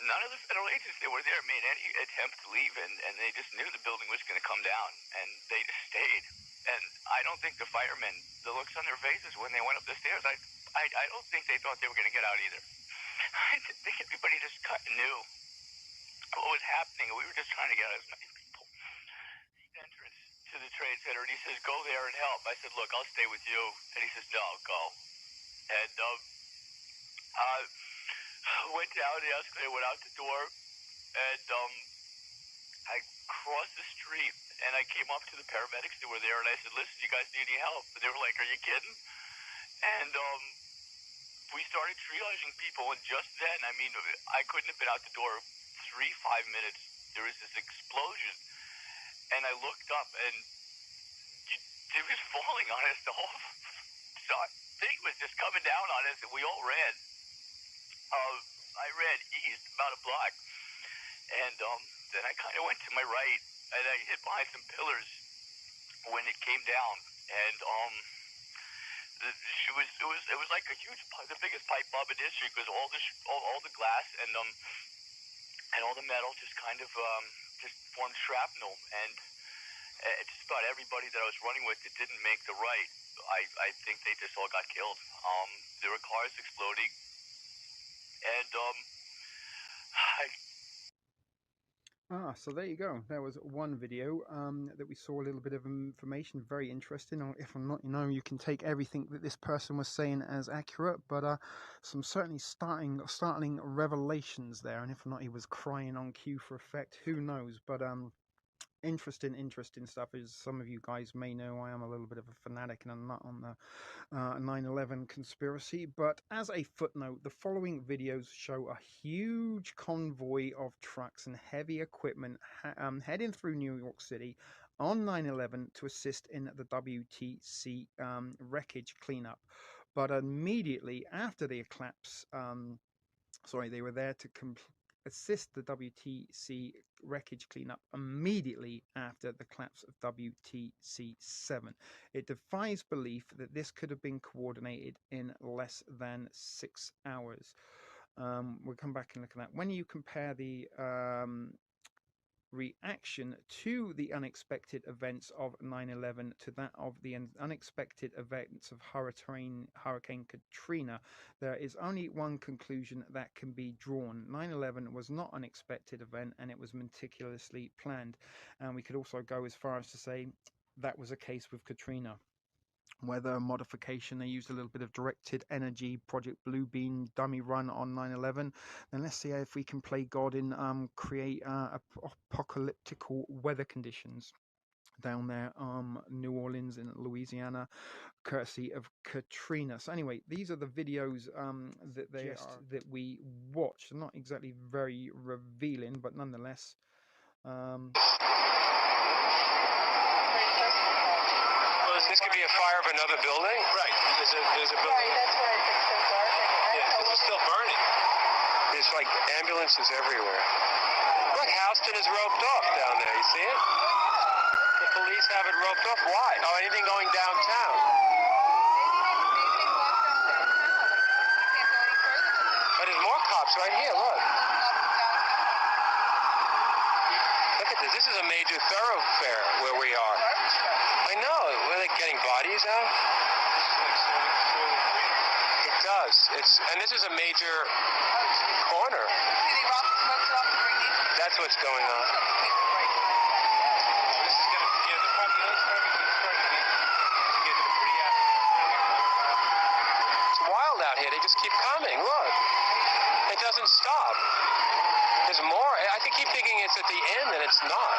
none of the federal agents that were there made any attempt to leave, and they just knew the building was going to come down, and they just stayed. And I don't think the firemen, the looks on their faces when they went up the stairs, I don't think they thought they were going to get out either. I think everybody just kind of knew what was happening, and we were just trying to get out as many people. Entrance to the trade center, and he says, "Go there and help." I said, "Look, I'll stay with you." And he says, "No, go." And went down the escalator, went out the door, and I crossed the street, and I came up to the paramedics that were there, and I said, "Listen, you guys need any help?" And they were like, "Are you kidding?" And we started triaging people, and just then, I mean, I couldn't have been out the door 5 minutes. There was this explosion, and I looked up, and it was falling on us. The whole thing was just coming down on us, and we all ran. I ran east about a block, and then I kind of went to my right, and I hit behind some pillars when it came down, and it was like a huge, the biggest pipe bomb in history, because all the glass and all the metal just kind of just formed shrapnel, and just about everybody that I was running with that didn't make the right, I think they just all got killed. There were cars exploding, and so there you go. There was one video that we saw a little bit of information, very interesting. Or if I'm not, you can take everything that this person was saying as accurate, but some certainly startling revelations there. And if not, he was crying on cue for effect. Who knows? But interesting stuff. As some of you guys may know, I am a little bit of a fanatic and I'm not on the 9/11 conspiracy, but as a footnote, the following videos show a huge convoy of trucks and heavy equipment heading through New York City on 9/11 to assist in the WTC wreckage cleanup. But immediately after the collapse, they were there to assist the WTC wreckage cleanup immediately after the collapse of WTC-7. It defies belief that this could have been coordinated in less than 6 hours. We'll come back and look at that. When you compare the reaction to the unexpected events of 9/11 to that of the unexpected events of Hurricane Katrina, there is only one conclusion that can be drawn. 9/11 was not an unexpected event, and it was meticulously planned. And we could also go as far as to say that was a case with Katrina. Weather modification, they used a little bit of directed energy, Project Bluebeam dummy run on 9/11. Then let's see if we can play God in create apocalyptical weather conditions down there, New Orleans in Louisiana, courtesy of Katrina. So anyway, these are the videos that we watched. Not exactly very revealing, but nonetheless. This could be a fire of another building? Right. There's a building. Right, that's where I think so far. Yeah, this is still burning. There's like ambulances everywhere. Look, Houston is roped off down there. You see it? The police have it roped off. Why? Oh, anything going downtown? But there's more cops right here. Look. Look at this. This is a major thoroughfare where we are. I know. Were they getting bodies out? It does. And this is a major corner. That's what's going on. It's wild out here. They just keep coming. Look. It doesn't stop. There's more. I keep thinking it's at the end, and it's not.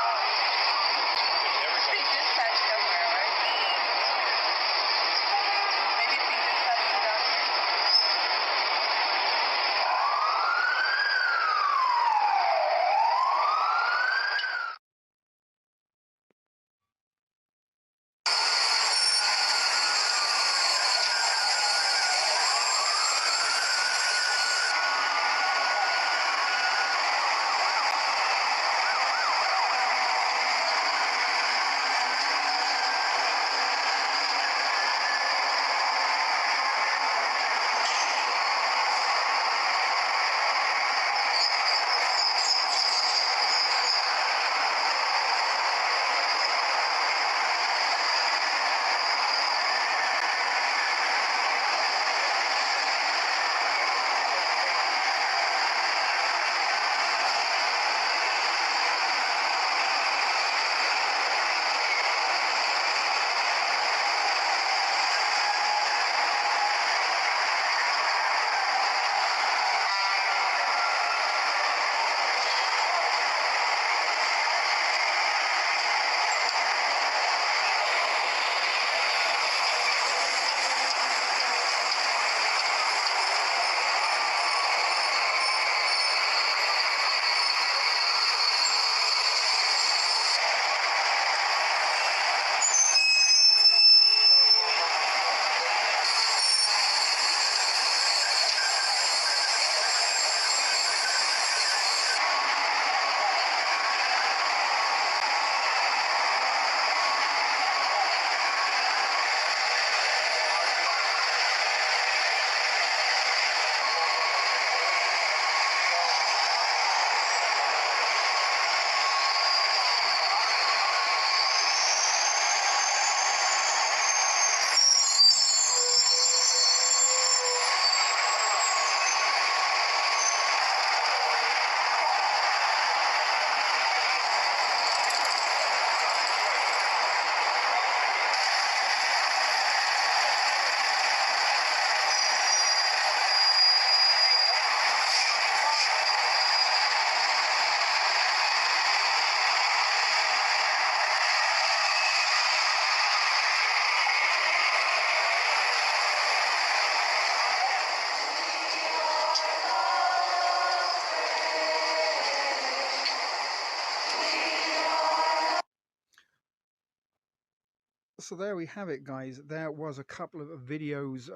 So there we have it, guys. There was a couple of videos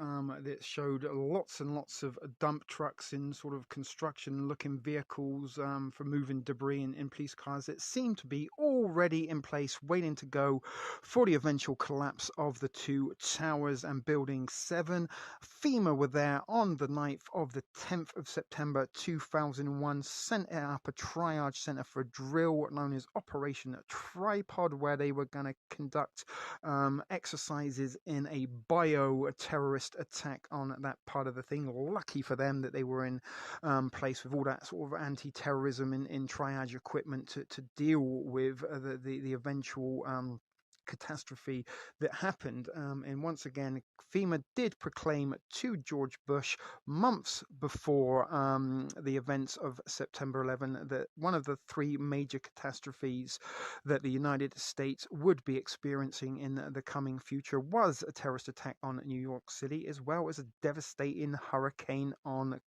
that showed lots and lots of dump trucks in sort of construction-looking vehicles for moving debris in police cars that seem to be already in place, waiting to go for the eventual collapse of the two towers and Building 7. FEMA were there on the 9th of the 10th of September 2001, sent up a triage center for a drill known as Operation Tripod, where they were going to conduct exercises in a bio-terrorist attack on that part of the thing. Lucky for them that they were in place with all that sort of anti-terrorism in triage equipment to deal with the eventual catastrophe that happened. And once again, FEMA did proclaim to George Bush months before the events of September 11 that one of the three major catastrophes that the United States would be experiencing in the coming future was a terrorist attack on New York City, as well as a devastating hurricane on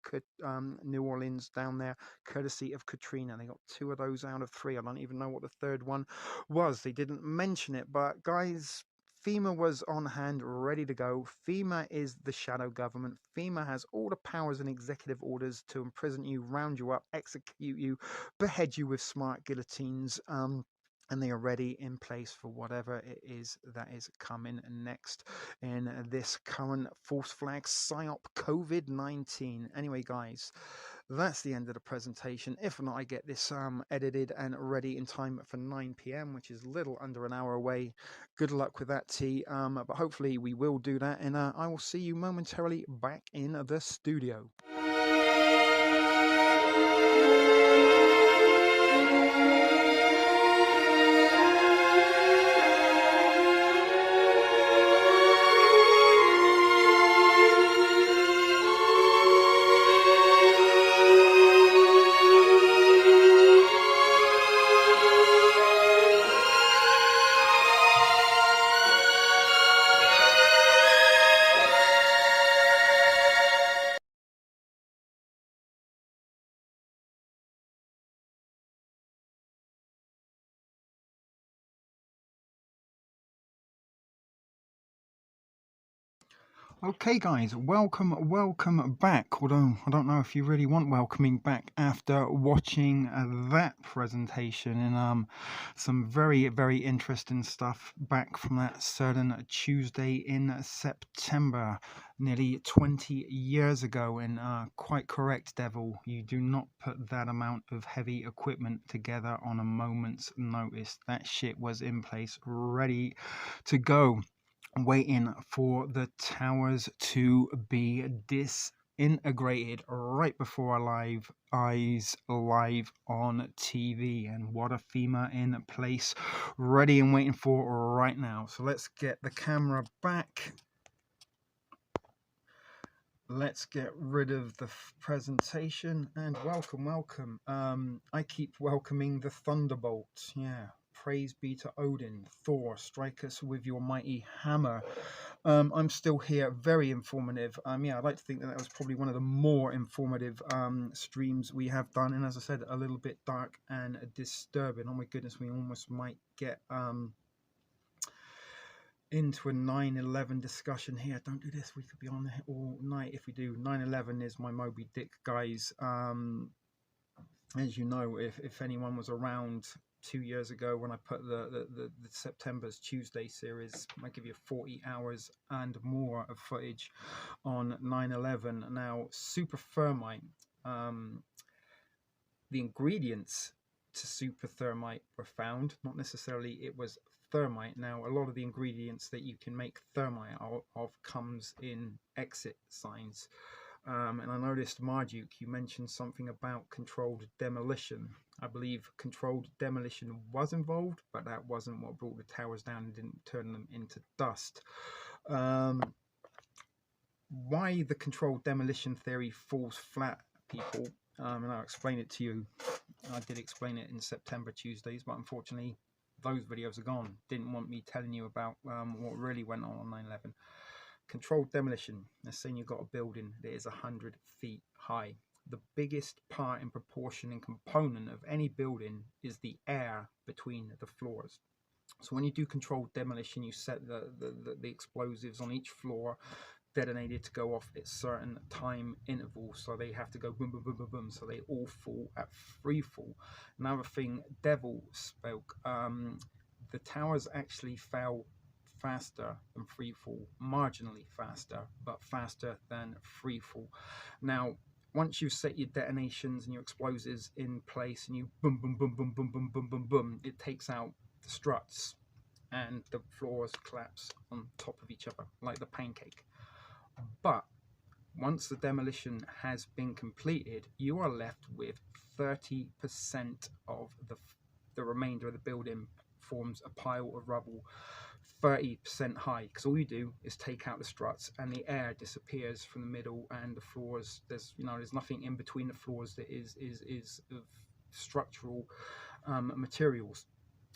New Orleans down there, courtesy of Katrina. They got 2 of those out of 3. I don't even know what the third one was. They didn't mention it, but guys, FEMA was on hand, ready to go. FEMA is the shadow government. FEMA has all the powers and executive orders to imprison you, round you up, execute you, behead you with smart guillotines, and they are ready in place for whatever it is that is coming next in this current false flag psyop COVID-19. Anyway, guys, that's the end of the presentation. If not, I get this edited and ready in time for 9 p.m, which is a little under an hour away. Good luck with that, T. But hopefully we will do that, and I will see you momentarily back in the studio. Okay, guys, welcome back. Although I don't know if you really want welcoming back after watching that presentation and some very, very interesting stuff back from that certain Tuesday in September, nearly 20 years ago. And quite correct, Devil, you do not put that amount of heavy equipment together on a moment's notice. That shit was in place, ready to go, waiting for the towers to be disintegrated right before our eyes, live on TV. And what a FEMA in place, ready and waiting for right now. So let's get the camera back. Let's get rid of the presentation and welcome. I keep welcoming the Thunderbolts. Yeah. Praise be to Odin, Thor, strike us with your mighty hammer. I'm still here, very informative. Yeah, I'd like to think that was probably one of the more informative streams we have done. And as I said, a little bit dark and disturbing. Oh my goodness, we almost might get into a 9/11 discussion here. Don't do this, we could be on there all night if we do. 9/11 is my Moby Dick, guys. As you know, if anyone was around 2 years ago when I put the September's Tuesday series, I give you 40 hours and more of footage on 9/11. Now, super thermite, the ingredients to super thermite were found, not necessarily it was thermite. Now, a lot of the ingredients that you can make thermite of comes in exit signs. And I noticed, Marduk, you mentioned something about controlled demolition. I believe controlled demolition was involved, but that wasn't what brought the towers down and didn't turn them into dust. Why the controlled demolition theory falls flat, people, and I'll explain it to you. I did explain it in September Tuesdays, but unfortunately those videos are gone. Didn't want me telling you about what really went on 9/11. Controlled demolition. Let's say you've got a building that is 100 feet high. The biggest part in proportion and component of any building is the air between the floors. So when you do controlled demolition, you set the explosives on each floor detonated to go off at certain time intervals, so they have to go boom boom boom boom boom, so they all fall at free fall. Another thing Devil spoke, the towers actually fell faster than free fall, marginally faster, but faster than free fall. Now once you've set your detonations and your explosives in place and you boom boom boom boom boom boom boom boom boom, it takes out the struts and the floors collapse on top of each other like the pancake. But once the demolition has been completed, you are left with 30% of the remainder of the building forms a pile of rubble 30% high, because all you do is take out the struts and the air disappears from the middle and the floors. There's nothing in between the floors that is of structural materials.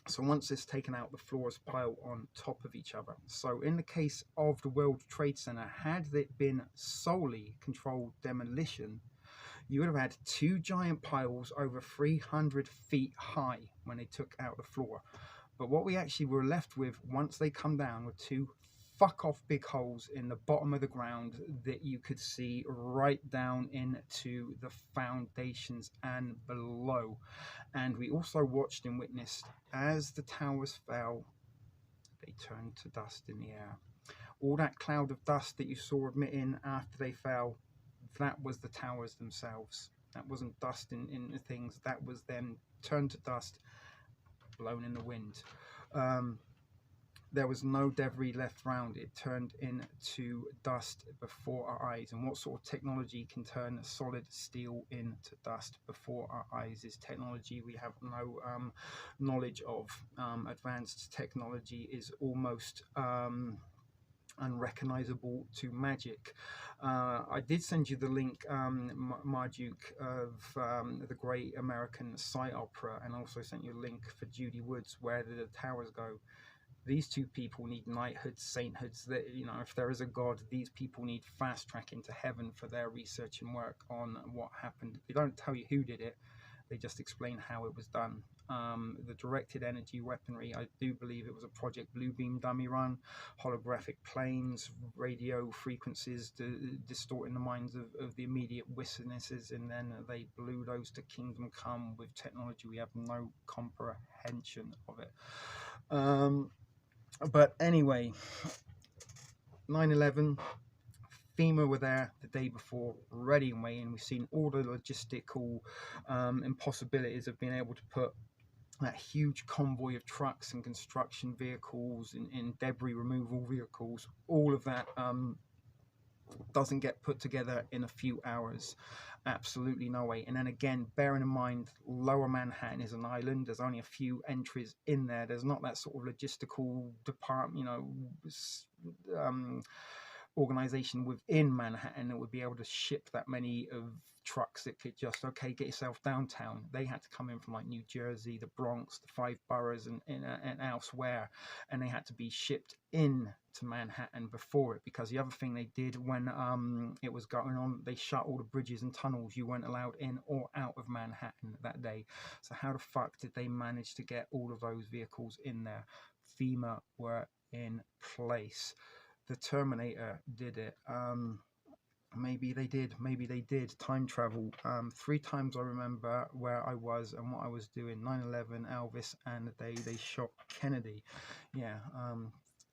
So once it's taken out, the floors pile on top of each other. So in the case of the World Trade Center, had it been solely controlled demolition, you would have had two giant piles over 300 feet high when they took out the floor. But what we actually were left with once they come down were two fuck off big holes in the bottom of the ground that you could see right down into the foundations and below. And we also watched and witnessed as the towers fell, they turned to dust in the air. All that cloud of dust that you saw emitting after they fell, that was the towers themselves. That wasn't dust in the things, that was them turned to dust, blown in the wind. There was no debris left around. It turned into dust before our eyes. And what sort of technology can turn solid steel into dust before our eyes is technology we have no knowledge of. Advanced technology is almost unrecognizable to magic. I did send you the link, Marduke, of the Great American Sight Opera, and also sent you a link for Judy Woods, where the towers go. These two people need knighthoods, sainthoods. That, if there is a God, these people need fast track into heaven for their research and work on what happened. They don't tell you who did it, they just explain how it was done. The directed energy weaponry, I do believe it was a Project Bluebeam dummy run, holographic planes, radio frequencies distorting the minds of the immediate witnesses, and then they blew those to Kingdom Come with technology we have no comprehension of it. But anyway, 9/11, FEMA were there the day before, ready and waiting. We've seen all the logistical impossibilities of being able to put that huge convoy of trucks and construction vehicles and debris removal vehicles. All of that doesn't get put together in a few hours. Absolutely no way. And then again, bearing in mind, Lower Manhattan is an island. There's only a few entries in there. There's not that sort of logistical department, organization within Manhattan that would be able to ship that many of trucks that could just, okay, get yourself downtown. They had to come in from like New Jersey, the Bronx, the 5 boroughs and elsewhere, and they had to be shipped in to Manhattan before it, because the other thing they did when it was going on, they shut all the bridges and tunnels. You weren't allowed in or out of Manhattan that day. So how the fuck did they manage to get all of those vehicles in there? FEMA were in place. The Terminator did it. Maybe they did time travel. 3 times I remember where I was and what I was doing. 9/11, Elvis, and the day they shot Kennedy. Yeah,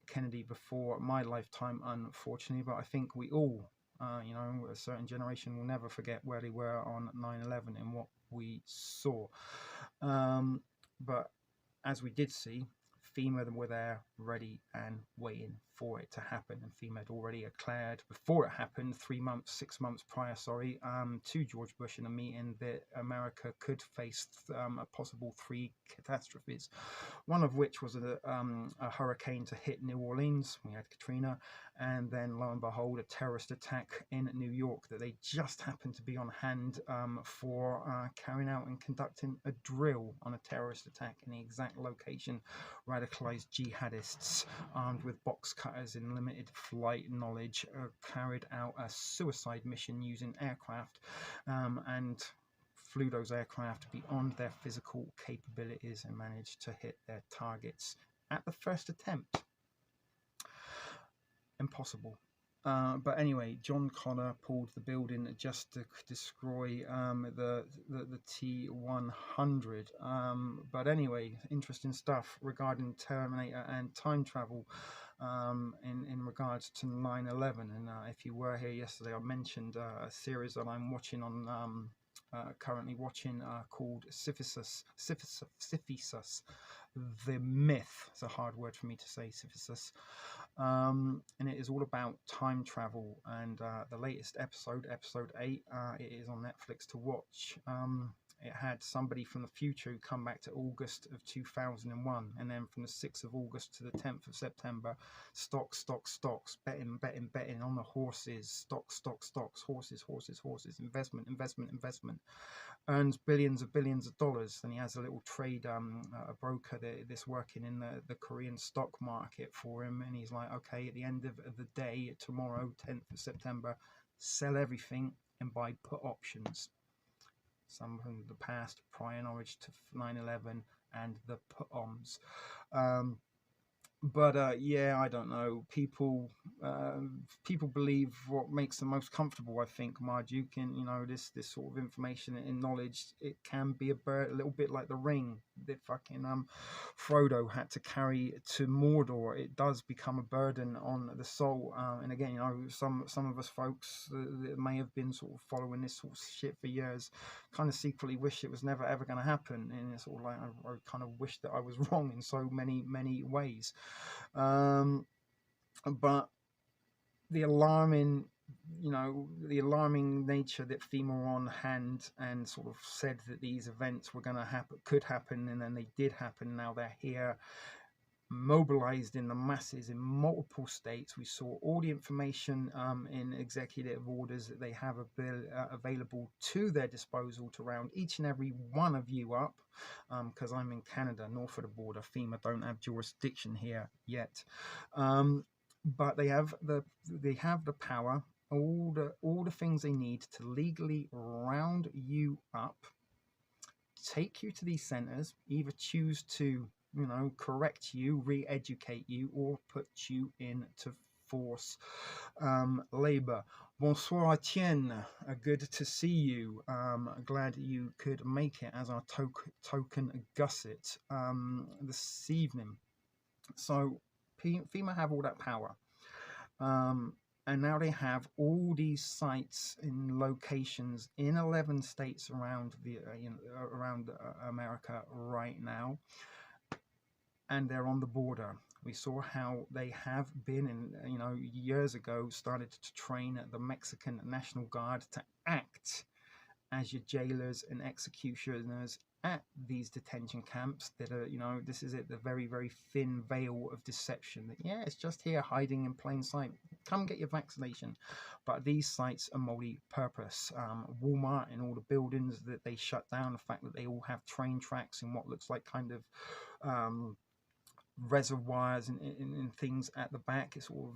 Kennedy before my lifetime, unfortunately, but I think we all, a certain generation will never forget where they were on 9/11 and what we saw. But as we did see, FEMA were there ready and waiting for it to happen, and FEMA had already declared before it happened 6 months prior, to George Bush in a meeting, that America could face a possible 3 catastrophes, one of which was a hurricane to hit New Orleans. We had Katrina, and then lo and behold, a terrorist attack in New York that they just happened to be on hand for carrying out and conducting a drill on a terrorist attack in the exact location. Radicalized jihadists armed with box cutters and limited flight knowledge carried out a suicide mission using aircraft and flew those aircraft beyond their physical capabilities and managed to hit their targets at the first attempt. Impossible. But anyway, John Connor pulled the building just to destroy the T-100. But anyway, interesting stuff regarding Terminator and time travel in regards to 9/11. And if you were here yesterday, I mentioned a series that I'm watching on currently watching called Sisyphus, the Myth. It's a hard word for me to say, Sisyphus. And it is all about time travel, and the latest episode 8, it is on Netflix to watch. It had somebody from the future who come back to August of 2001, and then from the 6th of August to the 10th of September, stocks, betting on the horses, stocks, horses, investment, earns billions of dollars. And he has a little trade, a broker that's working in the Korean stock market for him, and he's like, okay, at the end of the day, tomorrow, 10th of September, sell everything and buy put options. Some from the past, prior knowledge to 9/11 and the put-ons. But yeah, I don't know. People believe what makes them most comfortable. I think, Marduke, and this sort of information and knowledge, it can be a little bit like the ring that fucking Frodo had to carry to Mordor. It does become a burden on the soul. And again, some of us folks that may have been sort of following this sort of shit for years, kind of secretly wish it was never ever going to happen. And it's sort of like I kind of wish that I was wrong in so many ways. But the alarming nature that FEMA were on hand and sort of said that these events were going to happen, could happen, and then they did happen. Now they're here, mobilized in the masses in multiple states. We saw all the information in executive orders that they have available to their disposal to round each and every one of you up, because I'm in Canada, north of the border. FEMA don't have jurisdiction here yet, but they have the power, all the things they need to legally round you up, take you to these centers, either choose to correct you, re-educate you, or put you into force labor. Bonsoir, Etienne. Good to see you. Glad you could make it as our token gusset this evening. So FEMA have all that power. And now they have all these sites in locations in 11 states around around America right now. And they're on the border. We saw how they have been, years ago, started to train the Mexican National Guard to act as your jailers and executioners at these detention camps that are, this is it, the very, very thin veil of deception. That, yeah, it's just here hiding in plain sight. Come get your vaccination. But these sites are multi-purpose. Walmart and all the buildings that they shut down, the fact that they all have train tracks in what looks like kind of reservoirs and things at the back. It's all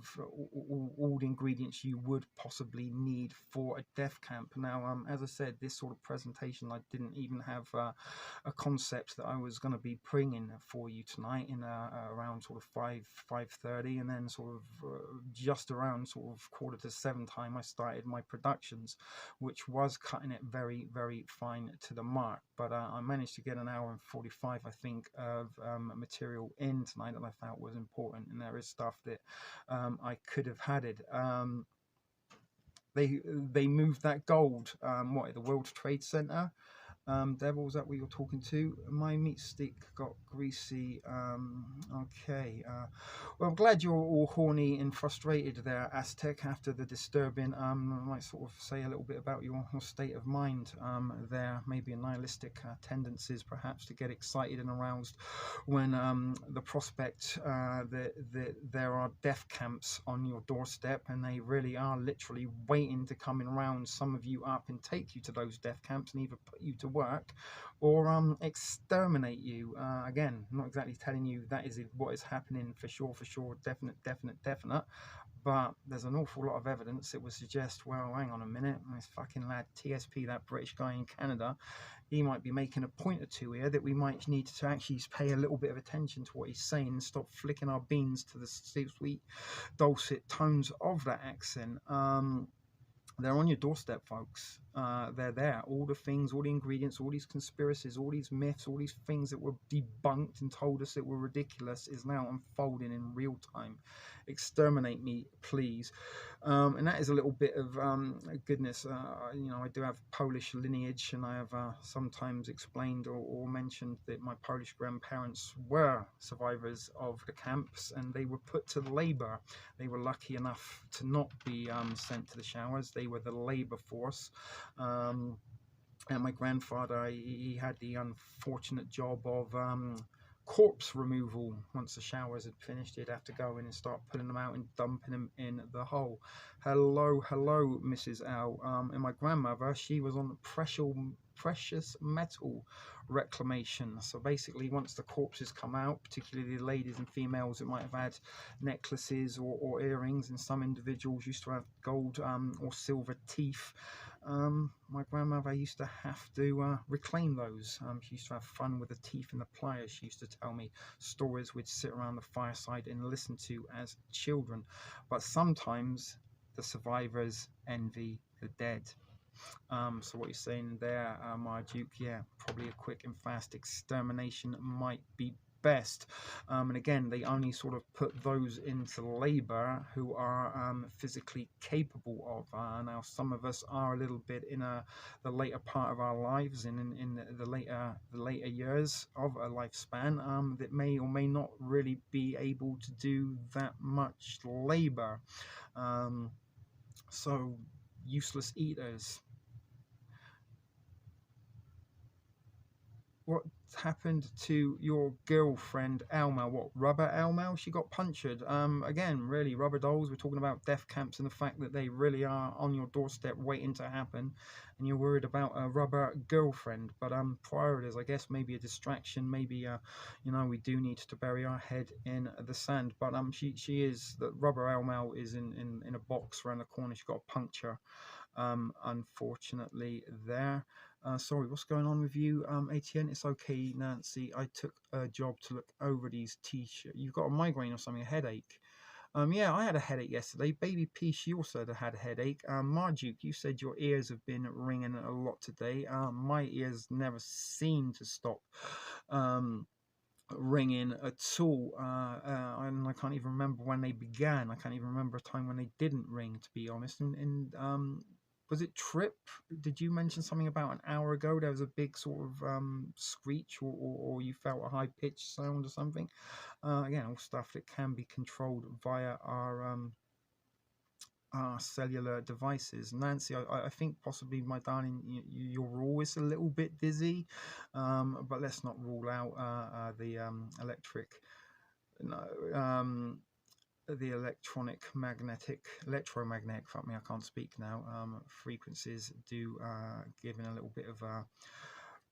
the ingredients you would possibly need for a death camp. Now, as I said, this sort of presentation, I didn't even have a concept that I was going to be bringing for you tonight in around sort of 5:30, and then sort of just around sort of 6:45 time I started my productions, which was cutting it very, very fine to the mark. But I managed to get an hour and 45, I think, of material in tonight that I felt was important, and there is stuff that I could have had it. They moved that gold, at the World Trade Center. Devils, that what you're talking to? My meat stick got greasy. Okay. Well, I'm glad you're all horny and frustrated there, Aztec, after the disturbing. I might sort of say a little bit about your state of mind there. Maybe a nihilistic tendencies, perhaps, to get excited and aroused when the prospect that there are death camps on your doorstep, and they really are literally waiting to come and round some of you up and take you to those death camps and either put you to work, or exterminate you. Again, I'm not exactly telling you that is what is happening for sure, definite. But there's an awful lot of evidence that would suggest, well, hang on a minute, this fucking lad TSP, that British guy in Canada, he might be making a point or two here that we might need to actually pay a little bit of attention to what he's saying and stop flicking our beans to the sweet, dulcet tones of that accent. They're on your doorstep, folks. They're there. All the things, all the ingredients, all these conspiracies, all these myths, all these things that were debunked and told us that were ridiculous is now unfolding in real time. Exterminate me, please. And that is a little bit of goodness. You know, I do have Polish lineage, and I have sometimes explained or mentioned that my Polish grandparents were survivors of the camps, and they were put to labor. They were lucky enough to not be sent to the showers. They were the labor force. And my grandfather, he had the unfortunate job of corpse removal. Once the showers had finished, he'd have to go in and start pulling them out and dumping them in the hole. Hello, Mrs. L. And my grandmother, she was on the precious metal reclamation. So basically, once the corpses come out, particularly the ladies and females that might have had necklaces or earrings, and some individuals used to have gold or silver teeth, my grandmother used to have to reclaim those. She used to have fun with the teeth and the pliers. She used to tell me stories we'd sit around the fireside and listen to as children. But sometimes the survivors envy the dead. So what you're saying there, Marduke, yeah, probably a quick and fast extermination might be best. And again, they only sort of put those into labor who are physically capable of. Now, some of us are a little bit in the later part of our lives, and in the later years of a lifespan, that may or may not really be able to do that much labor. So useless eaters. What happened to your girlfriend Alma? What, rubber Alma? She got punctured. Again, really, rubber dolls. We're talking about death camps and the fact that they really are on your doorstep waiting to happen, and you're worried about a rubber girlfriend. But priorities, I guess, maybe a distraction. Maybe you know, we do need to bury our head in the sand. But she is, the rubber Alma is in a box around the corner. She got a puncture. Unfortunately there. Sorry, what's going on with you, ATN? It's okay, Nancy. I took a job to look over these t-shirts. You've got a migraine or something, a headache. Yeah, I had a headache yesterday. Baby P, she also had a headache. Marduke, you said your ears have been ringing a lot today. My ears never seem to stop ringing at all, and I can't even remember when they began. I can't even remember a time when they didn't ring, to be honest. And was it Trip? Did you mention something about an hour ago? There was a big sort of screech, or you felt a high pitched sound or something. Again, all stuff that can be controlled via our cellular devices. Nancy, I think possibly, my darling, you're always a little bit dizzy, but let's not rule out the electromagnetic, fuck me, I can't speak now, frequencies do give in a little bit of a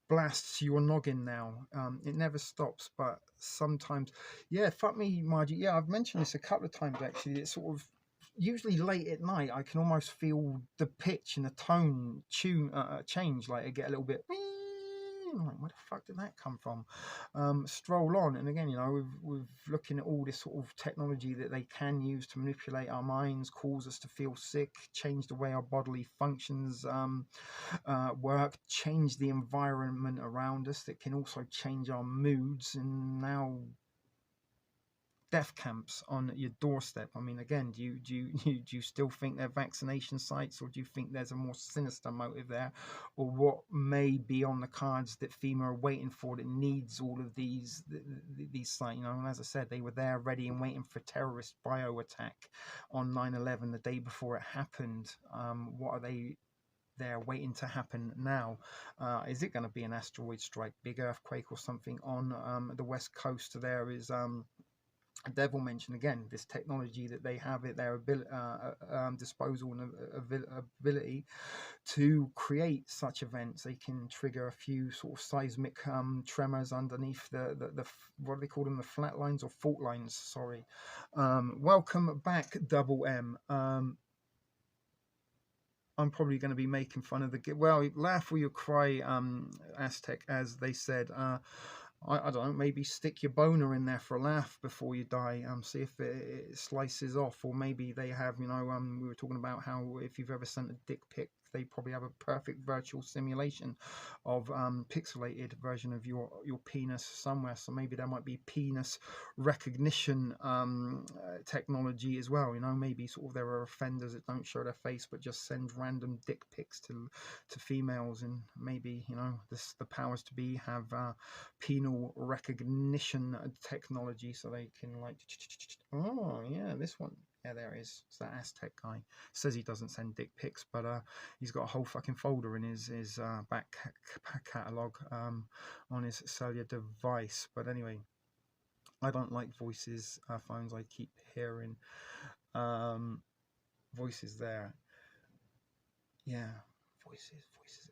blast to your noggin now. It never stops, but sometimes, yeah, fuck me, Margie, yeah, I've mentioned this a couple of times actually. It's sort of usually late at night, I can almost feel the pitch and the tone change, like I get a little bit, like, where the fuck did that come from? Stroll on, and again, you know, we're looking at all this sort of technology that they can use to manipulate our minds, cause us to feel sick, change the way our bodily functions work, change the environment around us, that can also change our moods. And now death camps on your doorstep. I mean, again, do you still think they're vaccination sites, or do you think there's a more sinister motive there, or what may be on the cards that FEMA are waiting for, that needs all of these sites? You know, and as I said, they were there ready and waiting for terrorist bio attack on 9/11 the day before it happened. What are they there waiting to happen now? Is it going to be an asteroid strike, big earthquake or something on the west coast? There is Devil mentioned again this technology that they have at their disposal and ability to create such events. They can trigger a few sort of seismic tremors underneath the what do they call them, the flat lines or fault lines, sorry. Welcome back, Double M. I'm probably going to be making fun of the, well, laugh or you cry, Aztec, as they said. I don't know, maybe stick your boner in there for a laugh before you die, see if it slices off. Or maybe they have, you know, we were talking about how if you've ever sent a dick pic, they probably have a perfect virtual simulation of pixelated version of your penis somewhere. So maybe there might be penis recognition technology as well, you know. Maybe sort of there are offenders that don't show their face but just send random dick pics to females, and maybe, you know, the powers to be have penal recognition technology, so they can like, oh yeah, this one, yeah, there it is. It's that Aztec guy. Says he doesn't send dick pics, but he's got a whole fucking folder in his back catalogue on his cellular device. But anyway, I don't like voices phones. I keep hearing voices there. Yeah, voices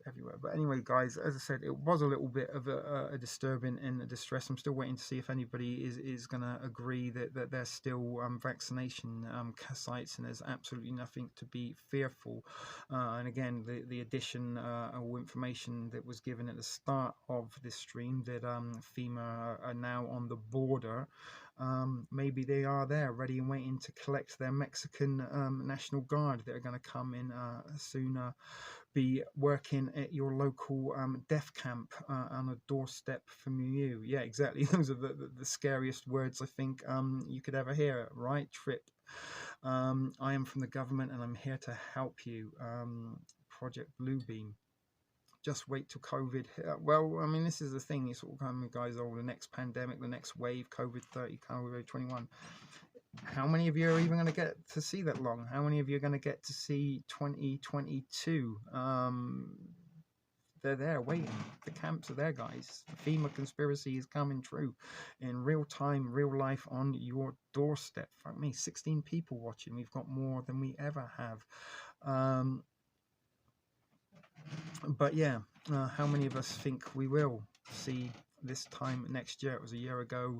everywhere. But anyway, guys, as I said, it was a little bit of a disturbing and a distress. I'm still waiting to see if anybody is going to agree that there's still vaccination sites and there's absolutely nothing to be fearful. And again, the addition or information that was given at the start of this stream that FEMA are now on the border. Maybe they are there ready and waiting to collect their Mexican National Guard that are going to come in soon, be working at your local death camp on a doorstep from you. Yeah, exactly. Those are the scariest words I think you could ever hear, right, Trip? I am from the government and I'm here to help you. Project Bluebeam. Just wait till COVID hit. Well, I mean, this is the thing. It's all coming, guys. Oh, the next pandemic, the next wave, COVID-30, COVID-21. How many of you are even going to get to see that long? How many of you are going to get to see 2022? They're there waiting. The camps are there, guys. The FEMA conspiracy is coming true in real time, real life, on your doorstep. Fuck me, 16 people watching. We've got more than we ever have. But yeah, how many of us think we will see this time next year? It was a year ago.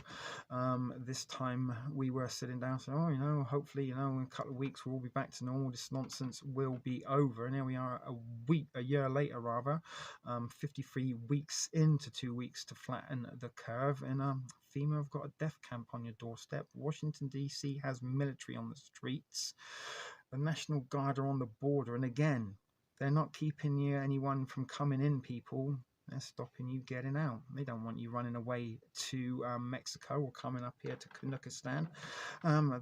This time we were sitting down saying, oh, you know, hopefully, you know, in a couple of weeks we'll all be back to normal. This nonsense will be over. And here we are a year later, rather, 53 weeks into 2 weeks to flatten the curve. And FEMA have got a death camp on your doorstep. Washington, D.C. has military on the streets. The National Guard are on the border. And again, they're not keeping anyone from coming in, people. They're stopping you getting out. They don't want you running away to Mexico or coming up here to Kazakhstan.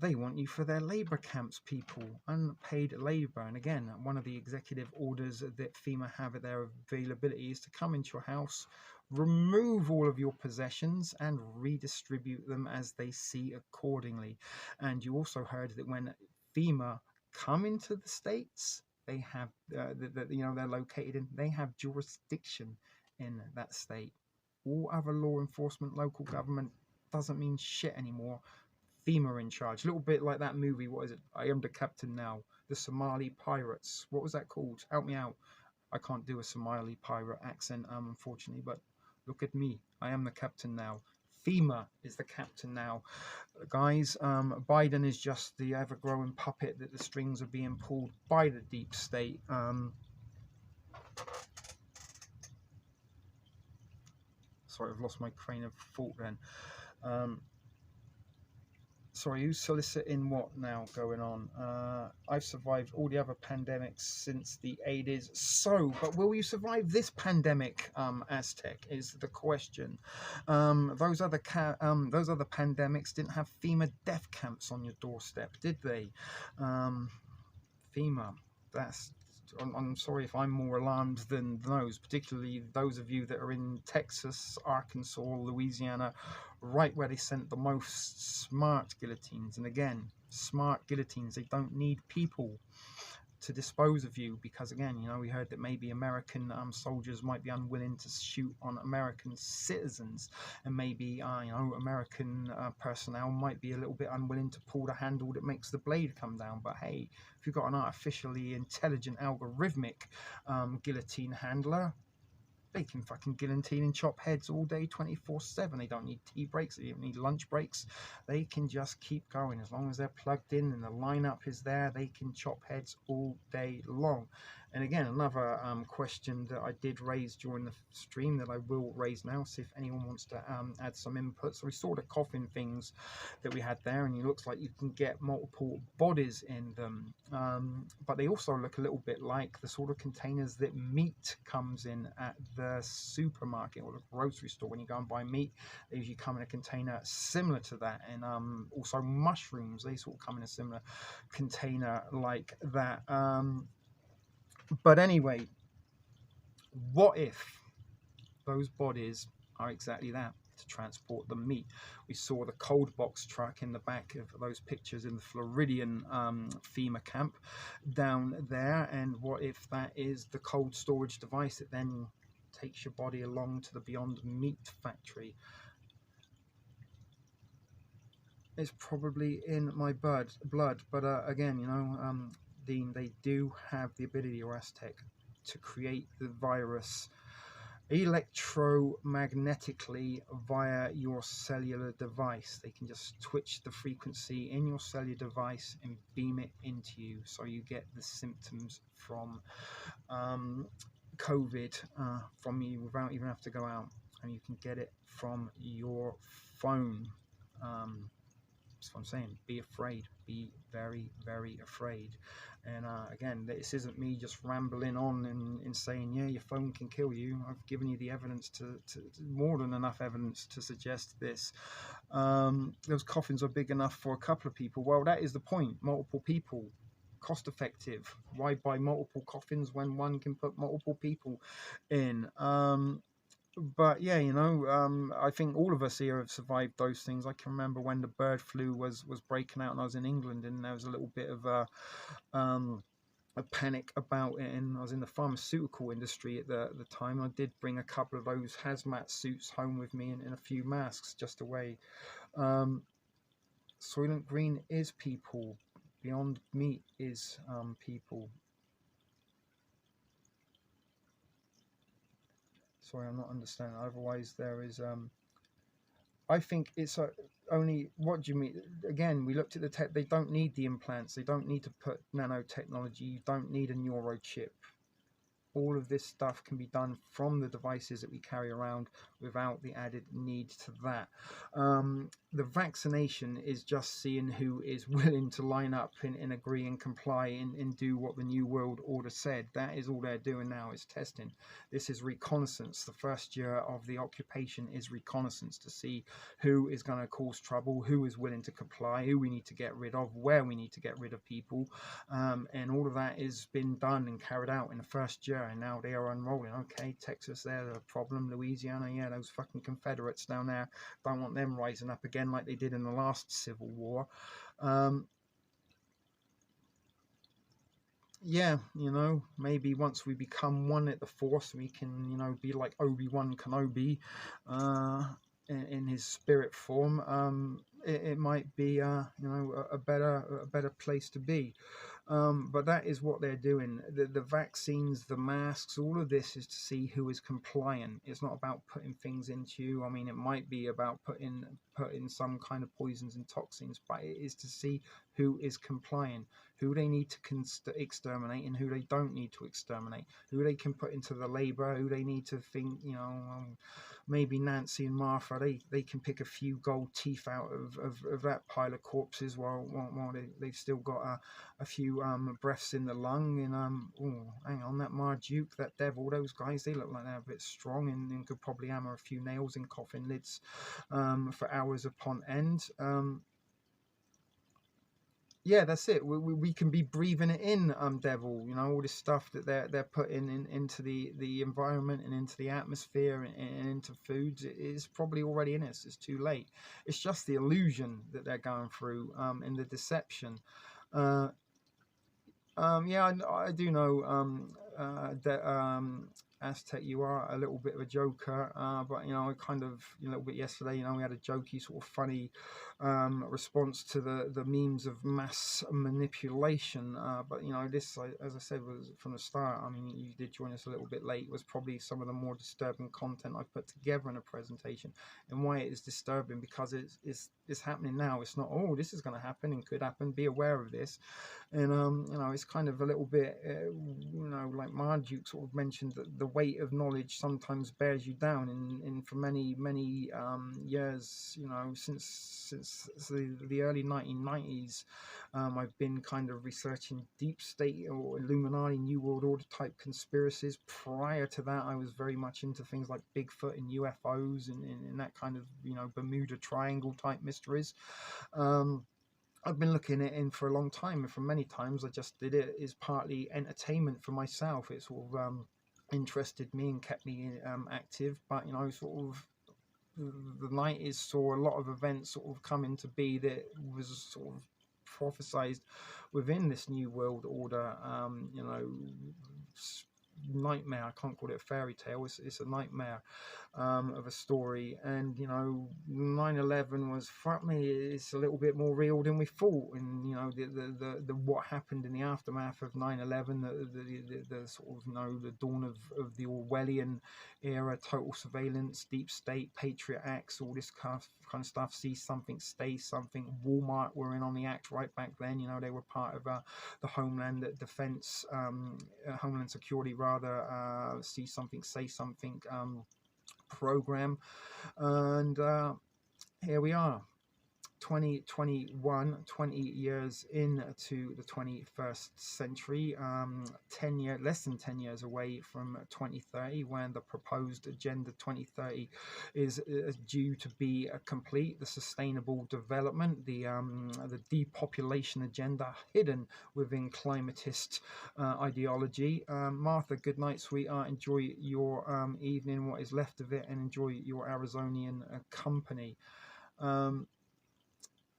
They want you for their labor camps, people. Unpaid labor. And again, one of the executive orders that FEMA have at their availability is to come into your house, remove all of your possessions and redistribute them as they see accordingly. And you also heard that when FEMA come into the States, they have, you know, they're located in, they have jurisdiction in that state. All other law enforcement, local government doesn't mean shit anymore. FEMA in charge. A little bit like that movie, what is it? I Am the Captain Now. The Somali Pirates. What was that called? Help me out. I can't do a Somali pirate accent, unfortunately, but look at me. I am the captain now. FEMA is the captain now. Guys, Biden is just the ever-growing puppet that the strings are being pulled by the deep state. Sorry, I've lost my train of thought then. Sorry, who's soliciting what now going on? I've survived all the other pandemics since the 80s. So, but will you survive this pandemic, Aztec, is the question. Those other pandemics didn't have FEMA death camps on your doorstep, did they? FEMA, I'm sorry if I'm more alarmed than those, particularly those of you that are in Texas, Arkansas, Louisiana, right where they sent the most smart guillotines. And again, smart guillotines, they don't need people to dispose of you, because again, you know, we heard that maybe American soldiers might be unwilling to shoot on American citizens, and maybe you know, American personnel might be a little bit unwilling to pull the handle that makes the blade come down. But hey, if you've got an artificially intelligent algorithmic guillotine handler, they can fucking guillotine and chop heads all day 24/7. They don't need tea breaks, they don't need lunch breaks. They can just keep going. As long as they're plugged in and the lineup is there, they can chop heads all day long. And again, another question that I did raise during the stream that I will raise now, see if anyone wants to add some input. So we saw the coffin things that we had there, and it looks like you can get multiple bodies in them. But they also look a little bit like the sort of containers that meat comes in at the supermarket or the grocery store. When you go and buy meat, they usually come in a container similar to that. And also mushrooms, they sort of come in a similar container like that. But anyway, what if those bodies are exactly that, to transport the meat? We saw the cold box truck in the back of those pictures in the Floridian FEMA camp down there. And what if that is the cold storage device that then takes your body along to the Beyond Meat factory? It's probably in my blood. But again, you know, Dean, they do have the ability, or Aztec, to create the virus electromagnetically via your cellular device. They can just twitch the frequency in your cellular device and beam it into you, so you get the symptoms from COVID from you without even having to go out, and you can get it from your phone. That's what I'm saying. Be afraid. Be very, very afraid. And again, this isn't me just rambling on and saying, yeah, your phone can kill you. I've given you the evidence to more than enough evidence to suggest this. Those coffins are big enough for a couple of people. Well, that is the point. Multiple people. Cost effective. Why buy multiple coffins when one can put multiple people in? But yeah, you know, I think all of us here have survived those things. I can remember when the bird flu was breaking out and I was in England, and there was a little bit of a panic about it, and I was in the pharmaceutical industry at the time. I did bring a couple of those hazmat suits home with me and a few masks just away. Soylent Green is people. Beyond Meat is people. Sorry, I'm not understanding. Otherwise, there is. I think it's only. What do you mean? Again, we looked at the tech. They don't need the implants. They don't need to put nanotechnology. You don't need a neurochip. All of this stuff can be done from the devices that we carry around without the added need to that. The vaccination is just seeing who is willing to line up and agree and comply and do what the New World Order said. That is all they're doing now, is testing. This is reconnaissance. The first year of the occupation is reconnaissance, to see who is going to cause trouble, who is willing to comply, who we need to get rid of, where we need to get rid of people. And all of that has been done and carried out in the first year. And now they are unrolling. Okay, Texas, they're the problem. Louisiana, yeah, those fucking Confederates down there, don't want them rising up again like they did in the last Civil War. Yeah, you know, maybe once we become one at the Force, we can, you know, be like Obi-Wan Kenobi in his spirit form. It might be, you know, a better place to be. But that is what they're doing. The vaccines, the masks, all of this is to see who is compliant. It's not about putting things into you. I mean, it might be about putting some kind of poisons and toxins, but it is to see who is compliant, who they need to exterminate and who they don't need to exterminate, who they can put into the labor, who they need to think, you know, maybe Nancy and Martha, they can pick a few gold teeth out of that pile of corpses while they've still got a few breaths in the lung. And hang on, that Marduk, that devil, those guys, they look like they're a bit strong and could probably hammer a few nails in coffin lids for hours upon end. Yeah, that's it. We can be breathing it in, devil. You know, all this stuff that they're putting into the environment and into the atmosphere and into foods, it is probably already in us. It's too late. It's just the illusion that they're going through and the deception. Yeah, I do know that Aztec, you are a little bit of a joker, but you know, I kind of a little bit yesterday. You know, we had a jokey sort of funny response to the memes of mass manipulation. But you know, this, as I said, was from the start. I mean, you did join us a little bit late. It was probably some of the more disturbing content I put together in a presentation, and why it is disturbing because it's happening now. It's not, oh, this is going to happen and could happen. Be aware of this. And you know, it's kind of a little bit, you know, like Marduke sort of mentioned that the weight of knowledge sometimes bears you down. And for many years, you know, since the early 1990s, I've been kind of researching deep state or Illuminati, New World Order type conspiracies. Prior to that, I was very much into things like Bigfoot and UFOs and that kind of, you know, Bermuda Triangle type mysteries. I've been looking at it for a long time, and for many times I just did it as partly entertainment for myself. It sort of interested me and kept me active. But you know, sort of the 90s saw a lot of events sort of come into be that was sort of prophesized within this new world order. You know, nightmare. I can't call it a fairy tale. It's a nightmare of a story. And you know, 9/11 was, for me, it's a little bit more real than we thought. And you know, the what happened in the aftermath of 9/11, the sort of, you know, the dawn of the Orwellian era, total surveillance, deep state, Patriot Acts, all this kind of stuff. See something, stay something. Walmart were in on the act right back then. You know, they were part of the Homeland Defense, Homeland Security rather. See something, say something program. And here we are, 2021, 20 years into the 21st century, less than 10 years away from 2030, when the proposed Agenda 2030 is due to be complete. The sustainable development, the depopulation agenda hidden within climatist ideology. Martha, good night, sweetheart. Enjoy your evening, what is left of it, and enjoy your Arizonian company.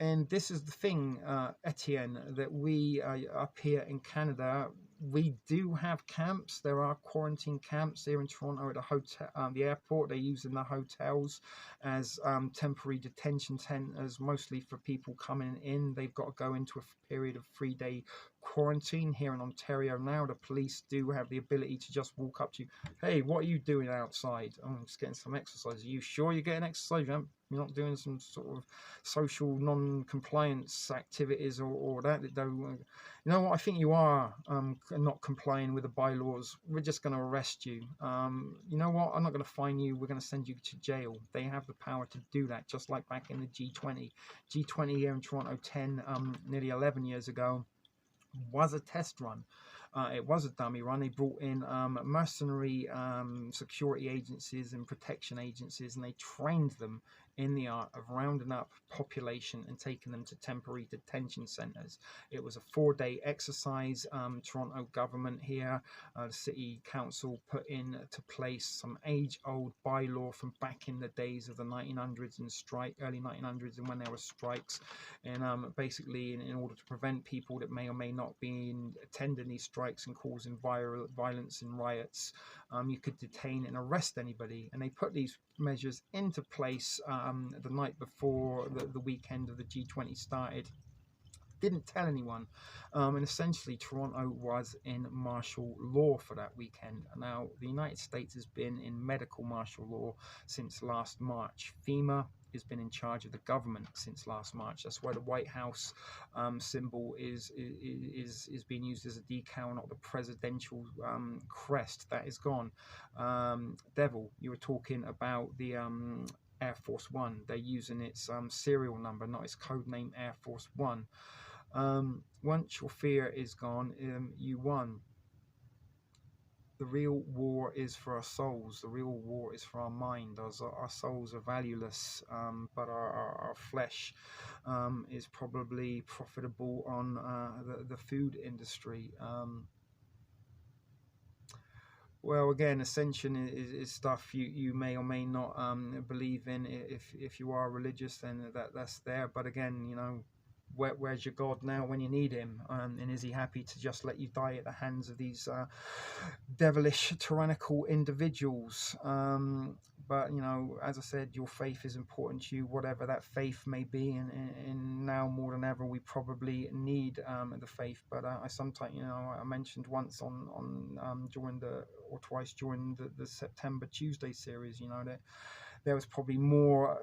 And this is the thing, Etienne, that we up here in Canada, we do have camps. There are quarantine camps here in Toronto at the hotel, the airport. They're using the hotels as temporary detention centres, mostly for people coming in. They've got to go into a period of 3-day quarantine. Here in Ontario now, the police do have the ability to just walk up to you. Hey, what are you doing outside? Oh, I'm just getting some exercise. Are you sure you're getting exercise? You're not doing some sort of social non-compliance activities or that? You know what? I think you are not complying with the bylaws. We're just going to arrest you. You know what? I'm not going to fine you. We're going to send you to jail. They have the power to do that, just like back in the G20. G20 here in Toronto nearly 11 years ago was a test run. It was a dummy run. They brought in mercenary security agencies and protection agencies, and they trained them in the art of rounding up population and taking them to temporary detention centres. It was a 4-day exercise. Toronto government here, the city council, put into place some age-old bylaw from back in the days of the 1900s and early 1900s, and when there were strikes. And basically, in order to prevent people that may or may not be attending these strikes and causing violence and riots, you could detain and arrest anybody. And they put these measures into place the night before the weekend of the G20 started. Didn't tell anyone, and essentially Toronto was in martial law for that weekend. Now, the United States has been in medical martial law since last March. FEMA has been in charge of the government since last March. That's why the White House symbol is being used as a decal, not the presidential crest. That is gone. Devil, you were talking about the Air Force One. They're using its serial number, not its code name Air Force One. Once your fear is gone, you won. The real war is for our souls. The real war is for our mind. Our souls are valueless, but our flesh is probably profitable on the food industry. Well, again, ascension is stuff you may or may not believe in. If you are religious, then that's there. But again, you know, where's your God now when you need him? And is he happy to just let you die at the hands of these devilish, tyrannical individuals? But, you know, as I said, your faith is important to you, whatever that faith may be. And now more than ever, we probably need the faith. But I sometimes, you know, I mentioned once during twice during the September Tuesday series, you know, that there was probably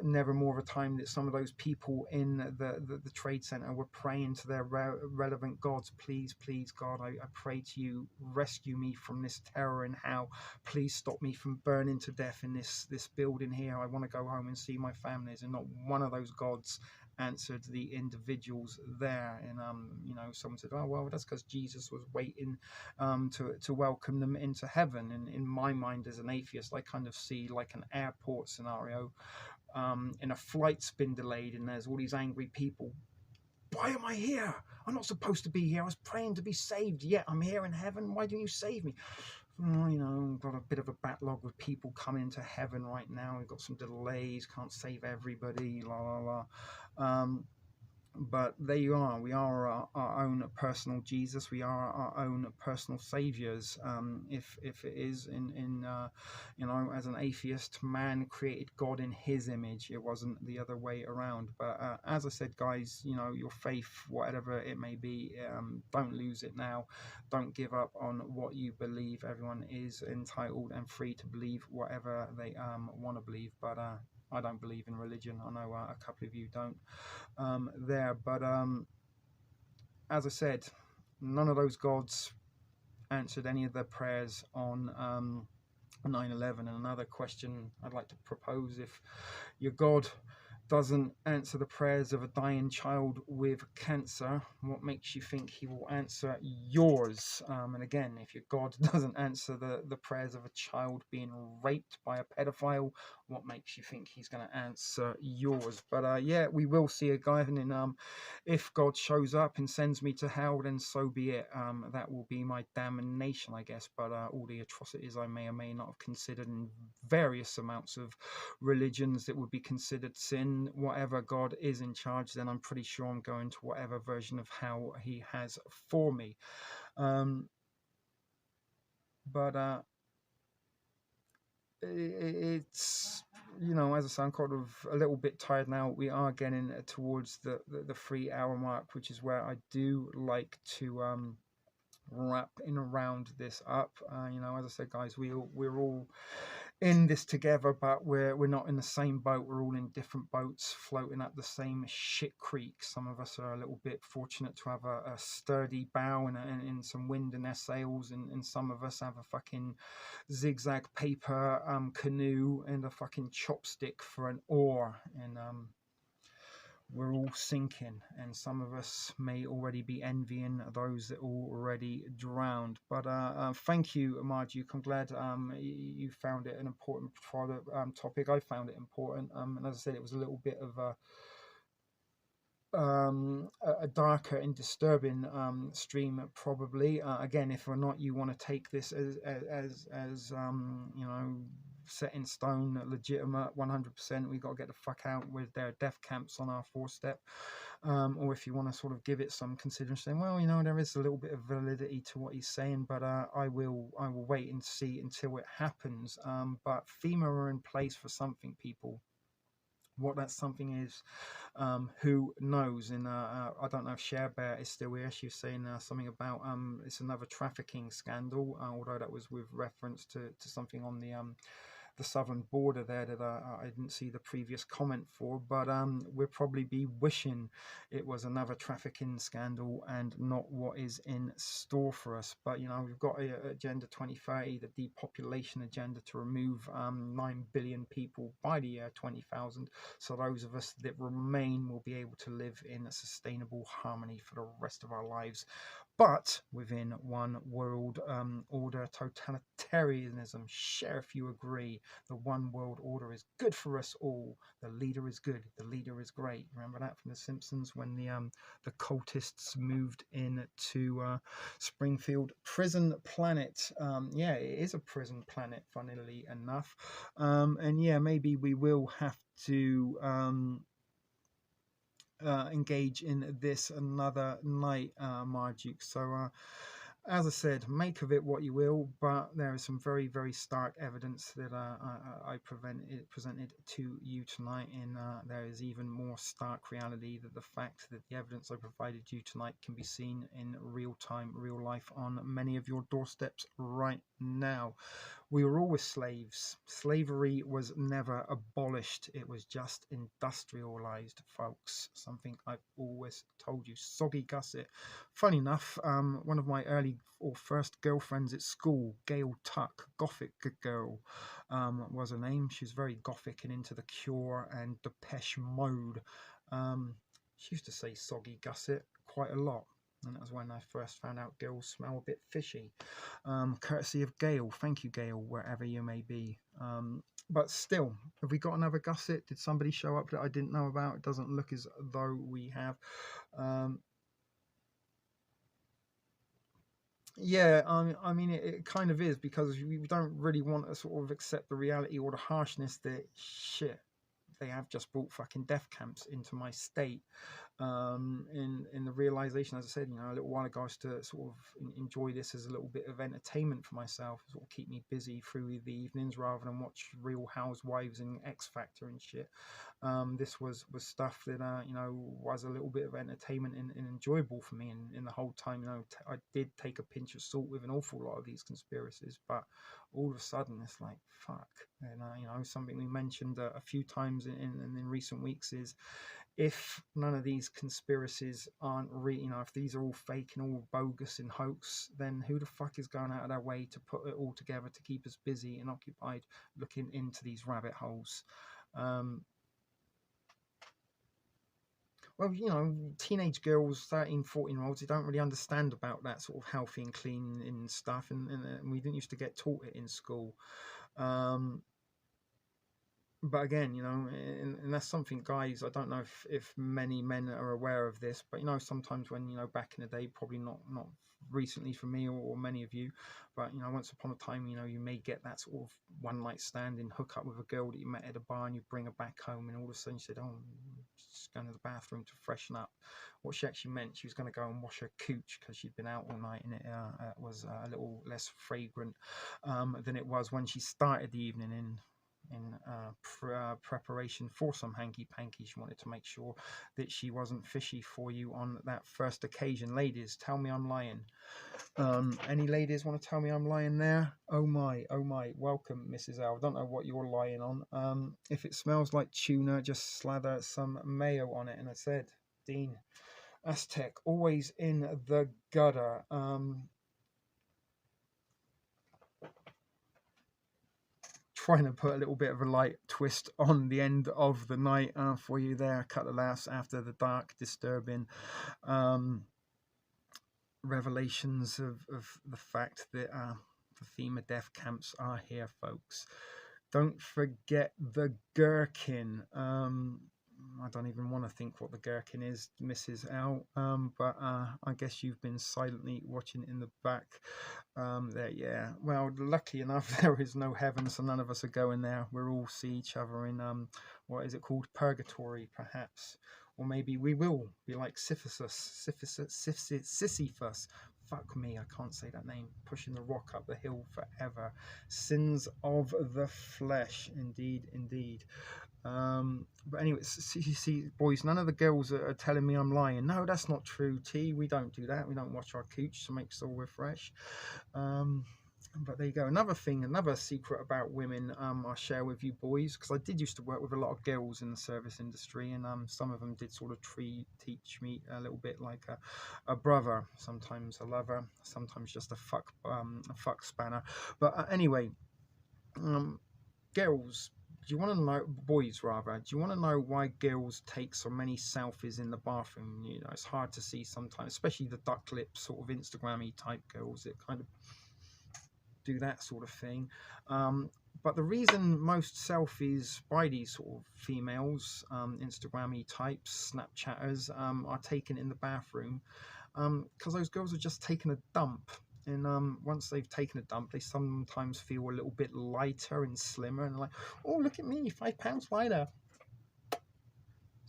never more of a time that some of those people in the trade center were praying to their relevant gods. Please, please, God, I pray to you, rescue me from this terror and hell. Please stop me from burning to death in this building here. I want to go home and see my families. And not one of those gods answered the individuals there. And you know, someone said, oh well, that's because Jesus was waiting to welcome them into heaven. And in my mind, as an atheist, I kind of see like an airport scenario, and a flight's been delayed and there's all these angry people. Why am I here? I'm not supposed to be here. I was praying to be saved, yet I'm here in heaven. Why didn't you save me? Oh, you know, got a bit of a backlog with people coming to heaven right now. We've got some delays, can't save everybody, la la la. But there you are. We are our own personal Jesus. We are our own personal saviors. If it is in you know, as an atheist, man created God in his image. It wasn't the other way around. But as I said, guys, you know, your faith, whatever it may be, don't lose it now. Don't give up on what you believe. Everyone is entitled and free to believe whatever they want to believe. But I don't believe in religion. I know a couple of you don't there. But as I said, none of those gods answered any of their prayers on 9/11. And another question I'd like to propose: if your God doesn't answer the prayers of a dying child with cancer, what makes you think he will answer yours? And again, if your God doesn't answer the prayers of a child being raped by a pedophile, what makes you think he's going to answer yours? But yeah, we will see a guy. And if God shows up and sends me to hell, then so be it. That will be my damnation, I guess. But all the atrocities I may or may not have considered in various amounts of religions that would be considered sin, whatever God is in charge, then I'm pretty sure I'm going to whatever version of hell he has for me. But it's, you know, as I say, I'm kind of a little bit tired now. We are getting towards the 3 hour mark, which is where I do like to wrap in around this up. You know, as I said, guys, we're all in this together, but we're not in the same boat. We're all in different boats floating up the same shit creek. Some of us are a little bit fortunate to have a sturdy bow and some wind in their sails, and some of us have a fucking zigzag paper canoe and a fucking chopstick for an oar. And we're all sinking, and some of us may already be envying those that already drowned. But thank you, Marduke. I'm glad you found it an important topic. I found it important, and as I said, it was a little bit of a darker and disturbing stream, probably. Again, if or not you want to take this as you know, set in stone, legitimate, 100%, we got to get the fuck out with their death camps on our four-step, or if you want to sort of give it some consideration, well, you know, there is a little bit of validity to what he's saying, but I will wait and see until it happens. But FEMA are in place for something, people. What that something is, who knows? And I don't know if Sharebear is still here. She was saying something about it's another trafficking scandal, although that was with reference to something on the southern border there that I didn't see the previous comment for. But we'll probably be wishing it was another trafficking scandal and not what is in store for us. But you know, we've got Agenda 2030, the depopulation agenda, to remove 9 billion people by the year 20,000. So those of us that remain will be able to live in a sustainable harmony for the rest of our lives, but within one world order, totalitarianism. Share if you agree. The one world order is good for us all. The leader is good. The leader is great. Remember that from The Simpsons when the cultists moved in to Springfield Prison Planet. Yeah, it is a prison planet, funnily enough. And yeah, maybe we will have to engage in this another night, Marduke. So as I said, make of it what you will, but there is some very, very stark evidence that I presented to you tonight, and there is even more stark reality that the fact that the evidence I provided you tonight can be seen in real time, real life on many of your doorsteps right now. We were always slaves. Slavery was never abolished. It was just industrialized, folks. Something I've always told you. Soggy gusset. Funny enough, one of my early or first girlfriends at school, Gail Tuck, Gothic girl, was her name. She was very gothic and into the Cure and Depeche Mode. She used to say soggy gusset quite a lot. And that was when I first found out girls smell a bit fishy. Courtesy of Gail. Thank you, Gail, wherever you may be. But still, have we got another gusset? Did somebody show up that I didn't know about? It doesn't look as though we have. Yeah, I mean, it kind of is, because we don't really want to sort of accept the reality or the harshness that, shit, they have just brought fucking death camps into my state. In the realization, as I said, a little while ago, I used to sort of enjoy this as a little bit of entertainment for myself, sort of keep me busy through the evenings rather than watch Real Housewives and X Factor and shit. This was stuff that was a little bit of entertainment and enjoyable for me, and in the whole time, I did take a pinch of salt with an awful lot of these conspiracies, but all of a sudden it's like, fuck. And something we mentioned a few times in recent weeks is, if none of these conspiracies aren't if these are all fake and all bogus and hoax, then who the fuck is going out of their way to put it all together to keep us busy and occupied looking into these rabbit holes? Well, teenage girls, 13, 14-year-olds, they don't really understand about that sort of healthy and clean and stuff, and we didn't used to get taught it in school. But again, and that's something, guys, I don't know if many men are aware of this, but sometimes when, back in the day, probably not recently for me or many of you, but once upon a time, you may get that sort of one night stand and hook up with a girl that you met at a bar, and you bring her back home, and all of a sudden you said, oh, just going to the bathroom to freshen up. What she actually meant, she was going to go and wash her cooch because she'd been out all night, and it was a little less fragrant than it was when she started the evening in preparation for some hanky-panky. She wanted to make sure that she wasn't fishy for you on that first occasion. Ladies, tell me I'm lying. Any ladies want to tell me I'm lying there? Oh my, welcome, Mrs. L. I don't know what you're lying on. If it smells like tuna, just slather some mayo on it. And I said, Dean Aztec, always in the gutter. Trying to put a little bit of a light twist on the end of the night for you there. Cut the laughs after the dark, disturbing revelations of the fact that the FEMA death camps are here, folks. Don't forget the gherkin. I don't even want to think what the gherkin is, Mrs. L. But I guess you've been silently watching in the back there. Yeah. Well, lucky enough, there is no heaven, so none of us are going there. We'll all see each other in what is it called? Purgatory, perhaps. Or maybe we will be like Sisyphus. Fuck me, I can't say that name. Pushing the rock up the hill forever. Sins of the flesh, indeed. But anyway, see, boys, none of the girls are telling me I'm lying. No, that's not true, T. We don't do that. We don't wash our cooch to make sure we're fresh. But there you go. Another thing, another secret about women I'll share with you boys, because I did used to work with a lot of girls in the service industry, and some of them did sort of teach me a little bit like a brother, sometimes a lover, sometimes just a fuck spanner. But anyway, girls, do you want to know, boys rather, do you want to know why girls take so many selfies in the bathroom? It's hard to see sometimes, especially the duck lip sort of Instagram-y type girls that kind of do that sort of thing. But the reason most selfies by these sort of females, Instagram-y types, Snapchatters, are taken in the bathroom, because those girls are just taking a dump. And once they've taken a dump, they sometimes feel a little bit lighter and slimmer, and like, oh, look at me, 5 pounds lighter.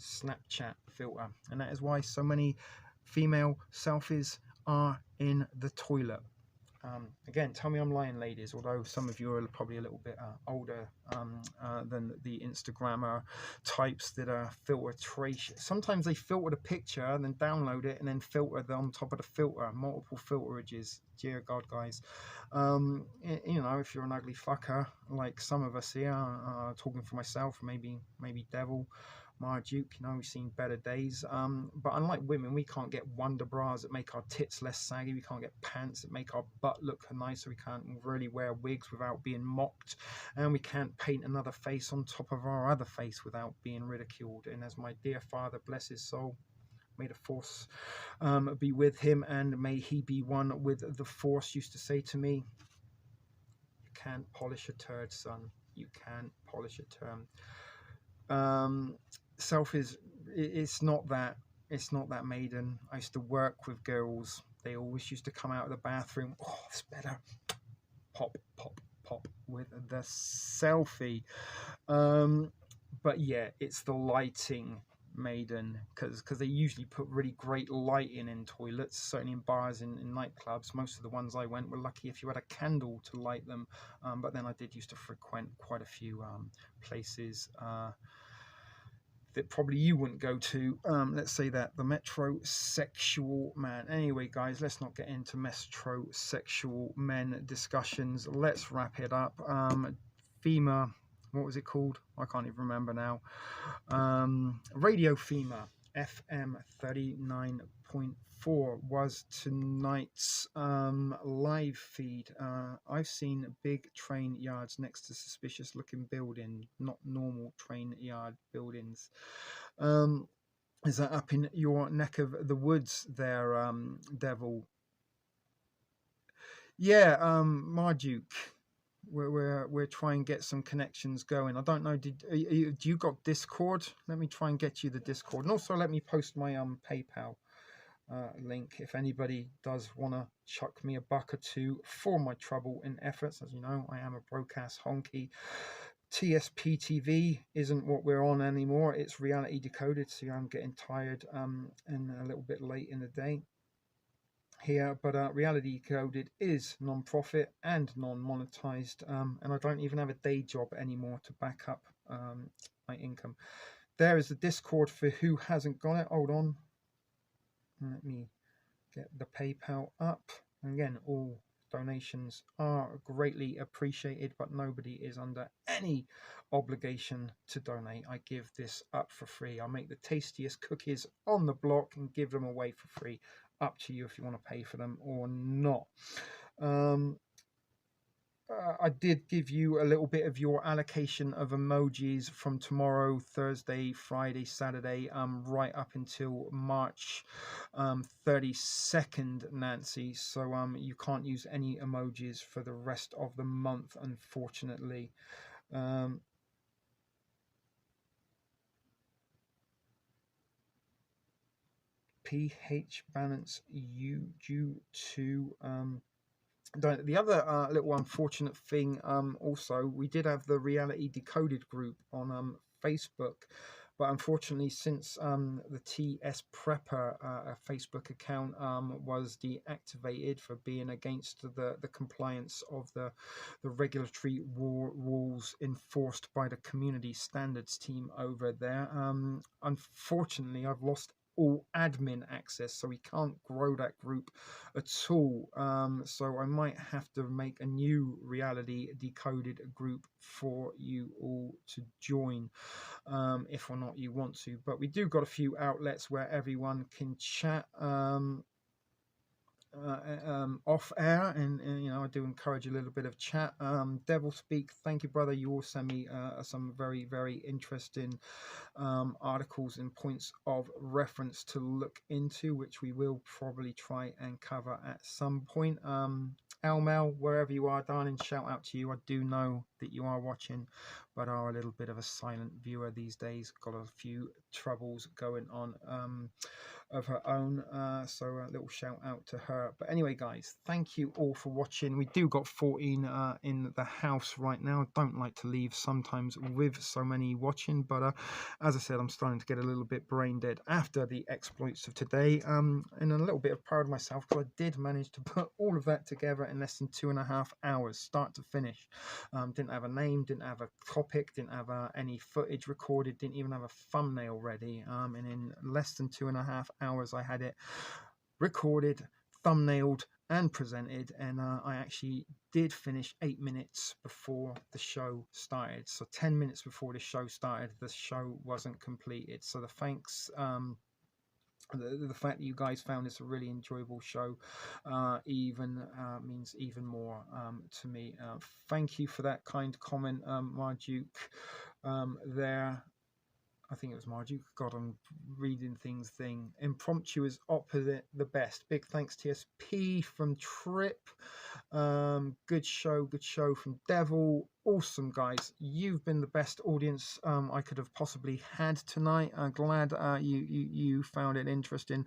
Snapchat filter, and that is why so many female selfies are in the toilet. Again, tell me I'm lying, ladies, although some of you are probably a little bit older than the Instagrammer types that are filter trace. Sometimes they filter the picture and then download it and then filter it on top of the filter, multiple filterages. Dear God, guys. You know, if you're an ugly fucker, like some of us here, talking for myself, maybe Devil, Marduke, you know, we've seen better days. But unlike women, we can't get wonder bras that make our tits less saggy. We can't get pants that make our butt look nicer. We can't really wear wigs without being mocked. And we can't paint another face on top of our other face without being ridiculed. And as my dear father, bless his soul, may the force be with him, and may he be one with the force, used to say to me, you can't polish a turd, son. You can't polish a turd. Self is, it's not that maiden. I used to work with girls. They always used to come out of the bathroom, oh, it's better, pop with the selfie. But yeah, it's the lighting, maiden, because they usually put really great lighting in toilets, certainly in bars, in nightclubs. Most of the ones I went were lucky if you had a candle to light them, but then I did used to frequent quite a few places that probably you wouldn't go to. Let's say that the metrosexual man. Anyway, guys, let's not get into metrosexual men discussions. Let's wrap it up. Fema, what was it called? I can't even remember now. Radio Fema FM 39.4 was tonight's live feed. I've seen big train yards next to suspicious looking building, not normal train yard buildings. Is that up in your neck of the woods there, Devil? Yeah, Marduke. We're trying to get some connections going. I don't know, do you got Discord? Let me try and get you the Discord, and also let me post my PayPal link if anybody does want to chuck me a buck or two for my trouble and efforts. As you know, I am a broadcast honky. TSP TV isn't what we're on anymore. It's Reality Decoded, so I'm getting tired and a little bit late in the day here, but Reality Decoded is non-profit and non-monetized, and I don't even have a day job anymore to back up my income. There is the Discord for who hasn't got it. Hold on, let me get the PayPal up. And again, all donations are greatly appreciated, but nobody is under any obligation to donate. I give this up for free. I make the tastiest cookies on the block and give them away for free. Up to you if you want to pay for them or not. I did give you a little bit of your allocation of emojis from tomorrow, Thursday, Friday, Saturday, right up until March 32nd, Nancy. So you can't use any emojis for the rest of the month, unfortunately. PH balance U2. The other little unfortunate thing, also, we did have the Reality Decoded group on Facebook, but unfortunately, since the TS Prepper Facebook account was deactivated for being against the compliance of the regulatory rules enforced by the community standards team over there, unfortunately, I've lost all admin access, so we can't grow that group at all. So I might have to make a new Reality Decoded group for you all to join, if or not you want to. But we do got a few outlets where everyone can chat off air, and you know, I do encourage a little bit of chat. Devil Speak, thank you, brother. You all send me some very, very interesting articles and points of reference to look into, which we will probably try and cover at some point. Almel, wherever you are, darling, shout out to you. I do know that you are watching, but are a little bit of a silent viewer these days. Got a few troubles going on of her own, so a little shout out to her. But anyway, guys, thank you all for watching. We do got 14 in the house right now. Don't like to leave sometimes with so many watching, but as I said, I'm starting to get a little bit brain dead after the exploits of today, and a little bit of proud of myself because I did manage to put all of that together in less than 2.5 hours, start to finish. Didn't have a name, didn't have a topic, didn't have any footage recorded, didn't even have a thumbnail ready, and in less than 2.5 hours I had it recorded, thumbnailed and presented, and I actually did finish 8 minutes before the show started. So 10 minutes before the show started, the show wasn't completed. So the thanks, the fact that you guys found this a really enjoyable show means even more to me. Thank you for that kind comment, Marduke, there. I think it was Margie. God, I'm reading things. Impromptu is opposite the best. Big thanks TSP from Trip. Good show from Devil. Awesome, guys. You've been the best audience I could have possibly had tonight. Glad you found it interesting.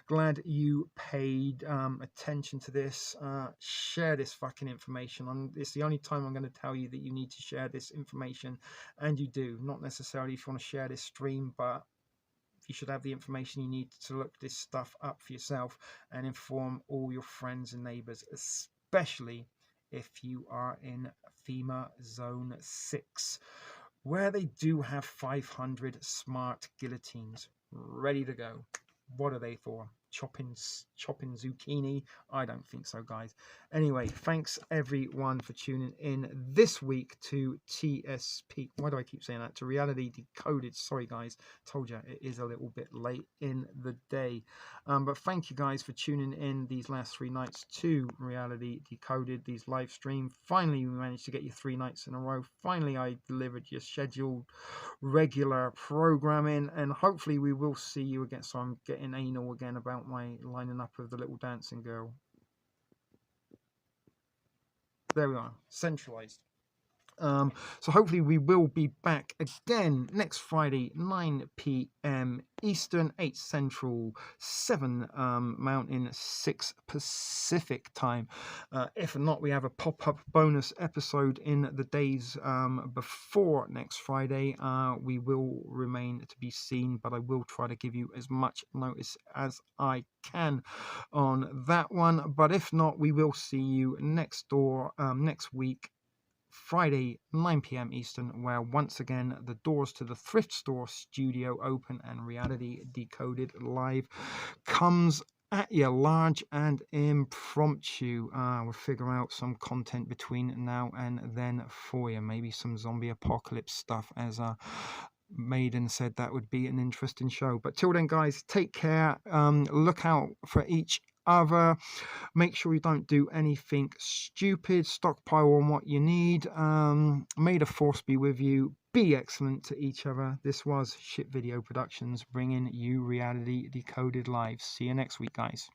Glad you paid attention to this. Share this fucking information. It's the only time I'm going to tell you that you need to share this information, and you do. Not necessarily if you want to share this stream, but you should have the information you need to look this stuff up for yourself and inform all your friends and neighbors, especially if you are in FEMA Zone 6, where they do have 500 smart guillotines ready to go. What are they for? Chopping zucchini? I don't think so, guys. Anyway, thanks everyone for tuning in this week to TSP. Why do I keep saying that? To Reality Decoded. Sorry, guys. Told you it is a little bit late in the day. But thank you guys for tuning in these last 3 nights to Reality Decoded, these live stream. Finally, we managed to get you 3 nights in a row. Finally, I delivered your scheduled regular programming, and hopefully we will see you again. So I'm getting anal again about my lining up of the little dancing girl. There we are, centralized. So hopefully we will be back again next Friday, 9 p.m. Eastern, 8 Central, 7 Mountain, 6 Pacific time. If not, we have a pop-up bonus episode in the days before next Friday. We will remain to be seen, but I will try to give you as much notice as I can on that one. But if not, we will see you next week, Friday, 9 p.m. Eastern, where once again the doors to the Thrift Store studio open and Reality Decoded Live comes at you large and impromptu. We'll figure out some content between now and then for you. Maybe some zombie apocalypse stuff, as Maiden said that would be an interesting show. But till then, guys, take care. Look out for each other. Make sure you don't do anything stupid. Stockpile on what you need. May the force be with you. Be excellent to each other. This was Shit Video Productions bringing you Reality Decoded Live. See you next week, guys.